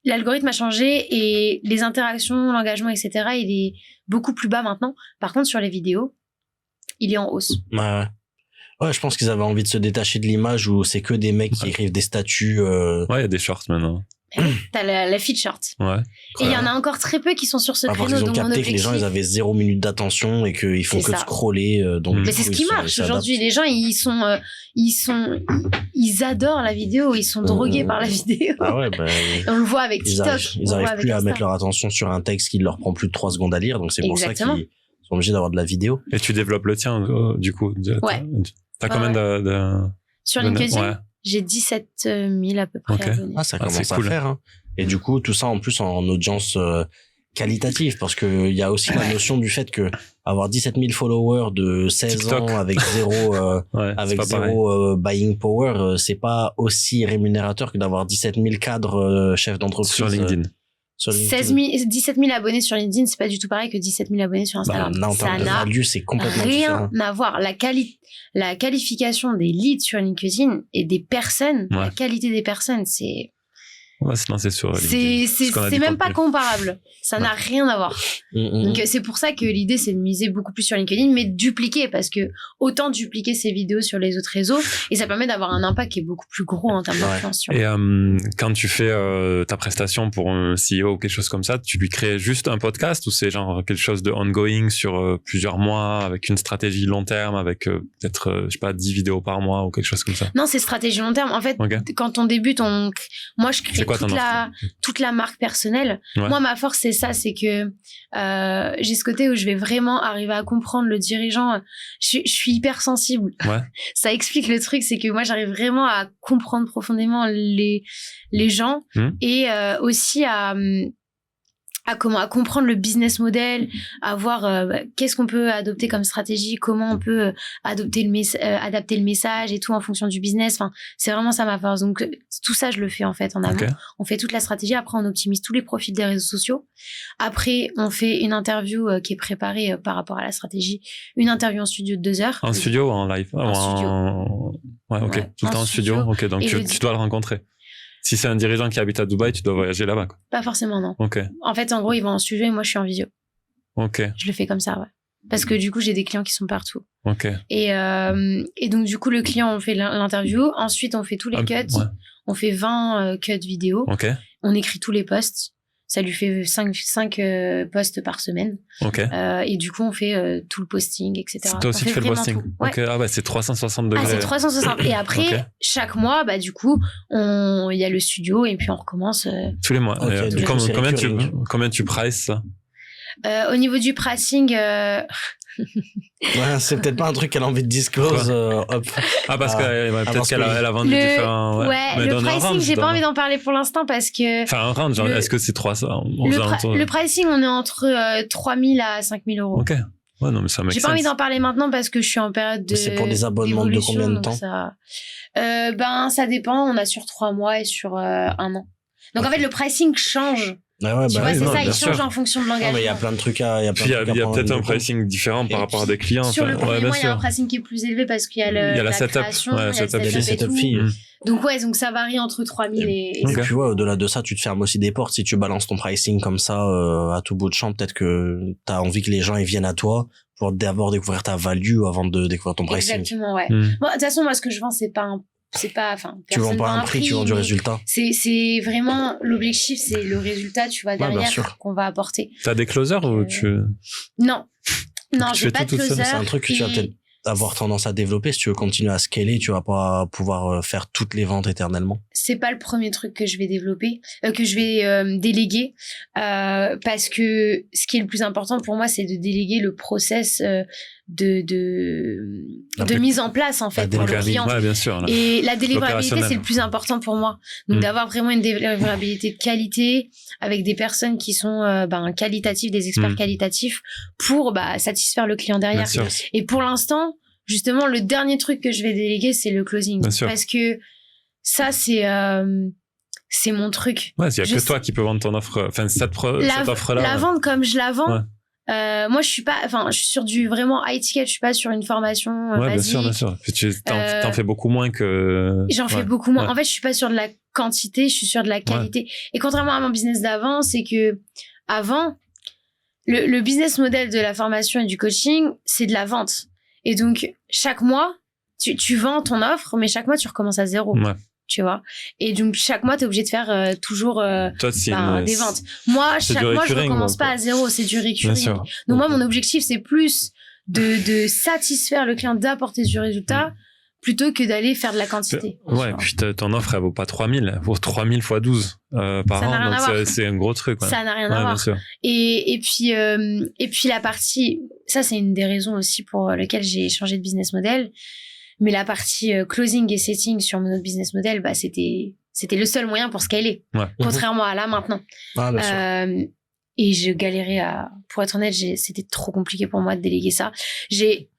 l'algorithme a changé et les interactions, l'engagement, etc., il est beaucoup plus bas maintenant. Par contre, sur les vidéos, il est en hausse. Ouais, je pense qu'ils avaient envie de se détacher de l'image où c'est que des mecs qui écrivent des statuts. Ouais, il y a des shorts maintenant. T'as la feed short. Ouais. Et il y en a encore très peu qui sont sur ce créneau. Ils ont capté que les gens, ils avaient 0 minute d'attention et qu'ils font que de scroller. Donc mais c'est ce qui marche aujourd'hui. Les gens, ils adorent la vidéo. Ils sont drogués par la vidéo. Ah ouais, on le voit avec TikTok. Ils arrivent plus à mettre leur attention sur un texte qui leur prend plus de 3 secondes à lire. Donc c'est pour ça qu'ils sont obligés d'avoir de la vidéo. Et tu développes le tien, du coup. Ouais. T'as combien de... Sur LinkedIn? J'ai 17 000 à peu près abonnés. Ah, ça commence à faire. Hein. Et du coup, tout ça en plus en audience qualitative, parce que il y a aussi la notion du fait que avoir 17 000 followers de 16 TikTok. Ans avec zéro buying power, c'est pas aussi rémunérateur que d'avoir 17 000 cadres chefs d'entreprise sur LinkedIn. 17 000 abonnés sur LinkedIn, c'est pas du tout pareil que 17 000 abonnés sur Instagram. Non, ça n'a c'est complètement rien à voir. La qualification des leads sur LinkedIn et des personnes, la qualité des personnes, c'est... Ouais, c'est sûr. C'est même pas comparable. Ça n'a rien à voir. Donc, c'est pour ça que l'idée, c'est de miser beaucoup plus sur LinkedIn, mais de dupliquer, parce que autant dupliquer ces vidéos sur les autres réseaux, et ça permet d'avoir un impact qui est beaucoup plus gros en termes d'influence. Et quand tu fais ta prestation pour un CEO ou quelque chose comme ça, tu lui crées juste un podcast ou c'est genre quelque chose de ongoing sur plusieurs mois, avec une stratégie long terme, avec peut-être, je sais pas, 10 vidéos par mois ou quelque chose comme ça? Non, c'est stratégie long terme. En fait, quand on débute, moi, je crée toute la marque personnelle. Ouais. Moi, ma force, c'est ça, c'est que j'ai ce côté où je vais vraiment arriver à comprendre le dirigeant. Je suis hyper sensible. Ouais. Ça explique le truc, c'est que moi, j'arrive vraiment à comprendre profondément les gens et aussi à comprendre le business model, à voir qu'est-ce qu'on peut adopter comme stratégie, comment on peut adapter le message et tout en fonction du business. Enfin, c'est vraiment ça ma force. Donc tout ça, je le fais en fait en amont. On fait toute la stratégie. Après, on optimise tous les profils des réseaux sociaux. Après, on fait une interview qui est préparée par rapport à la stratégie. Une interview en studio de 2 heures. En studio ou en live? En studio. Ouais, ok. Tout le temps en studio. Ok, donc tu dois le rencontrer. Si c'est un dirigeant qui habite à Dubaï, tu dois voyager là-bas, quoi. Pas forcément, non. Ok. En fait, en gros, ils vont en studio et moi, je suis en visio. Ok. Je le fais comme ça, ouais. Parce que du coup, j'ai des clients qui sont partout. Ok. Et donc, du coup, le client, on fait l'interview. Ensuite, on fait tous les cuts. Ouais. On fait 20 cuts vidéo. Ok. On écrit tous les posts. Ça lui fait 5 posts par semaine. Ok. Et du coup, on fait tout le posting, etc. C'est toi aussi qui fais le posting. Ouais. Ok. Ah, c'est 360 degrés. Ah, c'est 360. Et après, chaque mois, du coup, il y a le studio et puis on recommence. Tous les mois. Okay, Combien tu prices ça? Au niveau du pricing, ouais, c'est peut-être pas un truc qu'elle a envie de disclose. Parce qu'elle a vendu différents. Ouais, le pricing, j'ai pas envie d'en parler pour l'instant parce que. Enfin, un range, est-ce que c'est 300? Le pricing, on est entre 3000 à 5000 euros. Ok. Ouais, non, mais ça make J'ai pas envie d'en parler maintenant parce que je suis en période de. C'est pour des abonnements de combien de temps? Ça dépend. On a sur 3 mois et sur 1 an. Donc en fait, le pricing change. Ah ouais, tu vois, c'est ça, il change en fonction de l'engagement. Il y a plein de trucs à. Il y a peut-être un pricing différent par rapport à des clients. Sur le premier mois, il y a un pricing qui est plus élevé parce qu'il y a la création, il y a le setup fee. Donc ça varie entre 3000 et. Et puis au-delà de ça, tu te fermes aussi des portes. Si tu balances ton pricing comme ça à tout bout de champ, peut-être que t'as envie que les gens ils viennent à toi pour d'abord découvrir ta value avant de découvrir ton pricing. Exactement, ouais. Bon, de toute façon, moi, ce que je vends, tu vends pas un prix, tu vends du résultat. C'est vraiment l'objectif, c'est le résultat, tu vois, derrière qu'on va apporter. T'as des closers ou tu... Non, j'ai pas de closer. C'est un truc que tu vas peut-être avoir tendance à développer. Si tu veux continuer à scaler, tu vas pas pouvoir faire toutes les ventes éternellement. C'est pas le premier truc que je vais développer, que je vais déléguer, parce que ce qui est le plus important pour moi, c'est de déléguer le process de mise en place en fait pour le client. Ouais, bien sûr, là. Et la délivrabilité, c'est le plus important pour moi. Donc d'avoir vraiment une délivrabilité de qualité avec des personnes qui sont qualitatives, des experts qualitatifs pour satisfaire le client derrière. Et pour l'instant, justement, le dernier truc que je vais déléguer, c'est le closing, parce que ça c'est mon truc. Ouais, il y a que toi qui peux vendre ton offre, enfin cette offre-là. La vendre comme je la vends. Ouais. Moi, je suis sur du vraiment high ticket, je suis pas sur une formation basique. Bien sûr. T'en fais beaucoup moins que... J'en fais beaucoup moins. En fait, je suis pas sur de la quantité, je suis sur de la qualité. Ouais. Et contrairement à mon business d'avant, c'est que avant, le business model de la formation et du coaching, c'est de la vente. Et donc, chaque mois, tu vends ton offre, mais chaque mois, tu recommences à zéro. Ouais. Tu vois, et donc chaque mois t'es obligé de faire toujours des ventes. Moi chaque mois je recommence pas à zéro, c'est du recurring. Donc moi mon objectif c'est plus de satisfaire le client, d'apporter du résultat plutôt que d'aller faire de la quantité. Ouais, puis ton offre elle vaut pas 3000, elle vaut 3000 x 12 par an, donc c'est un gros truc. Ça n'a rien à voir. Et puis la partie, ça c'est une des raisons aussi pour lesquelles j'ai changé de business model. Mais la partie closing et setting sur notre business model, c'était le seul moyen pour scaler. Ouais. Contrairement à là, maintenant. Ah, bien sûr. Et je galérais pour être honnête, c'était trop compliqué pour moi de déléguer ça. C'est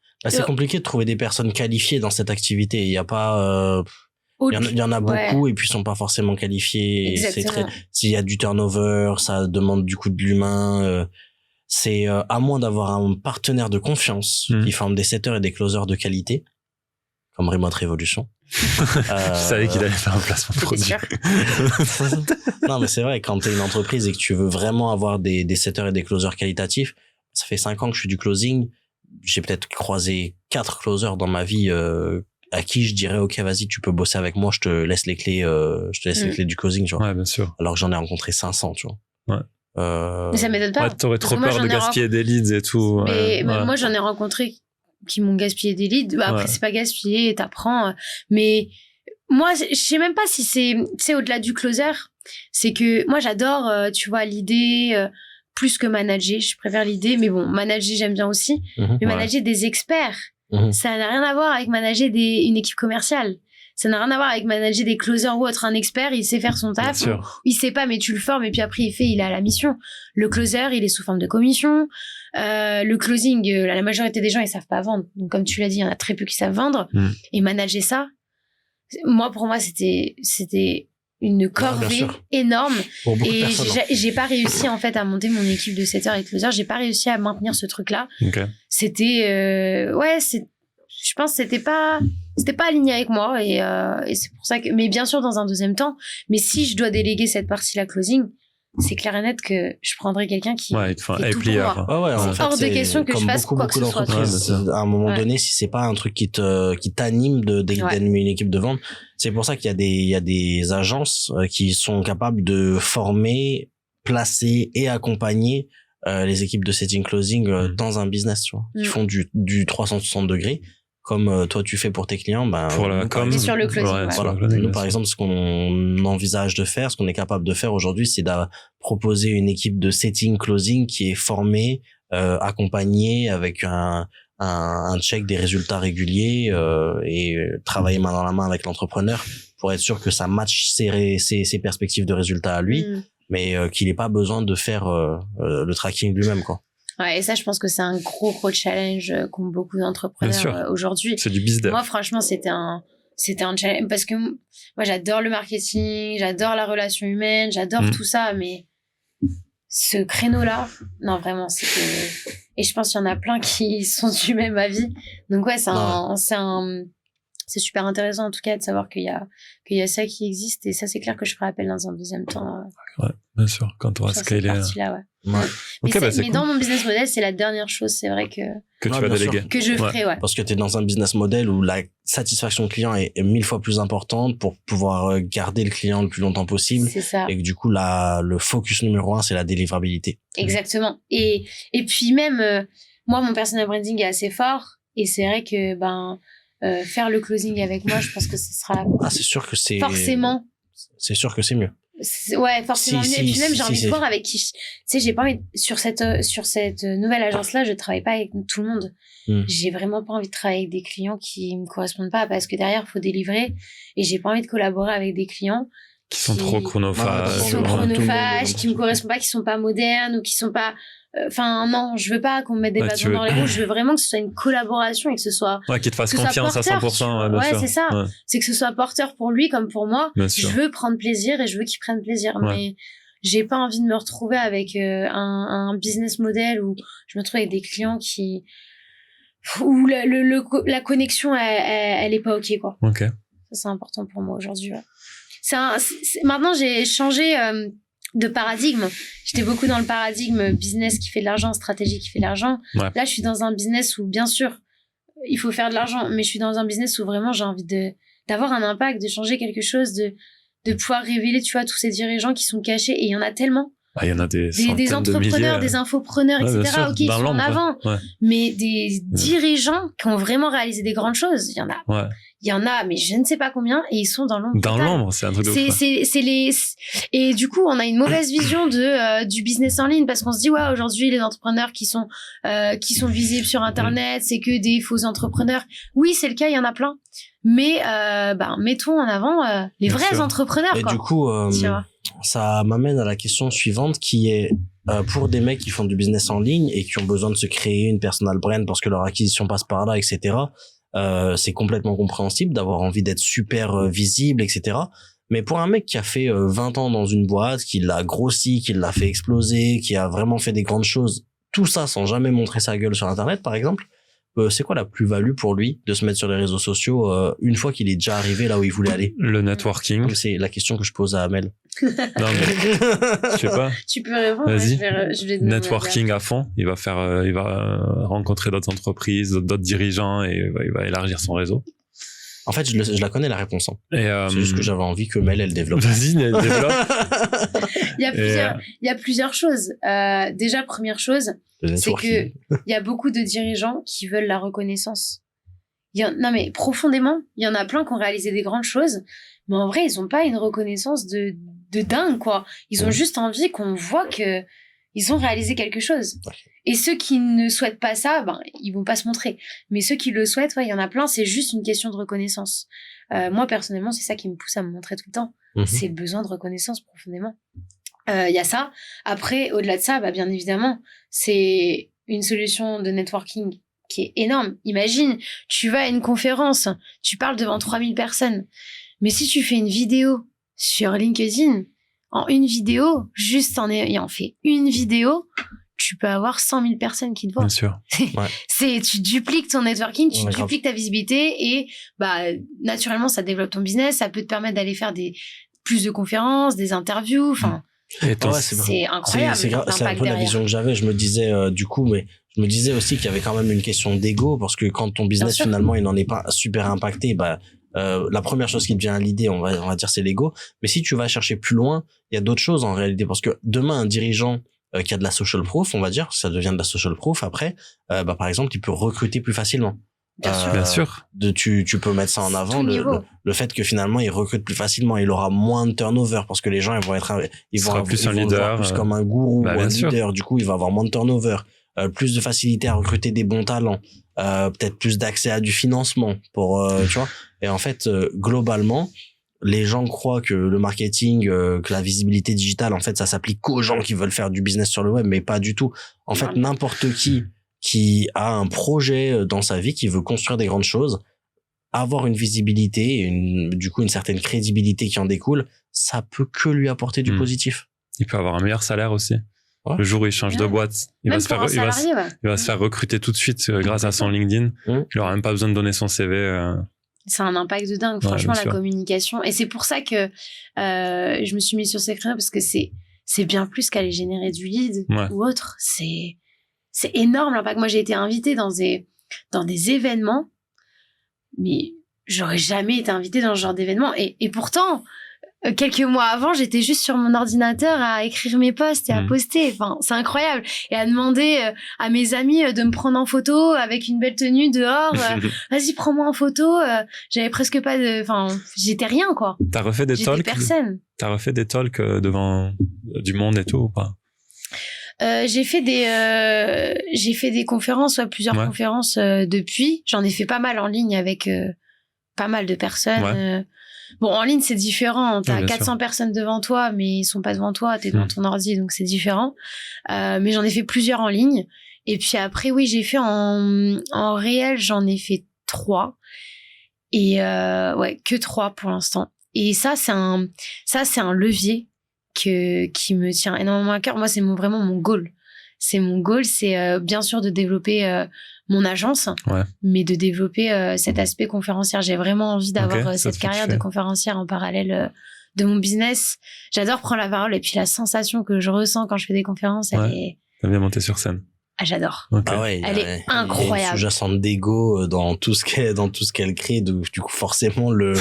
compliqué de trouver des personnes qualifiées dans cette activité. Il y a pas, il y en a beaucoup et puis ils sont pas forcément qualifiés. S'il y a du turnover, ça demande du coup de l'humain. C'est à moins d'avoir un partenaire de confiance qui forme des setters et des closers de qualité. Comme Remote Revolution. Je savais qu'il allait faire un placement de produit. Non, mais c'est vrai, quand t'es une entreprise et que tu veux vraiment avoir des setters et des closers qualitatifs, ça fait 5 ans que je fais du closing. J'ai peut-être croisé 4 closers dans ma vie, à qui je dirais, OK, vas-y, tu peux bosser avec moi, je te laisse les clés, les clés du closing, tu vois. Ouais, bien sûr. Alors que j'en ai rencontré 500, tu vois. Ouais. Mais ça m'étonne pas. Ouais, t'aurais trop peur de gaspiller des leads et tout. Mais moi, j'en ai rencontré qui m'ont gaspillé des leads. Après, c'est pas gaspillé, t'apprends. Mais moi, je sais même pas si c'est au-delà du closer. C'est que moi, j'adore, tu vois, l'idée plus que manager. Je préfère l'idée, mais bon, manager, j'aime bien aussi. Mais manager des experts, ça n'a rien à voir avec manager une équipe commerciale. Ça n'a rien à voir avec manager des closers ou autre. Un expert, il sait faire son taf. Il sait pas, mais tu le formes et puis après, il a la mission. Le closer, il est sous forme de commission. Le closing, la majorité des gens, ils savent pas vendre. Donc, comme tu l'as dit, il y en a très peu qui savent vendre. Et manager ça, pour moi, c'était une corvée énorme. Et j'ai pas réussi, en fait, à monter mon équipe de setters et closers. J'ai pas réussi à maintenir ce truc-là. Okay. C'était, je pense que c'était pas aligné avec moi et c'est pour ça que, mais bien sûr dans un deuxième temps, mais si je dois déléguer cette partie-là closing, c'est clair et net que je prendrai quelqu'un qui fait tout pour moi. C'est hors de question que je fasse quoi que ce soit. À un moment donné, si c'est pas un truc qui t'anime d'animer une équipe de vente, c'est pour ça qu'il y a des agences qui sont capables de former placer et accompagner les équipes de setting closing dans un business, tu vois, qui font du 360 degrés. Comme toi tu fais pour tes clients, pour la com, sur le closing. Voilà. Nous, par exemple, ce qu'on envisage de faire, ce qu'on est capable de faire aujourd'hui, c'est de proposer une équipe de setting closing qui est formée, accompagnée avec un check des résultats réguliers et travailler main dans la main avec l'entrepreneur pour être sûr que ça matche ses perspectives de résultats à lui, mais qu'il n'ait pas besoin de faire le tracking lui-même, quoi. Ouais, et ça, je pense que c'est un gros challenge qu'ont beaucoup d'entrepreneurs aujourd'hui. C'est du business. Moi, franchement, c'était un challenge parce que moi, j'adore le marketing, j'adore la relation humaine, j'adore tout ça, mais ce créneau-là, non, vraiment, et je pense qu'il y en a plein qui sont du même avis. Donc ouais, c'est super intéressant en tout cas de savoir qu'il y a ça qui existe, et ça, c'est clair que je ferai appel dans un deuxième temps. Ouais, bien sûr, quand tu auras scalé. Mais dans mon business model, c'est la dernière chose, c'est vrai que tu vas déléguer. Que je ferai, Parce que tu es dans un business model où la satisfaction client est 1000 fois plus importante pour pouvoir garder le client le plus longtemps possible. C'est ça. Et que du coup, le focus numéro 1, c'est la délivrabilité. Exactement. Et puis même, moi, mon personal branding est assez fort, et c'est vrai que, faire le closing avec moi, je pense que ce sera. C'est sûr que c'est. Forcément. C'est sûr que c'est mieux. Ouais, forcément. Et puis même, j'ai envie de voir avec qui, tu sais, j'ai pas envie, sur cette nouvelle agence-là, je travaille pas avec tout le monde. J'ai vraiment pas envie de travailler avec des clients qui me correspondent pas, parce que derrière, faut délivrer, et j'ai pas envie de collaborer avec des clients qui sont trop chronophages. Qui me correspondent pas, qui sont pas modernes, ou qui sont pas, non, je veux pas qu'on me mette des bâtons dans les roues, je veux vraiment que ce soit une collaboration et que ce soit. Ouais, qu'il te fasse confiance à 100%. Ouais, c'est ça. Ouais. C'est que ce soit porteur pour lui comme pour moi. Je veux prendre plaisir et je veux qu'il prenne plaisir. Ouais. Mais j'ai pas envie de me retrouver avec un business model où je me retrouve avec des clients où la connexion, elle est pas OK, quoi. Ok. Ça, c'est important pour moi aujourd'hui. Ouais. Maintenant, j'ai changé de paradigme. J'étais beaucoup dans le paradigme business qui fait de l'argent, stratégie qui fait de l'argent. Ouais. Là, je suis dans un business où, bien sûr, il faut faire de l'argent, mais je suis dans un business où vraiment j'ai envie d'avoir un impact, de changer quelque chose, de pouvoir révéler, tu vois, tous ces dirigeants qui sont cachés, et il y en a tellement. Il y en a des entrepreneurs, des infopreneurs, etc. Ok, ils sont en avant. Ouais. Mais des dirigeants qui ont vraiment réalisé des grandes choses, il y en a. Ouais. Il y en a, mais je ne sais pas combien, et ils sont dans l'ombre. Dans l'ombre, c'est un truc de ouf. Et du coup, on a une mauvaise vision du business en ligne, parce qu'on se dit, ouais, aujourd'hui, les entrepreneurs qui sont visibles sur Internet, c'est que des faux entrepreneurs. Oui, c'est le cas, il y en a plein. Mais, mettons en avant, les vrais entrepreneurs, et quoi. Du coup, ça m'amène à la question suivante, qui est, pour des mecs qui font du business en ligne et qui ont besoin de se créer une personal brand parce que leur acquisition passe par là, etc., c'est complètement compréhensible d'avoir envie d'être super visible, etc. Mais pour un mec qui a fait 20 ans dans une boîte, qui l'a grossi, qui l'a fait exploser, qui a vraiment fait des grandes choses, tout ça sans jamais montrer sa gueule sur Internet, par exemple, c'est quoi la plus-value pour lui de se mettre sur les réseaux sociaux une fois qu'il est déjà arrivé là où il voulait aller? Le networking. C'est la question que je pose à Amel. Non, mais je sais pas. Tu peux répondre. Vas-y. Je vais networking à fond. Il va rencontrer d'autres entreprises, d'autres dirigeants, et il va élargir son réseau. En fait, je la connais, la réponse. C'est juste que j'avais envie que Mel, elle développe. Vas-y, elle développe. Il y a plusieurs choses. Déjà, première chose, c'est que il y a beaucoup de dirigeants qui veulent la reconnaissance. Non, mais profondément, il y en a plein qui ont réalisé des grandes choses, mais en vrai, ils ont pas une reconnaissance de dingue, quoi. Ils ont juste envie qu'on voit que ils ont réalisé quelque chose. Et ceux qui ne souhaitent pas ça, ils vont pas se montrer. Mais ceux qui le souhaitent, il y en a plein, c'est juste une question de reconnaissance. Moi, personnellement, c'est ça qui me pousse à me montrer tout le temps. C'est le besoin de reconnaissance profondément. Il y a ça. Après, au-delà de ça, bien évidemment, c'est une solution de networking qui est énorme. Imagine, tu vas à une conférence, tu parles devant 3000 personnes. Mais si tu fais une vidéo sur LinkedIn, en une vidéo, juste en ayant fait une vidéo, tu peux avoir 100 000 personnes qui te voient. Bien sûr. Tu dupliques ton networking, tu dupliques ta visibilité, et naturellement, ça développe ton business, ça peut te permettre d'aller faire plus de conférences, des interviews, c'est incroyable. C'est un peu la vision que j'avais. Je me disais mais je me disais aussi qu'il y avait quand même une question d'ego, parce que quand ton business finalement il n'en est pas super impacté, la première chose qui te vient à l'idée, on va dire, c'est l'ego. Mais si tu vas chercher plus loin, il y a d'autres choses en réalité, parce que demain, un dirigeant qui a de la social proof, on va dire, ça devient de la social proof. Après, par exemple, il peut recruter plus facilement. Bien sûr. Tu peux mettre ça en avant, le fait que finalement il recrute plus facilement, il aura moins de turnover parce que les gens ils vont plus un leader, plus comme un gourou ou un sûr. leader. Du coup, il va avoir moins de turnover, plus de facilité à recruter des bons talents, peut-être plus d'accès à du financement pour tu vois. Et en fait, globalement, les gens croient que le marketing, que la visibilité digitale, en fait, ça s'applique qu'aux gens qui veulent faire du business sur le web, mais pas du tout. En fait, n'importe qui a un projet dans sa vie, qui veut construire des grandes choses, avoir une visibilité et du coup une certaine crédibilité qui en découle, ça peut que lui apporter du positif. Il peut avoir un meilleur salaire aussi. Ouais. Le jour où il change de boîte, il va se faire recruter tout de suite grâce à son LinkedIn. Il aura même pas besoin de donner son CV. C'est un impact de dingue, franchement, la communication. Et c'est pour ça que je me suis mise sur ces créneaux, parce que c'est bien plus qu'aller générer du lead ou autre. C'est énorme l'impact. Moi, j'ai été invitée dans des événements, mais j'aurais jamais été invitée dans ce genre d'événement. Et pourtant, quelques mois avant, j'étais juste sur mon ordinateur à écrire mes posts et à poster. Enfin, c'est incroyable. Et à demander à mes amis de me prendre en photo avec une belle tenue dehors. Vas-y, prends-moi en photo. J'avais presque pas de... Enfin, j'étais rien, quoi. T'as refait des talks? Personne. T'as refait des talks devant du monde et tout ou pas? J'ai fait des conférences, plusieurs conférences depuis. J'en ai fait pas mal en ligne avec pas mal de personnes. Bon, en ligne, c'est différent. T'as 400 personnes devant toi, mais ils sont pas devant toi. T'es devant ton ordi, donc c'est différent. Mais j'en ai fait plusieurs en ligne. Et puis après, oui, j'ai fait en réel, j'en ai fait 3. Et que 3 pour l'instant. Et ça, c'est un levier qui me tient énormément à cœur. Moi, c'est vraiment mon goal. C'est bien sûr de développer mon agence, mais de développer cet aspect conférencière. J'ai vraiment envie d'avoir cette carrière de conférencière en parallèle de mon business. J'adore prendre la parole, et puis la sensation que je ressens quand je fais des conférences, elle est... T'aimes bien monter sur scène? Ah, j'adore. Ah ouais, elle est incroyable. Il y a une sous-jacente d'ego dans tout ce qu'elle crée. Du coup, forcément, le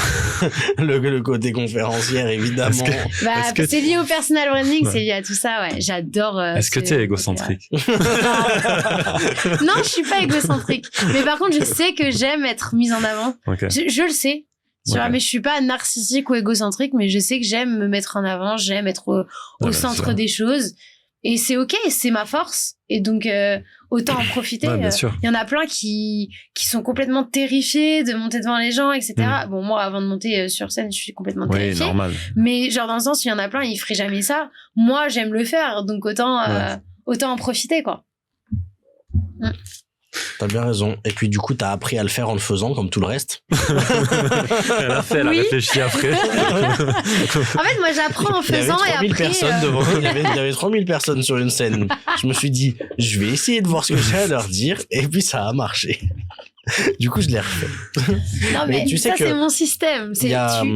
côté conférencière, évidemment. C'est lié au personal branding, c'est lié à tout ça, ouais. J'adore. Est-ce que t'es égocentrique? Non, je suis pas égocentrique. Mais par contre, je sais que j'aime être mise en avant. Je le sais. Mais je suis pas narcissique ou égocentrique, mais je sais que j'aime me mettre en avant, j'aime être au centre des choses. Et c'est ok, c'est ma force. Et donc, autant en profiter. Il y en a plein qui sont complètement terrifiés de monter devant les gens, etc. Bon, moi, avant de monter sur scène, je suis complètement terrifiée. Normal. Mais genre, dans le sens où il y en a plein, ils feraient jamais ça. Moi, j'aime le faire. Donc, autant en profiter, quoi. T'as bien raison. Et puis, du coup, t'as appris à le faire en le faisant, comme tout le reste. Elle a fait, elle a réfléchi après. En fait, moi, j'apprends en faisant et après... Il y avait 3000 personnes sur une scène. Je me suis dit, je vais essayer de voir ce que j'ai à leur dire. Et puis, ça a marché. Du coup, je l'ai refait. Non, mais tu sais c'est mon système.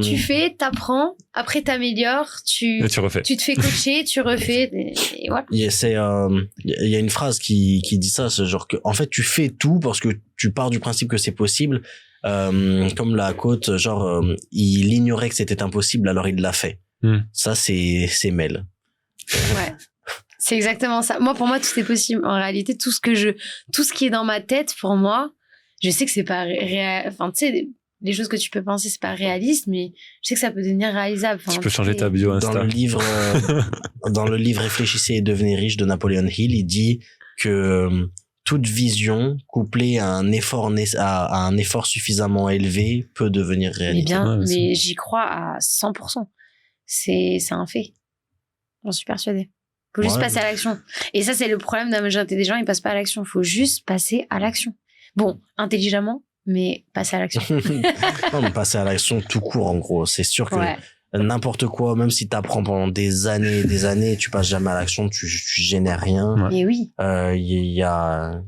Tu fais, t'apprends, après t'améliores, tu refais. Tu te fais coacher, tu refais, et voilà. Il y a une phrase qui dit ça, c'est genre que, en fait, tu fais tout parce que tu pars du principe que c'est possible. Comme la quote, genre, il ignorait que c'était impossible, alors il l'a fait. Ça, c'est Mel. Ouais. C'est exactement ça. Pour moi, tout est possible. En réalité, tout ce qui est dans ma tête, pour moi, je sais que c'est pas réel. Enfin, tu sais, les choses que tu peux penser, c'est pas réaliste, mais je sais que ça peut devenir réalisable. Tu peux changer ta bio Insta. Dans le livre Réfléchissez et devenez riche de Napoleon Hill, il dit que toute vision couplée à un effort suffisamment élevé peut devenir réalité. Mais j'y crois à 100%. C'est un fait. J'en suis persuadée. Faut juste passer à l'action. Et ça, c'est le problème de la majorité des gens, ils passent pas à l'action. Faut juste passer à l'action. Bon, intelligemment, mais passer à l'action. Non, mais passer à l'action tout court, en gros. C'est sûr que n'importe quoi, même si t'apprends pendant des années et des années, tu passes jamais à l'action, tu génères rien. Mais oui. Il y a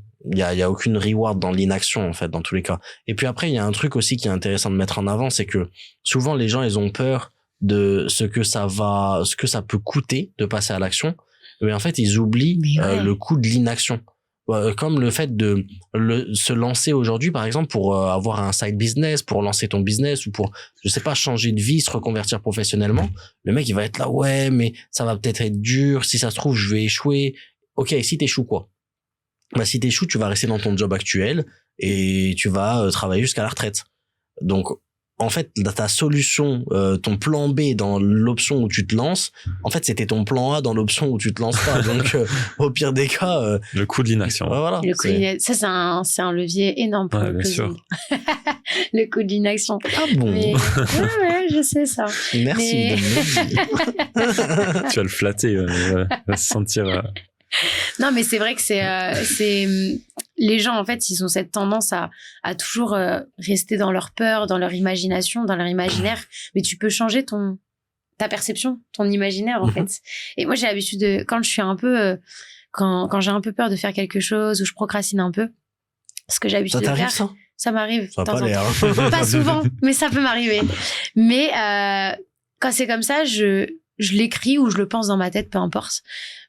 aucune reward dans l'inaction, en fait, dans tous les cas. Et puis après, il y a un truc aussi qui est intéressant de mettre en avant, c'est que souvent, les gens, ils ont peur de ce que ça peut coûter de passer à l'action. Mais en fait, ils oublient le coût de l'inaction. Comme le fait de se lancer aujourd'hui, par exemple, pour avoir un side business, pour lancer ton business ou pour, je sais pas, changer de vie, se reconvertir professionnellement. Le mec, il va être là, ouais, mais ça va peut-être être dur. Si ça se trouve, je vais échouer. Ok, si t'échoues quoi? Bah, si t'échoues, tu vas rester dans ton job actuel et tu vas travailler jusqu'à la retraite. Donc, en fait, ta solution, ton plan B dans l'option où tu te lances, en fait, c'était ton plan A dans l'option où tu te lances pas. Donc, au pire des cas, le coût de l'inaction. Voilà. Ça, c'est un levier énorme pour le closing. Le coût de l'inaction. Ah bon? Mais... ouais, je sais ça. Merci de me le dire. Tu vas le flatter, il va se sentir... Non, mais c'est vrai que c'est les gens, en fait, ils ont cette tendance à toujours rester dans leur peur, dans leur imagination, dans leur imaginaire. Mais tu peux changer ta perception, ton imaginaire, en fait. Et moi, j'ai l'habitude de, quand je suis un peu, quand j'ai un peu peur de faire quelque chose ou je procrastine un peu, ce que j'ai l'habitude de faire. Ça m'arrive. Ça va pas l'air. Pas souvent, mais ça peut m'arriver. Mais quand c'est comme ça, je l'écris ou je le pense dans ma tête, peu importe.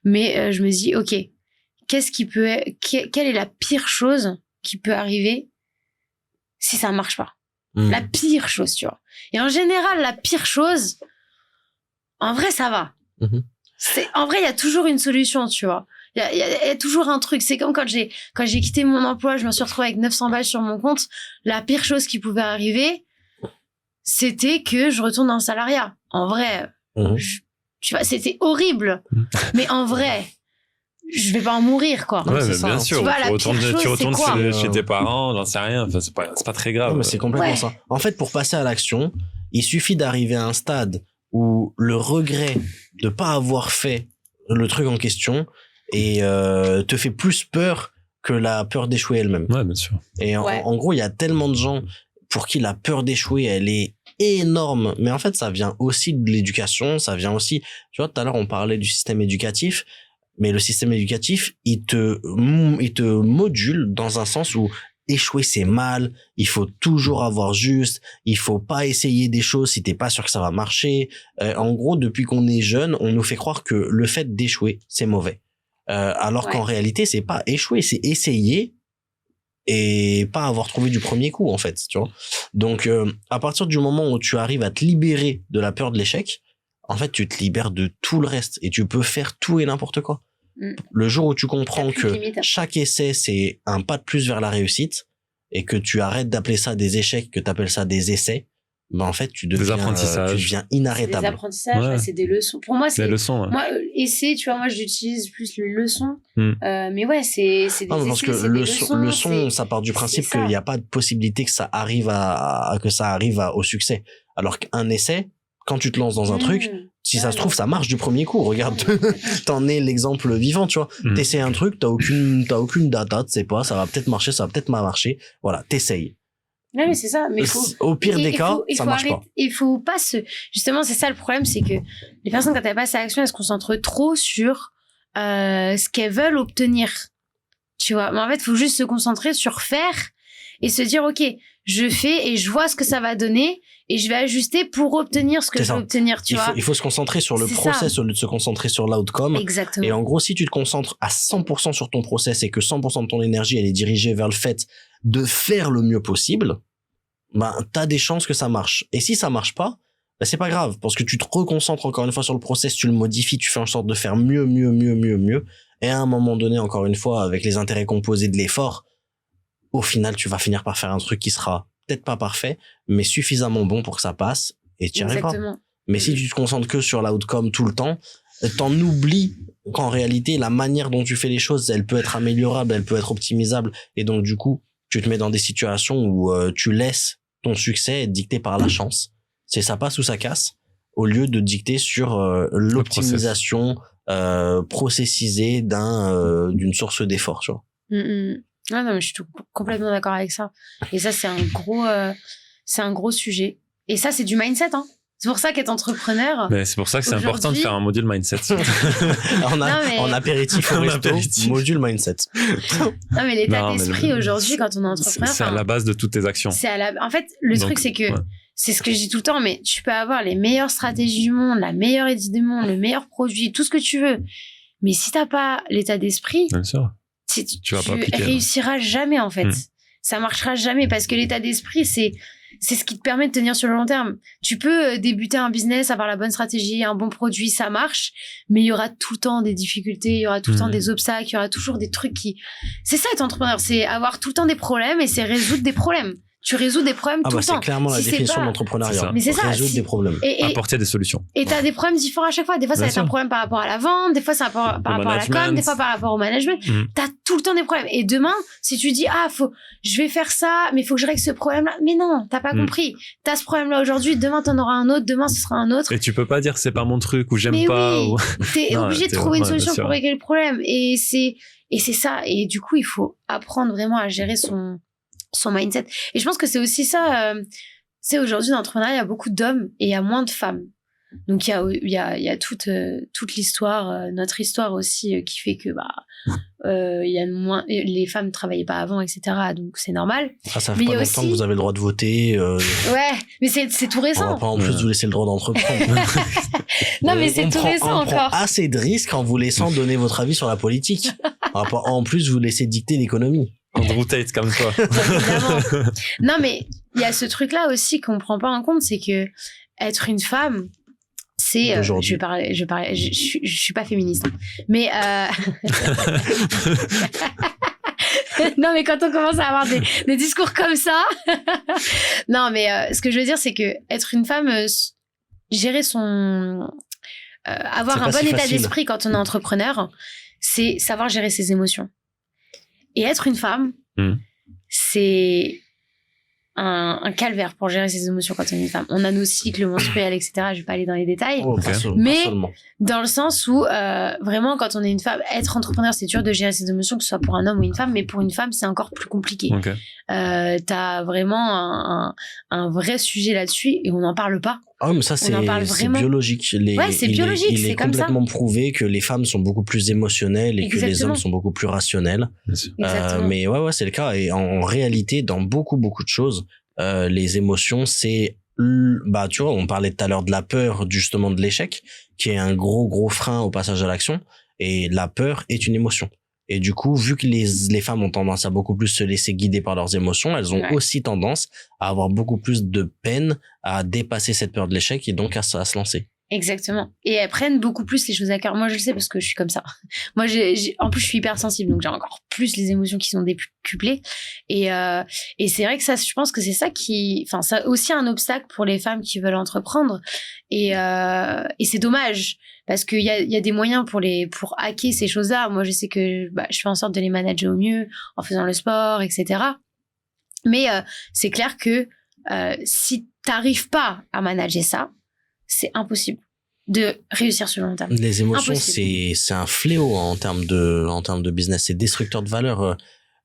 Mais je me dis, ok, quelle est la pire chose qui peut arriver si ça marche pas? La pire chose, tu vois. Et en général, la pire chose, en vrai, ça va. En vrai, il y a toujours une solution, tu vois. Il y a toujours un truc. C'est comme quand j'ai quitté mon emploi, je me suis retrouvée avec 900 balles sur mon compte. La pire chose qui pouvait arriver, c'était que je retourne dans le salariat. En vrai, tu vois, c'était horrible. Mais en vrai, je vais pas en mourir, quoi. Ouais, c'est ça, bien hein. sûr. Tu vois, Tu retournes chez tes quoi parents, j'en sais rien. Enfin, c'est pas très grave. Non, mais c'est complètement ça. En fait, pour passer à l'action, il suffit d'arriver à un stade où le regret de pas avoir fait le truc en question te fait plus peur que la peur d'échouer elle-même. Ouais, bien sûr. Et en gros, il y a tellement de gens pour qui la peur d'échouer, elle est énorme. Mais en fait, ça vient aussi de l'éducation, ça vient aussi... Tu vois, tout à l'heure, on parlait du système éducatif, mais le système éducatif, il te module dans un sens où échouer, c'est mal, il faut toujours avoir juste, il faut pas essayer des choses si t'es pas sûr que ça va marcher. En gros, depuis qu'on est jeune, on nous fait croire que le fait d'échouer, c'est mauvais. Alors qu'en réalité, c'est pas échouer, c'est essayer et pas avoir trouvé du premier coup, en fait, tu vois. Donc, à partir du moment où tu arrives à te libérer de la peur de l'échec, en fait, tu te libères de tout le reste et tu peux faire tout et n'importe quoi. Le jour où tu comprends que chaque essai, c'est un pas de plus vers la réussite et que tu arrêtes d'appeler ça des échecs, que tu appelles ça des essais, ben en fait, tu deviens inarrêtable. C'est des apprentissages, c'est des leçons. Pour moi, c'est des leçons. Ouais. Moi, essai, tu vois, moi, j'utilise plus les leçons. Mais ouais, c'est des essais. Parce que leçon, ça part du principe qu'il n'y a pas de possibilité que ça arrive au succès. Alors qu'un essai, quand tu te lances dans un truc, si ça se trouve, ça marche du premier coup. Regarde, t'en es l'exemple vivant, tu vois. T'essayes un truc, t'as aucune data, tu sais pas, ça va peut-être marcher, ça va peut-être pas marcher. Voilà, t'essayes. Non, mais c'est ça. Mais au pire des cas, ça marche pas. Il faut pas justement, c'est ça le problème, c'est que les personnes, quand elles passent à l'action, elles se concentrent trop sur ce qu'elles veulent obtenir. Tu vois. Mais en fait, il faut juste se concentrer sur faire et se dire, OK, je fais et je vois ce que ça va donner et je vais ajuster pour obtenir ce que je veux obtenir, tu vois. Il faut se concentrer sur le process au lieu de se concentrer sur l'outcome. Exactement. Et en gros, si tu te concentres à 100% sur ton process et que 100% de ton énergie, elle est dirigée vers le fait de faire le mieux possible, ben, t'as des chances que ça marche. Et si ça marche pas, ben, c'est pas grave, parce que tu te reconcentres encore une fois sur le process, tu le modifies, tu fais en sorte de faire mieux. Et à un moment donné, encore une fois, avec les intérêts composés de l'effort, au final, tu vas finir par faire un truc qui sera peut-être pas parfait, mais suffisamment bon pour que ça passe et tu y arriveras. Mais si tu te concentres que sur l'outcome tout le temps, t'en oublies qu'en réalité, la manière dont tu fais les choses, elle peut être améliorable, elle peut être optimisable. Et donc, du coup, tu te mets dans des situations où tu laisses ton succès être dicté par la chance. C'est ça passe ou ça casse, au lieu de dicter sur l'optimisation processisée d'une source d'effort, tu vois. Ah non, mais je suis complètement d'accord avec ça. Et ça, c'est un gros sujet. Et ça, c'est du mindset, hein. C'est pour ça qu'être entrepreneur. Mais c'est pour ça que c'est important de faire un module mindset. En apéritif au resto, module mindset. Non, mais l'état d'esprit aujourd'hui, quand on est entrepreneur. C'est à la base de toutes tes actions. En fait, le truc, c'est que c'est ce que je dis tout le temps, mais tu peux avoir les meilleures stratégies du monde, la meilleure idée du monde, le meilleur produit, tout ce que tu veux. Mais si t'as pas l'état d'esprit. Bien sûr. tu vas pas appliquer, réussiras jamais, en fait. Ça marchera jamais parce que l'état d'esprit, c'est ce qui te permet de tenir sur le long terme. Tu peux débuter un business, avoir la bonne stratégie, un bon produit, ça marche, mais il y aura tout le temps des difficultés, il y aura tout le temps des obstacles, il y aura toujours des trucs qui... C'est ça être entrepreneur, c'est avoir tout le temps des problèmes et c'est résoudre des problèmes. Tu résous des problèmes tout le temps. C'est clairement la définition de l'entrepreneuriat. Mais c'est ça. Résoudre des problèmes. Apporter des solutions. Et t'as des problèmes différents à chaque fois. Des fois, ça va être un problème par rapport à la vente. Des fois, c'est par rapport à la com. Des fois, par rapport au management. T'as tout le temps des problèmes. Et demain, si tu dis, je vais faire ça, mais il faut que je règle ce problème-là. Mais non, t'as pas compris. T'as ce problème-là aujourd'hui. Demain, t'en auras un autre. Demain, ce sera un autre. Et tu peux pas dire, c'est pas mon truc ou j'aime pas. Oui. Ou... T'es obligé de trouver une solution pour régler le problème. Et c'est ça. Et du coup, il faut apprendre vraiment à gérer son mindset. Et je pense que c'est aussi ça, c'est aujourd'hui dans l'entrepreneuriat, il y a beaucoup d'hommes et il y a moins de femmes. Donc il y a toute l'histoire, notre histoire aussi, qui fait que il y a moins, les femmes ne travaillaient pas avant, etc. Donc c'est normal. Ça fait pas longtemps que vous avez le droit de voter. Ouais, mais c'est tout récent. On va pas en plus vous laisser le droit d'entreprendre. Non, mais c'est tout récent encore. On prend assez de risques en vous laissant donner votre avis sur la politique. En plus, vous laissez dicter l'économie. Andrew Tate comme toi. Évidemment. Non, mais il y a ce truc-là aussi qu'on prend pas en compte, c'est que être une femme, c'est. Je suis pas féministe, mais. Non, mais quand on commence à avoir des discours comme ça, non, mais ce que je veux dire, c'est que être une femme, gérer son, avoir un bon état d'esprit quand on est entrepreneur, c'est savoir gérer ses émotions. Et être une femme, c'est un calvaire pour gérer ses émotions quand on est une femme. On a nos cycles menstruels, etc. Je vais pas aller dans les détails. Mais dans le sens où, vraiment, quand on est une femme, être entrepreneur, c'est dur de gérer ses émotions, que ce soit pour un homme ou une femme. Mais pour une femme, c'est encore plus compliqué. T'as vraiment un vrai sujet là-dessus et on n'en parle pas. Ah, mais ça, c'est biologique. C'est biologique, il est complètement prouvé que les femmes sont beaucoup plus émotionnelles et que les hommes sont beaucoup plus rationnels. Mais ouais, c'est le cas. Et en réalité, dans beaucoup de choses, les émotions, c'est... tu vois, on parlait tout à l'heure de la peur, justement, de l'échec, qui est un gros frein au passage à l'action. Et la peur est une émotion. Et du coup, vu que les femmes ont tendance à beaucoup plus se laisser guider par leurs émotions, elles ont aussi tendance à avoir beaucoup plus de peine à dépasser cette peur de l'échec et donc à se lancer. Exactement. Et elles prennent beaucoup plus les choses à cœur. Moi, je le sais parce que je suis comme ça. Moi, en plus, je suis hyper sensible, donc j'ai encore plus les émotions qui sont décuplées. Et c'est vrai que ça, je pense que c'est ça ça aussi un obstacle pour les femmes qui veulent entreprendre. Et c'est dommage. Parce qu'il y a des moyens pour hacker ces choses-là. Moi, je sais que je fais en sorte de les manager au mieux en faisant le sport, etc. Mais c'est clair que si t'arrives pas à manager ça, c'est impossible de réussir sur le long terme. Les émotions, c'est un fléau en termes de business. C'est destructeur de valeur.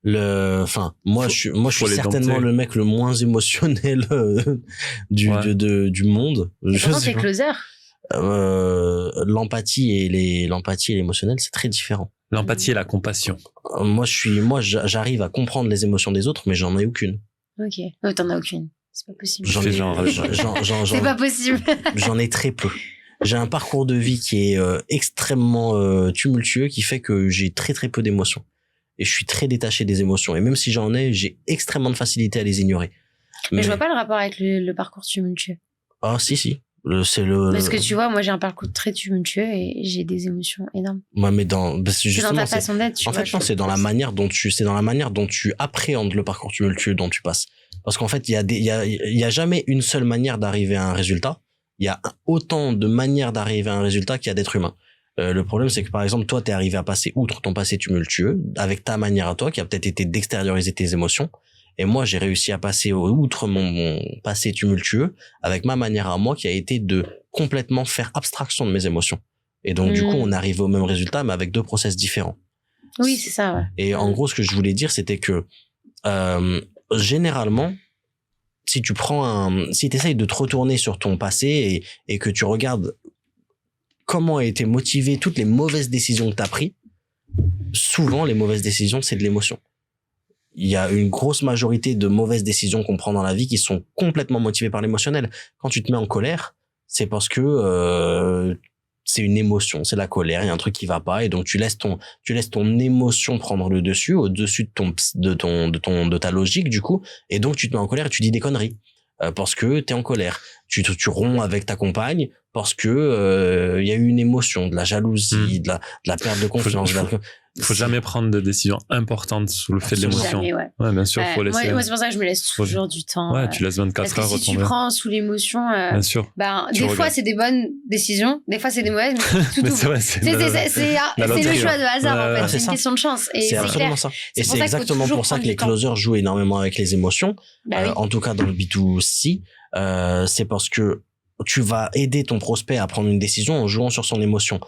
Moi, je suis certainement le mec le moins émotionnel du monde. C'est closer. L'empathie et l'émotionnel, c'est très différent. L'empathie et la compassion. Moi, j'arrive à comprendre les émotions des autres, mais j'en ai aucune. Ok. Non, t'en as aucune. C'est pas possible. C'est pas possible. J'en ai très peu. J'ai un parcours de vie qui est extrêmement tumultueux, qui fait que j'ai très très peu d'émotions. Et je suis très détaché des émotions. Et même si j'en ai, j'ai extrêmement de facilité à les ignorer. Mais je vois pas le rapport avec le parcours tumultueux. Ah, si. Parce que tu vois, moi j'ai un parcours très tumultueux et j'ai des émotions énormes. Ouais, mais c'est dans ta façon d'être. En fait, non, c'est dans la manière dont tu appréhendes le parcours tumultueux dont tu passes. Parce qu'en fait, il y a jamais une seule manière d'arriver à un résultat. Il y a autant de manières d'arriver à un résultat qu'il y a d'êtres humains. Le problème, c'est que par exemple, toi, t'es arrivé à passer outre ton passé tumultueux avec ta manière à toi, qui a peut-être été d'extérioriser tes émotions. Et moi, j'ai réussi à passer outre mon passé tumultueux avec ma manière à moi qui a été de complètement faire abstraction de mes émotions. Et donc, du coup, on arrive au même résultat, mais avec deux process différents. Oui, c'est ça, ouais. Et en gros, ce que je voulais dire, c'était que, généralement, si t'essayes de te retourner sur ton passé et que tu regardes comment a été motivé toutes les mauvaises décisions que t'as prises, souvent, les mauvaises décisions, c'est de l'émotion. Il y a une grosse majorité de mauvaises décisions qu'on prend dans la vie qui sont complètement motivées par l'émotionnel. Quand tu te mets en colère, c'est parce que c'est une émotion, c'est la colère, il y a un truc qui va pas, et donc tu laisses ton émotion prendre le dessus, au-dessus de ta logique, du coup, et donc tu te mets en colère et tu dis des conneries. Parce que t'es en colère. Tu romps avec ta compagne parce que y a eu une émotion, de la jalousie, de la perte de confiance. Faut jamais prendre de décisions importantes sous le fait de l'émotion. Jamais, ouais. Ouais, bien sûr, faut laisser. Moi, c'est pour ça que je me laisse toujours du temps. Ouais, tu laisses 24 heures retomber. Si tu prends sous l'émotion, bien sûr. Des fois, c'est des bonnes décisions, des fois, c'est des mauvaises, mais tout double. C'est le choix de hasard, en fait. C'est une question de chance. C'est absolument ça. Et c'est exactement pour ça que les closers jouent énormément avec les émotions. En tout cas, dans le B2C, c'est parce que tu vas aider ton prospect à prendre une décision en jouant sur son émotion.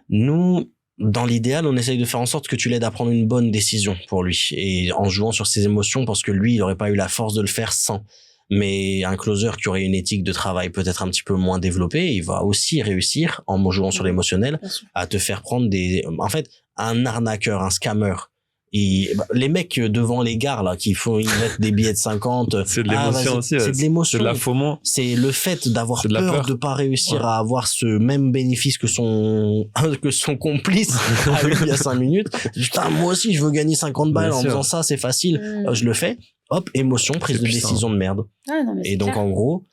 Nous, dans l'idéal, on essaye de faire en sorte que tu l'aides à prendre une bonne décision pour lui et en jouant sur ses émotions, parce que lui, il n'aurait pas eu la force de le faire sans. Mais un closer qui aurait une éthique de travail peut-être un petit peu moins développée, il va aussi réussir, en jouant sur l'émotionnel, à te faire prendre en fait, un arnaqueur, un scammer. Les mecs devant les gares là ils mettent des billets de 50, c'est de l'émotion aussi, c'est de l'émotion, c'est de la FOMO, c'est le fait d'avoir peur de pas réussir à avoir ce même bénéfice que son complice a eu il y a 5 minutes. Putain, moi aussi je veux gagner 50 balles en faisant ça, c'est facile, je le fais, hop, émotion, prise de décision de merde. Et donc en gros,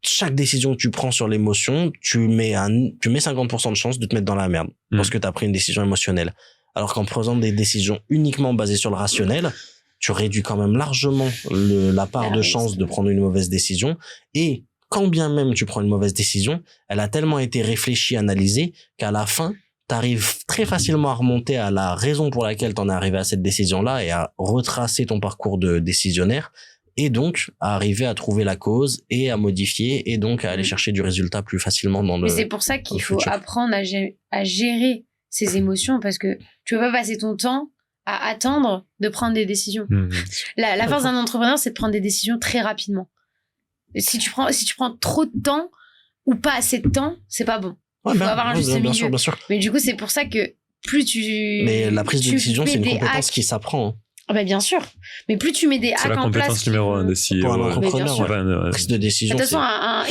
chaque décision que tu prends sur l'émotion, tu mets 50% de chance de te mettre dans la merde parce que t'as pris une décision émotionnelle. Alors qu'en prenant des décisions uniquement basées sur le rationnel, tu réduis quand même largement la part de chance de prendre une mauvaise décision. Et quand bien même tu prends une mauvaise décision, elle a tellement été réfléchie, analysée, qu'à la fin, tu arrives très facilement à remonter à la raison pour laquelle tu en es arrivé à cette décision-là et à retracer ton parcours de décisionnaire. Et donc, à arriver à trouver la cause et à modifier et donc à aller chercher du résultat plus facilement dans le futur. Mais c'est pour ça qu'il faut apprendre à gérer ses émotions, parce que tu peux pas passer ton temps à attendre de prendre des décisions. La force d'un entrepreneur, c'est de prendre des décisions très rapidement. Et si tu prends trop de temps ou pas assez de temps, c'est pas bon. Il faut avoir un juste milieu. Bien sûr. Mais du coup, c'est pour ça que plus tu... Mais la prise de décision, c'est une compétence qui s'apprend. Bien sûr. Mais plus tu mets des hacks en place... C'est la compétence numéro 1 des CEO. Pour un entrepreneur, prise de décision. De toute façon,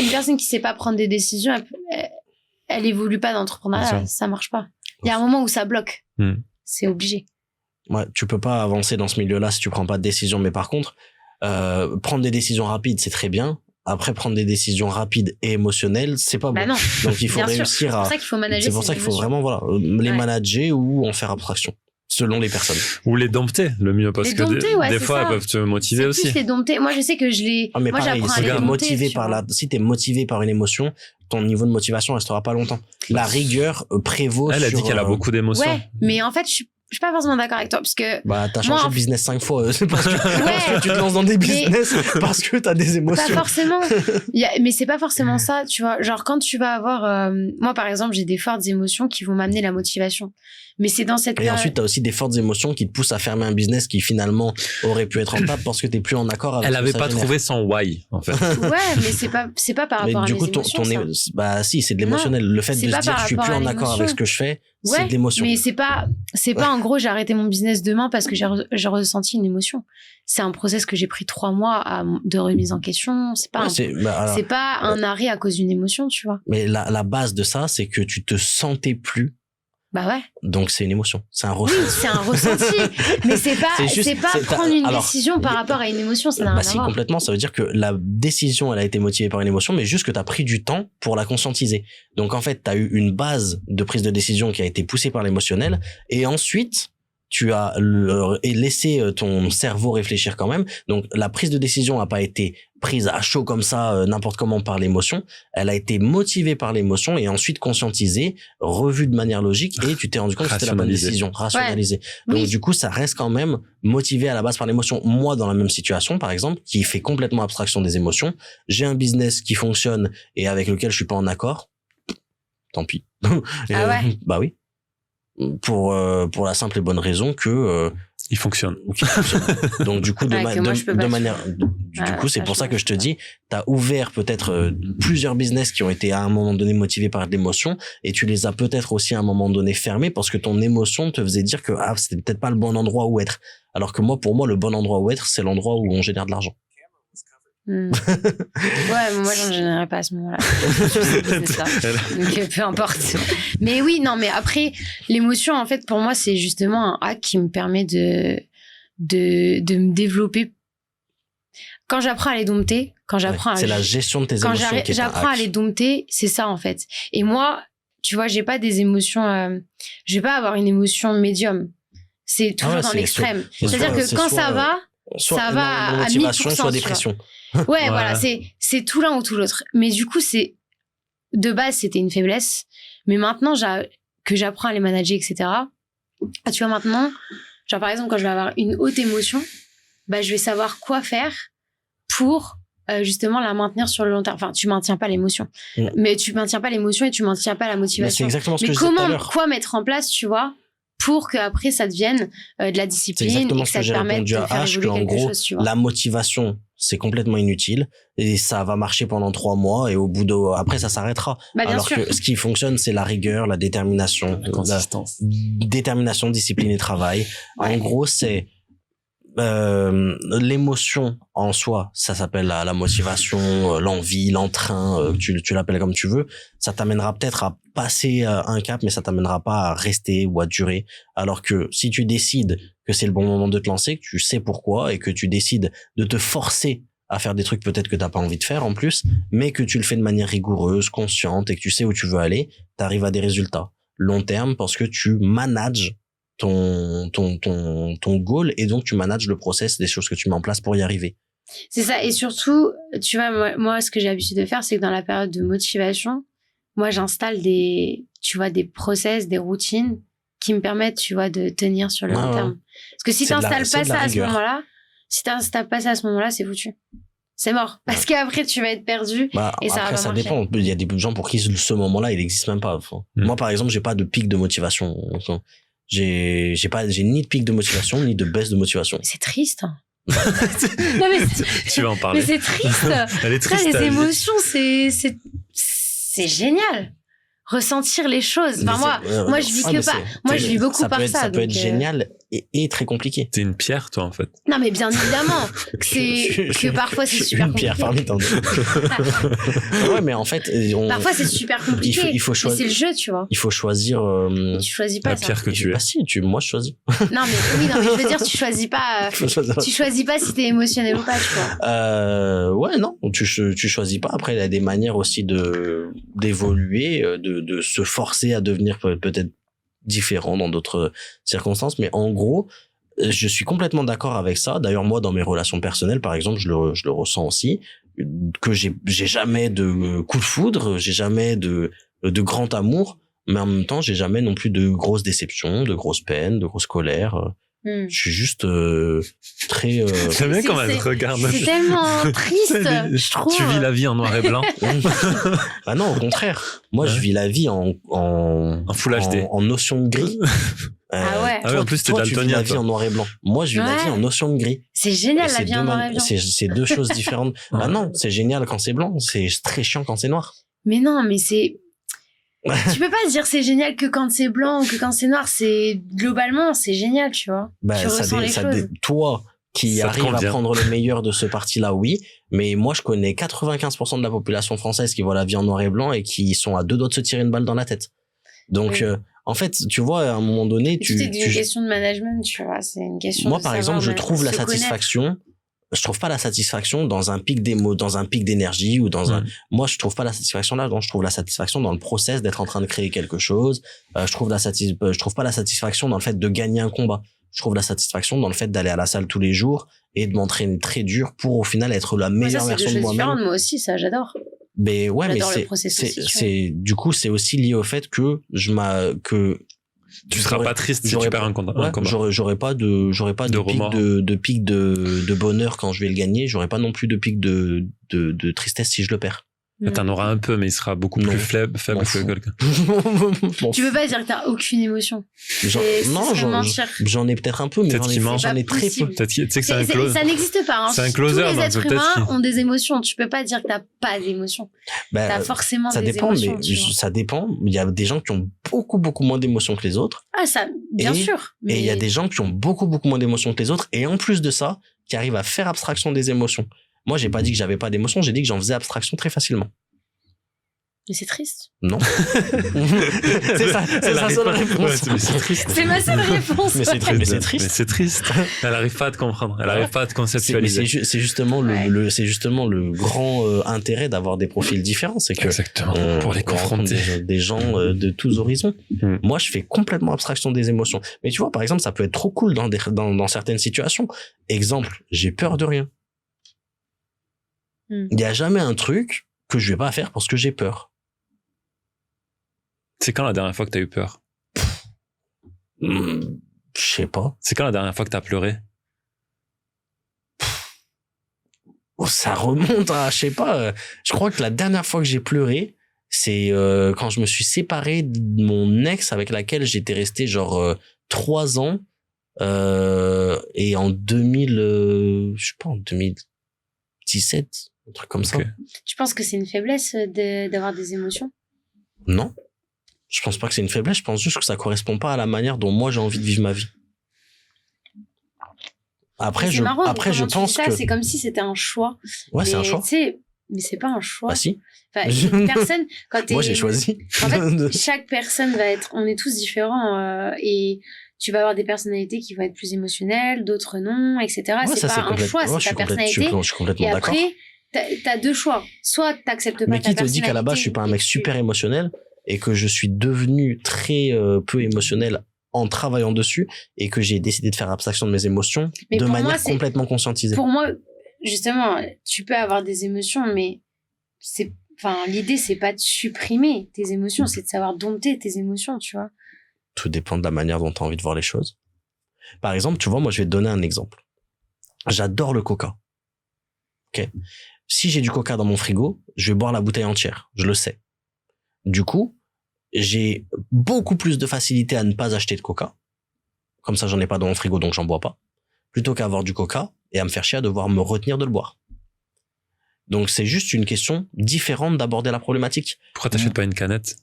une personne qui sait pas prendre des décisions, elle évolue pas d'entrepreneuriat, ça marche pas. Il y a un moment où ça bloque. C'est obligé. Ouais, tu peux pas avancer dans ce milieu-là si tu prends pas de décision. Mais par contre, prendre des décisions rapides, c'est très bien. Après, prendre des décisions rapides et émotionnelles, c'est pas bon. Non. Donc, il faut réussir à... C'est pour ça qu'il faut manager. C'est pour ça qu'il faut vraiment, les manager ou en faire abstraction. Selon les personnes. Ou les dompter, le mieux, parce que des fois, elles peuvent te motiver aussi. Plus les dompter. Moi, je sais que je les... mais moi, pareil, j'apprends à les dompter. Si t'es motivé par une émotion, ton niveau de motivation restera pas longtemps. La rigueur prévaut Elle a dit qu'elle a beaucoup d'émotions. Ouais, mais en fait, je suis pas forcément d'accord avec toi, parce que... t'as changé de business 5 fois. C'est parce que tu te lances dans des business parce que t'as des émotions. Pas forcément. Mais c'est pas forcément ça, tu vois. Genre, quand tu vas avoir... moi, par exemple, j'ai des fortes émotions qui vont m'amener la motivation. Mais c'est dans cette... Et ensuite, t'as aussi des fortes émotions qui te poussent à fermer un business qui finalement aurait pu être rentable parce que t'es plus en accord avec. Elle avait pas trouvé son why, en fait. Ouais, mais c'est pas par rapport à mes émotions. Si, c'est de l'émotionnel. Le fait de se dire je suis plus en accord avec ce que je fais, c'est de l'émotion. Mais c'est pas en gros j'ai arrêté mon business demain parce que j'ai ressenti une émotion. C'est un process que j'ai pris 3 mois de remise en question. C'est pas c'est pas un arrêt à cause d'une émotion, tu vois. Mais la base de ça, c'est que tu te sentais plus. Bah ouais. Donc c'est une émotion, c'est un ressenti. Oui, c'est un ressenti, mais c'est pas prendre une décision par rapport à une émotion, ça n'a rien à voir. Complètement, ça veut dire que la décision, elle a été motivée par une émotion, mais juste que tu as pris du temps pour la conscientiser. Donc en fait, tu as eu une base de prise de décision qui a été poussée par l'émotionnel, et ensuite tu as laissé ton cerveau réfléchir quand même. Donc la prise de décision n'a pas été prise à chaud comme ça, n'importe comment par l'émotion. Elle a été motivée par l'émotion et ensuite conscientisée, revue de manière logique, et tu t'es rendu compte que c'était la bonne décision, rationalisée. Ouais. Donc du coup, ça reste quand même motivé à la base par l'émotion. Moi, dans la même situation, par exemple, qui fait complètement abstraction des émotions, j'ai un business qui fonctionne et avec lequel je suis pas en accord. Tant pis. Bah oui. Pour la simple et bonne raison que il fonctionne. Donc du coup c'est pour ça que je te dis, t'as ouvert peut-être plusieurs business qui ont été à un moment donné motivés par de l'émotion et tu les as peut-être aussi à un moment donné fermés parce que ton émotion te faisait dire que c'était peut-être pas le bon endroit où être. Alors que pour moi le bon endroit où être, c'est l'endroit où on génère de l'argent. Ouais, moi, j'en générais pas à ce moment-là. C'est ça. Donc, peu importe. Mais oui, non, mais après, l'émotion, en fait, pour moi, c'est justement un hack qui me permet de me développer. Quand j'apprends à les dompter, c'est la gestion de tes émotions qui est j'apprends à les dompter, c'est ça, en fait. Et moi, tu vois, j'ai pas des émotions, je vais pas avoir une émotion médium. C'est toujours dans l'extrême. C'est-à-dire que quand ça va à 1000%. Soit dépression. Ouais, voilà, c'est tout l'un ou tout l'autre. Mais du coup, de base, c'était une faiblesse. Mais maintenant, que j'apprends à les manager, etc. Tu vois, maintenant, genre, par exemple, quand je vais avoir une haute émotion, bah, je vais savoir quoi faire pour, justement, la maintenir sur le long terme. Enfin, tu maintiens pas l'émotion. Mais tu maintiens pas l'émotion et tu maintiens pas la motivation. Mais c'est exactement ce que je disais tout à l'heure. Quoi mettre en place, tu vois, pour qu'après ça devienne de la discipline et que ça te permette de faire évoluer quelque chose, tu vois. La motivation, c'est complètement inutile et ça va marcher pendant 3 mois et après ça s'arrêtera. Alors que ce qui fonctionne, c'est la rigueur, la détermination, la consistance. Détermination, discipline et travail. Ouais. En gros, c'est l'émotion en soi, ça s'appelle la motivation, l'envie, l'entrain, tu l'appelles comme tu veux. Ça t'amènera peut-être à passer un cap, mais ça t'amènera pas à rester ou à durer. Alors que si tu décides que c'est le bon moment de te lancer, que tu sais pourquoi et que tu décides de te forcer à faire des trucs peut-être que t'as pas envie de faire en plus, mais que tu le fais de manière rigoureuse, consciente et que tu sais où tu veux aller, t'arrives à des résultats long terme parce que tu manages ton goal et donc tu manages le process des choses que tu mets en place pour y arriver. C'est ça. Et surtout, tu vois, moi, ce que j'ai l'habitude de faire, c'est que dans la période de motivation, moi, j'installe des process, des routines qui me permettent, tu vois, de tenir sur le long terme. Parce que si t'installes pas ça à ce moment-là, c'est foutu. C'est mort. Parce qu'après, tu vas être perdu et ça va pas marcher. Dépend. Il y a des gens pour qui ce moment-là, il n'existe même pas. Enfin, moi, par exemple, j'ai pas de pic de motivation. Enfin, j'ai ni de pic de motivation, ni de baisse de motivation. C'est triste. Non, mais tu vas en parler. Mais c'est triste. Elle est triste. Les émotions, c'est génial. Ressentir les choses. Enfin, moi, je vis que pas. Moi, je vis beaucoup par ça. Ça peut être génial et très compliqué. T'es une pierre, toi, en fait. Non, mais bien évidemment. Que parfois, c'est super compliqué. Une pierre parmi tant d'autres. Ouais, mais en fait, parfois, c'est super compliqué. Il faut choisir. C'est le jeu, tu vois. Il faut choisir. Tu choisis pas la pierre que tu es. Ah si, moi, je choisis. Non, mais je veux dire, tu choisis pas. Tu choisis pas si t'es émotionnel ou pas, tu vois. Ouais, non. Tu choisis pas. Après, il y a des manières aussi d'évoluer, de se forcer à devenir peut-être différent dans d'autres circonstances, mais en gros, je suis complètement d'accord avec ça. D'ailleurs, moi, dans mes relations personnelles, par exemple, je le ressens aussi, que j'ai jamais de coup de foudre, j'ai jamais de grand amour, mais en même temps, j'ai jamais non plus de grosses déceptions, de grosses peines, de grosses colères. Je suis juste très... J'aime bien comment elle te regarde. C'est tellement triste, je trouve. Tu vis la vie en noir et blanc. Ah non, au contraire. Moi, je vis la vie en Full HD. En notion de gris. Ah ouais. Ah ouais, en plus, t'es toi, tu vis daltonien. la vie en noir et blanc. Moi, je vis la vie en notion de gris. C'est génial, la vie en noir et blanc. C'est 2 choses différentes. Bah non, c'est génial quand c'est blanc. C'est très chiant quand c'est noir. Mais non, mais c'est... Tu peux pas dire c'est génial que quand c'est blanc ou que quand c'est noir. C'est globalement, c'est génial, tu vois. Tu ressens les choses. Toi qui arrive à prendre le meilleur de ce parti-là, oui. Mais moi, je connais 95% de la population française qui voit la vie en noir et blanc et qui sont à 2 doigts de se tirer une balle dans la tête. Donc, en fait, tu vois, à un moment donné, c'est une question de management, tu vois. C'est une question. Moi, par exemple, je trouve la satisfaction. Je trouve pas la satisfaction dans un pic d'énergie ou dans moi, je trouve pas la satisfaction là, donc je trouve la satisfaction dans le process d'être en train de créer quelque chose. Je trouve pas la satisfaction dans le fait de gagner un combat. Je trouve la satisfaction dans le fait d'aller à la salle tous les jours et de m'entraîner très dur pour au final être la meilleure version de moi-même. Moi aussi, ça, j'adore. Mais ouais, mais du coup, c'est aussi lié au fait que tu seras pas triste si tu perds un combat. J'aurais pas de pic de bonheur quand je vais le gagner. J'aurais pas non plus de pic de tristesse si je le perds. T'en auras un peu, mais il sera beaucoup plus faible que quelqu'un. Tu veux pas dire que t'as aucune émotion? Non, j'en ai peut-être un peu, mais j'en ai très peu. Tu sais que c'est un closer. Ça n'existe pas. Hein. C'est un closer. Tous les êtres humains ont des émotions. Tu peux pas dire que t'as pas d'émotions. T'as forcément des émotions. Ça dépend. Il y a des gens qui ont beaucoup moins d'émotions que les autres. Ah, ça, bien sûr. Et il y a des gens qui ont beaucoup moins d'émotions que les autres. Et en plus de ça, qui arrivent à faire abstraction des émotions. Moi, j'ai pas dit que j'avais pas d'émotions, j'ai dit que j'en faisais abstraction très facilement. Mais c'est triste. Non. c'est sa seule réponse. Ouais, mais c'est triste. C'est ma seule réponse. Mais c'est triste. Mais c'est triste. Elle arrive pas à te comprendre. Elle arrive pas à te conceptualiser. C'est justement c'est justement le grand intérêt d'avoir des profils différents, c'est que exactement pour les confronter des gens de tous horizons. Moi, je fais complètement abstraction des émotions. Mais tu vois, par exemple, ça peut être trop cool dans certaines situations. Exemple, j'ai peur de rien. Il y a jamais un truc que je vais pas faire parce que j'ai peur. C'est quand la dernière fois que t'as eu peur? Je sais pas. C'est quand la dernière fois que t'as pleuré? Ça remonte à, je sais pas. Je crois que la dernière fois que j'ai pleuré, c'est quand je me suis séparé de mon ex avec laquelle j'étais resté genre 3 ans. Et en 2000, je sais pas, en 2017, un truc comme ça. Tu penses que c'est une faiblesse d'avoir des émotions? Non. Je pense pas que c'est une faiblesse, je pense juste que ça correspond pas à la manière dont moi j'ai envie de vivre ma vie. Après, je pense que c'est comme si c'était un choix. Ouais, c'est un choix. Mais c'est pas un choix. Bah si. Enfin, une personne, quand t'es... Moi, j'ai choisi. En fait, chaque personne on est tous différents, et tu vas avoir des personnalités qui vont être plus émotionnelles, d'autres non, etc. Ouais, c'est pas un choix, c'est ta personnalité. Je suis complètement d'accord. Et après, t'as 2 choix. Soit t'acceptes pas ta personnalité. Mais qui te dit qu'à la base, je suis pas un mec super émotionnel et que je suis devenu très peu émotionnel en travaillant dessus et que j'ai décidé de faire abstraction de mes émotions de manière complètement conscientisée. Pour moi, justement, tu peux avoir des émotions, mais l'idée, c'est pas de supprimer tes émotions, c'est de savoir dompter tes émotions, tu vois. Tout dépend de la manière dont tu as envie de voir les choses. Par exemple, tu vois, moi, je vais te donner un exemple. J'adore le coca. Ok. Si j'ai du coca dans mon frigo, je vais boire la bouteille entière. Je le sais. Du coup, j'ai beaucoup plus de facilité à ne pas acheter de coca. Comme ça, j'en ai pas dans mon frigo, donc j'en bois pas. Plutôt qu'à avoir du coca et à me faire chier à devoir me retenir de le boire. Donc, c'est juste une question différente d'aborder la problématique. Pourquoi t'achètes pas une canette?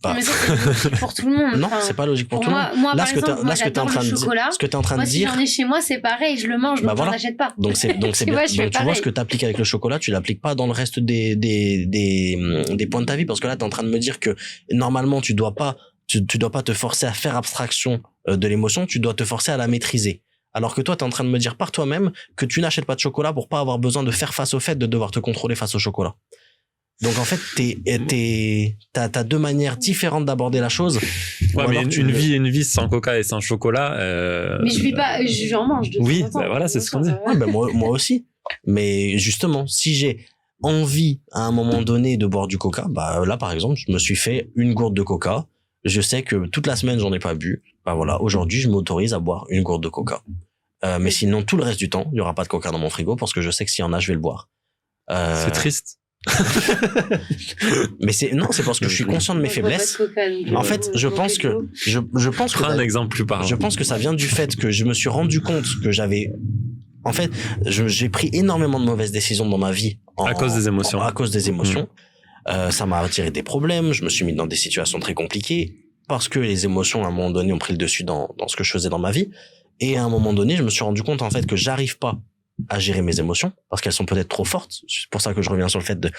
Mais ça, c'est logique pour tout le monde. Non, c'est pas logique pour tout le monde. Moi, par exemple, moi, j'adore le chocolat. Ce que t'es en train de dire. Si j'en ai chez moi, c'est pareil, je le mange, donc j'en achète pas. Donc c'est bien. Donc tu vois ce que t'appliques avec le chocolat, tu l'appliques pas dans le reste des points de ta vie, parce que là, t'es en train de me dire que normalement, tu dois pas te forcer à faire abstraction de l'émotion, tu dois te forcer à la maîtriser. Alors que toi, t'es en train de me dire par toi-même que tu n'achètes pas de chocolat pour pas avoir besoin de faire face au fait de devoir te contrôler face au chocolat. Donc en fait, t'as 2 manières différentes d'aborder la chose. Ouais, mais une vie sans coca et sans chocolat. Mais je vis pas, j'en mange. Oui, bah voilà, c'est ce qu'on dit. Ouais, ben moi aussi. Mais justement, si j'ai envie à un moment donné de boire du coca, bah là par exemple, je me suis fait une gourde de coca. Je sais que toute la semaine j'en ai pas bu. Bah voilà, aujourd'hui je m'autorise à boire une gourde de coca. Mais sinon tout le reste du temps, il y aura pas de coca dans mon frigo parce que je sais que s'il y en a, je vais le boire. C'est triste. Mais c'est parce que je suis conscient de mes faiblesses. En fait, je pense que un exemple plus parlant. Je pense que ça vient du fait que je me suis rendu compte que j'avais, en fait, j'ai pris énormément de mauvaises décisions dans ma vie à cause des émotions. À cause des émotions. Ça m'a attiré des problèmes. Je me suis mis dans des situations très compliquées parce que les émotions à un moment donné ont pris le dessus dans ce que je faisais dans ma vie. Et à un moment donné, je me suis rendu compte en fait que j'arrive pas à gérer mes émotions parce qu'elles sont peut-être trop fortes. C'est pour ça que je reviens sur le fait de,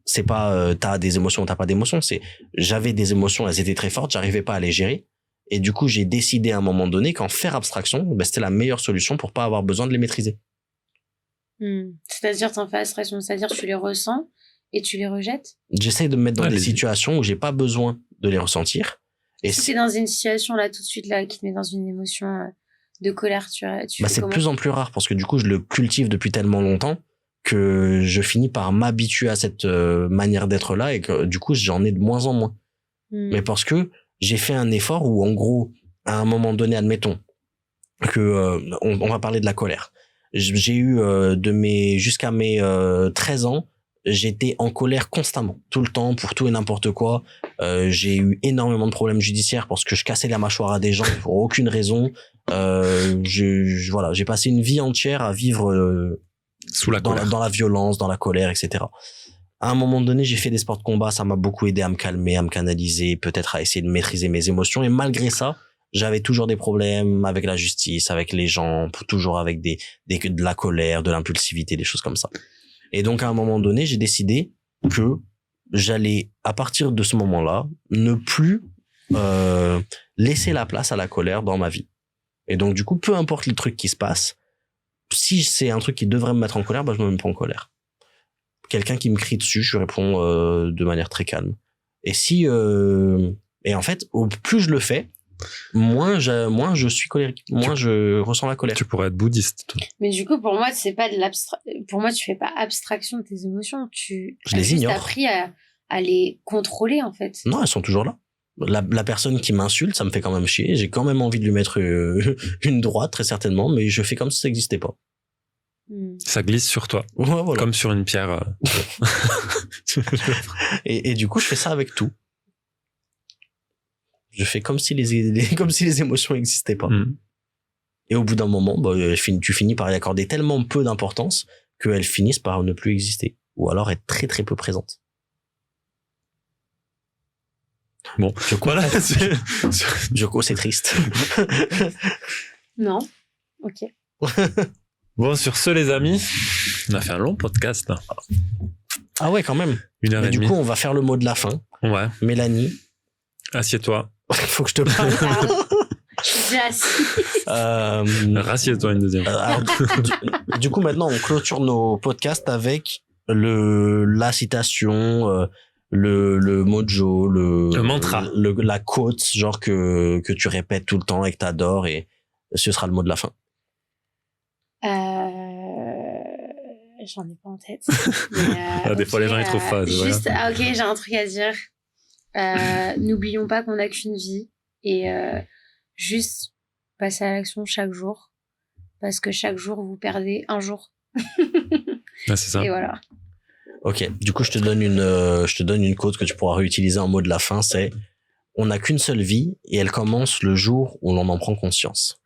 c'est pas t'as des émotions, t'as pas d'émotions, c'est j'avais des émotions, elles étaient très fortes, j'arrivais pas à les gérer et du coup j'ai décidé à un moment donné qu'en faire abstraction, c'était la meilleure solution pour pas avoir besoin de les maîtriser. C'est-à-dire t'en fais abstraction, c'est-à-dire tu les ressens et tu les rejettes. J'essaye de me mettre dans des situations où j'ai pas besoin de les ressentir. Et si c'est dans une situation là tout de suite là qui te met dans une émotion de colère, tu c'est de plus en plus rare parce que du coup je le cultive depuis tellement longtemps que je finis par m'habituer à cette manière d'être là et que du coup j'en ai de moins en moins. Mais parce que j'ai fait un effort où en gros à un moment donné, admettons que on va parler de la colère. J'ai eu jusqu'à mes 13 ans, j'étais en colère constamment, tout le temps, pour tout et n'importe quoi. J'ai eu énormément de problèmes judiciaires parce que je cassais la mâchoire à des gens pour aucune raison. Voilà, j'ai passé une vie entière à vivre sous la colère, dans la violence, dans la colère, etc. À un moment donné, j'ai fait des sports de combat, ça m'a beaucoup aidé à me calmer, à me canaliser, peut-être à essayer de maîtriser mes émotions. Et malgré ça, j'avais toujours des problèmes avec la justice, avec les gens, toujours avec de la colère, de l'impulsivité, des choses comme ça. Et donc, à un moment donné, j'ai décidé que j'allais, à partir de ce moment-là, ne plus laisser la place à la colère dans ma vie. Et donc, du coup, peu importe les trucs qui se passent, si c'est un truc qui devrait me mettre en colère, je me mets pas en colère. Quelqu'un qui me crie dessus, je réponds de manière très calme. Et et en fait, au plus je le fais, moins je suis colérique, moins je ressens la colère. Tu pourrais être bouddhiste, toi. Mais du coup, pour moi, c'est pas pour moi, tu fais pas abstraction de tes émotions. Je les ignore. T'as appris à les contrôler, en fait. Non, elles sont toujours là. La personne qui m'insulte, ça me fait quand même chier. J'ai quand même envie de lui mettre une droite, très certainement, mais je fais comme si ça n'existait pas. Ça glisse sur toi. Ouais, voilà. Comme sur une pierre. Et du coup, je fais ça avec tout. Je fais comme si les émotions n'existaient pas. Et au bout d'un moment, tu finis par y accorder tellement peu d'importance qu'elles finissent par ne plus exister. Ou alors être très très peu présentes. Bon, voilà. Joko, c'est triste. Non. Ok. Bon, sur ce, les amis, on a fait un long podcast, là. Ah ouais, quand même. 1h30. Du coup, on va faire le mot de la fin. Ouais. Mélanie. Assieds-toi. Faut que je te parle. J'ai assis. Rassieds-toi une deuxième. Alors, du coup, maintenant, on clôture nos podcasts avec la citation, le mojo, le mantra, la quote, genre que tu répètes tout le temps et que t'adores, et ce sera le mot de la fin. J'en ai pas en tête. Des fois, les gens ils trouvent pas. Juste, ok, j'ai un truc à dire. N'oublions pas qu'on n'a qu'une vie et juste passer à l'action chaque jour, parce que chaque jour vous perdez un jour. C'est ça. Et voilà. Ok, du coup je te donne une quote que tu pourras réutiliser en mot de la fin, c'est: on n'a qu'une seule vie et elle commence le jour où l'on en prend conscience.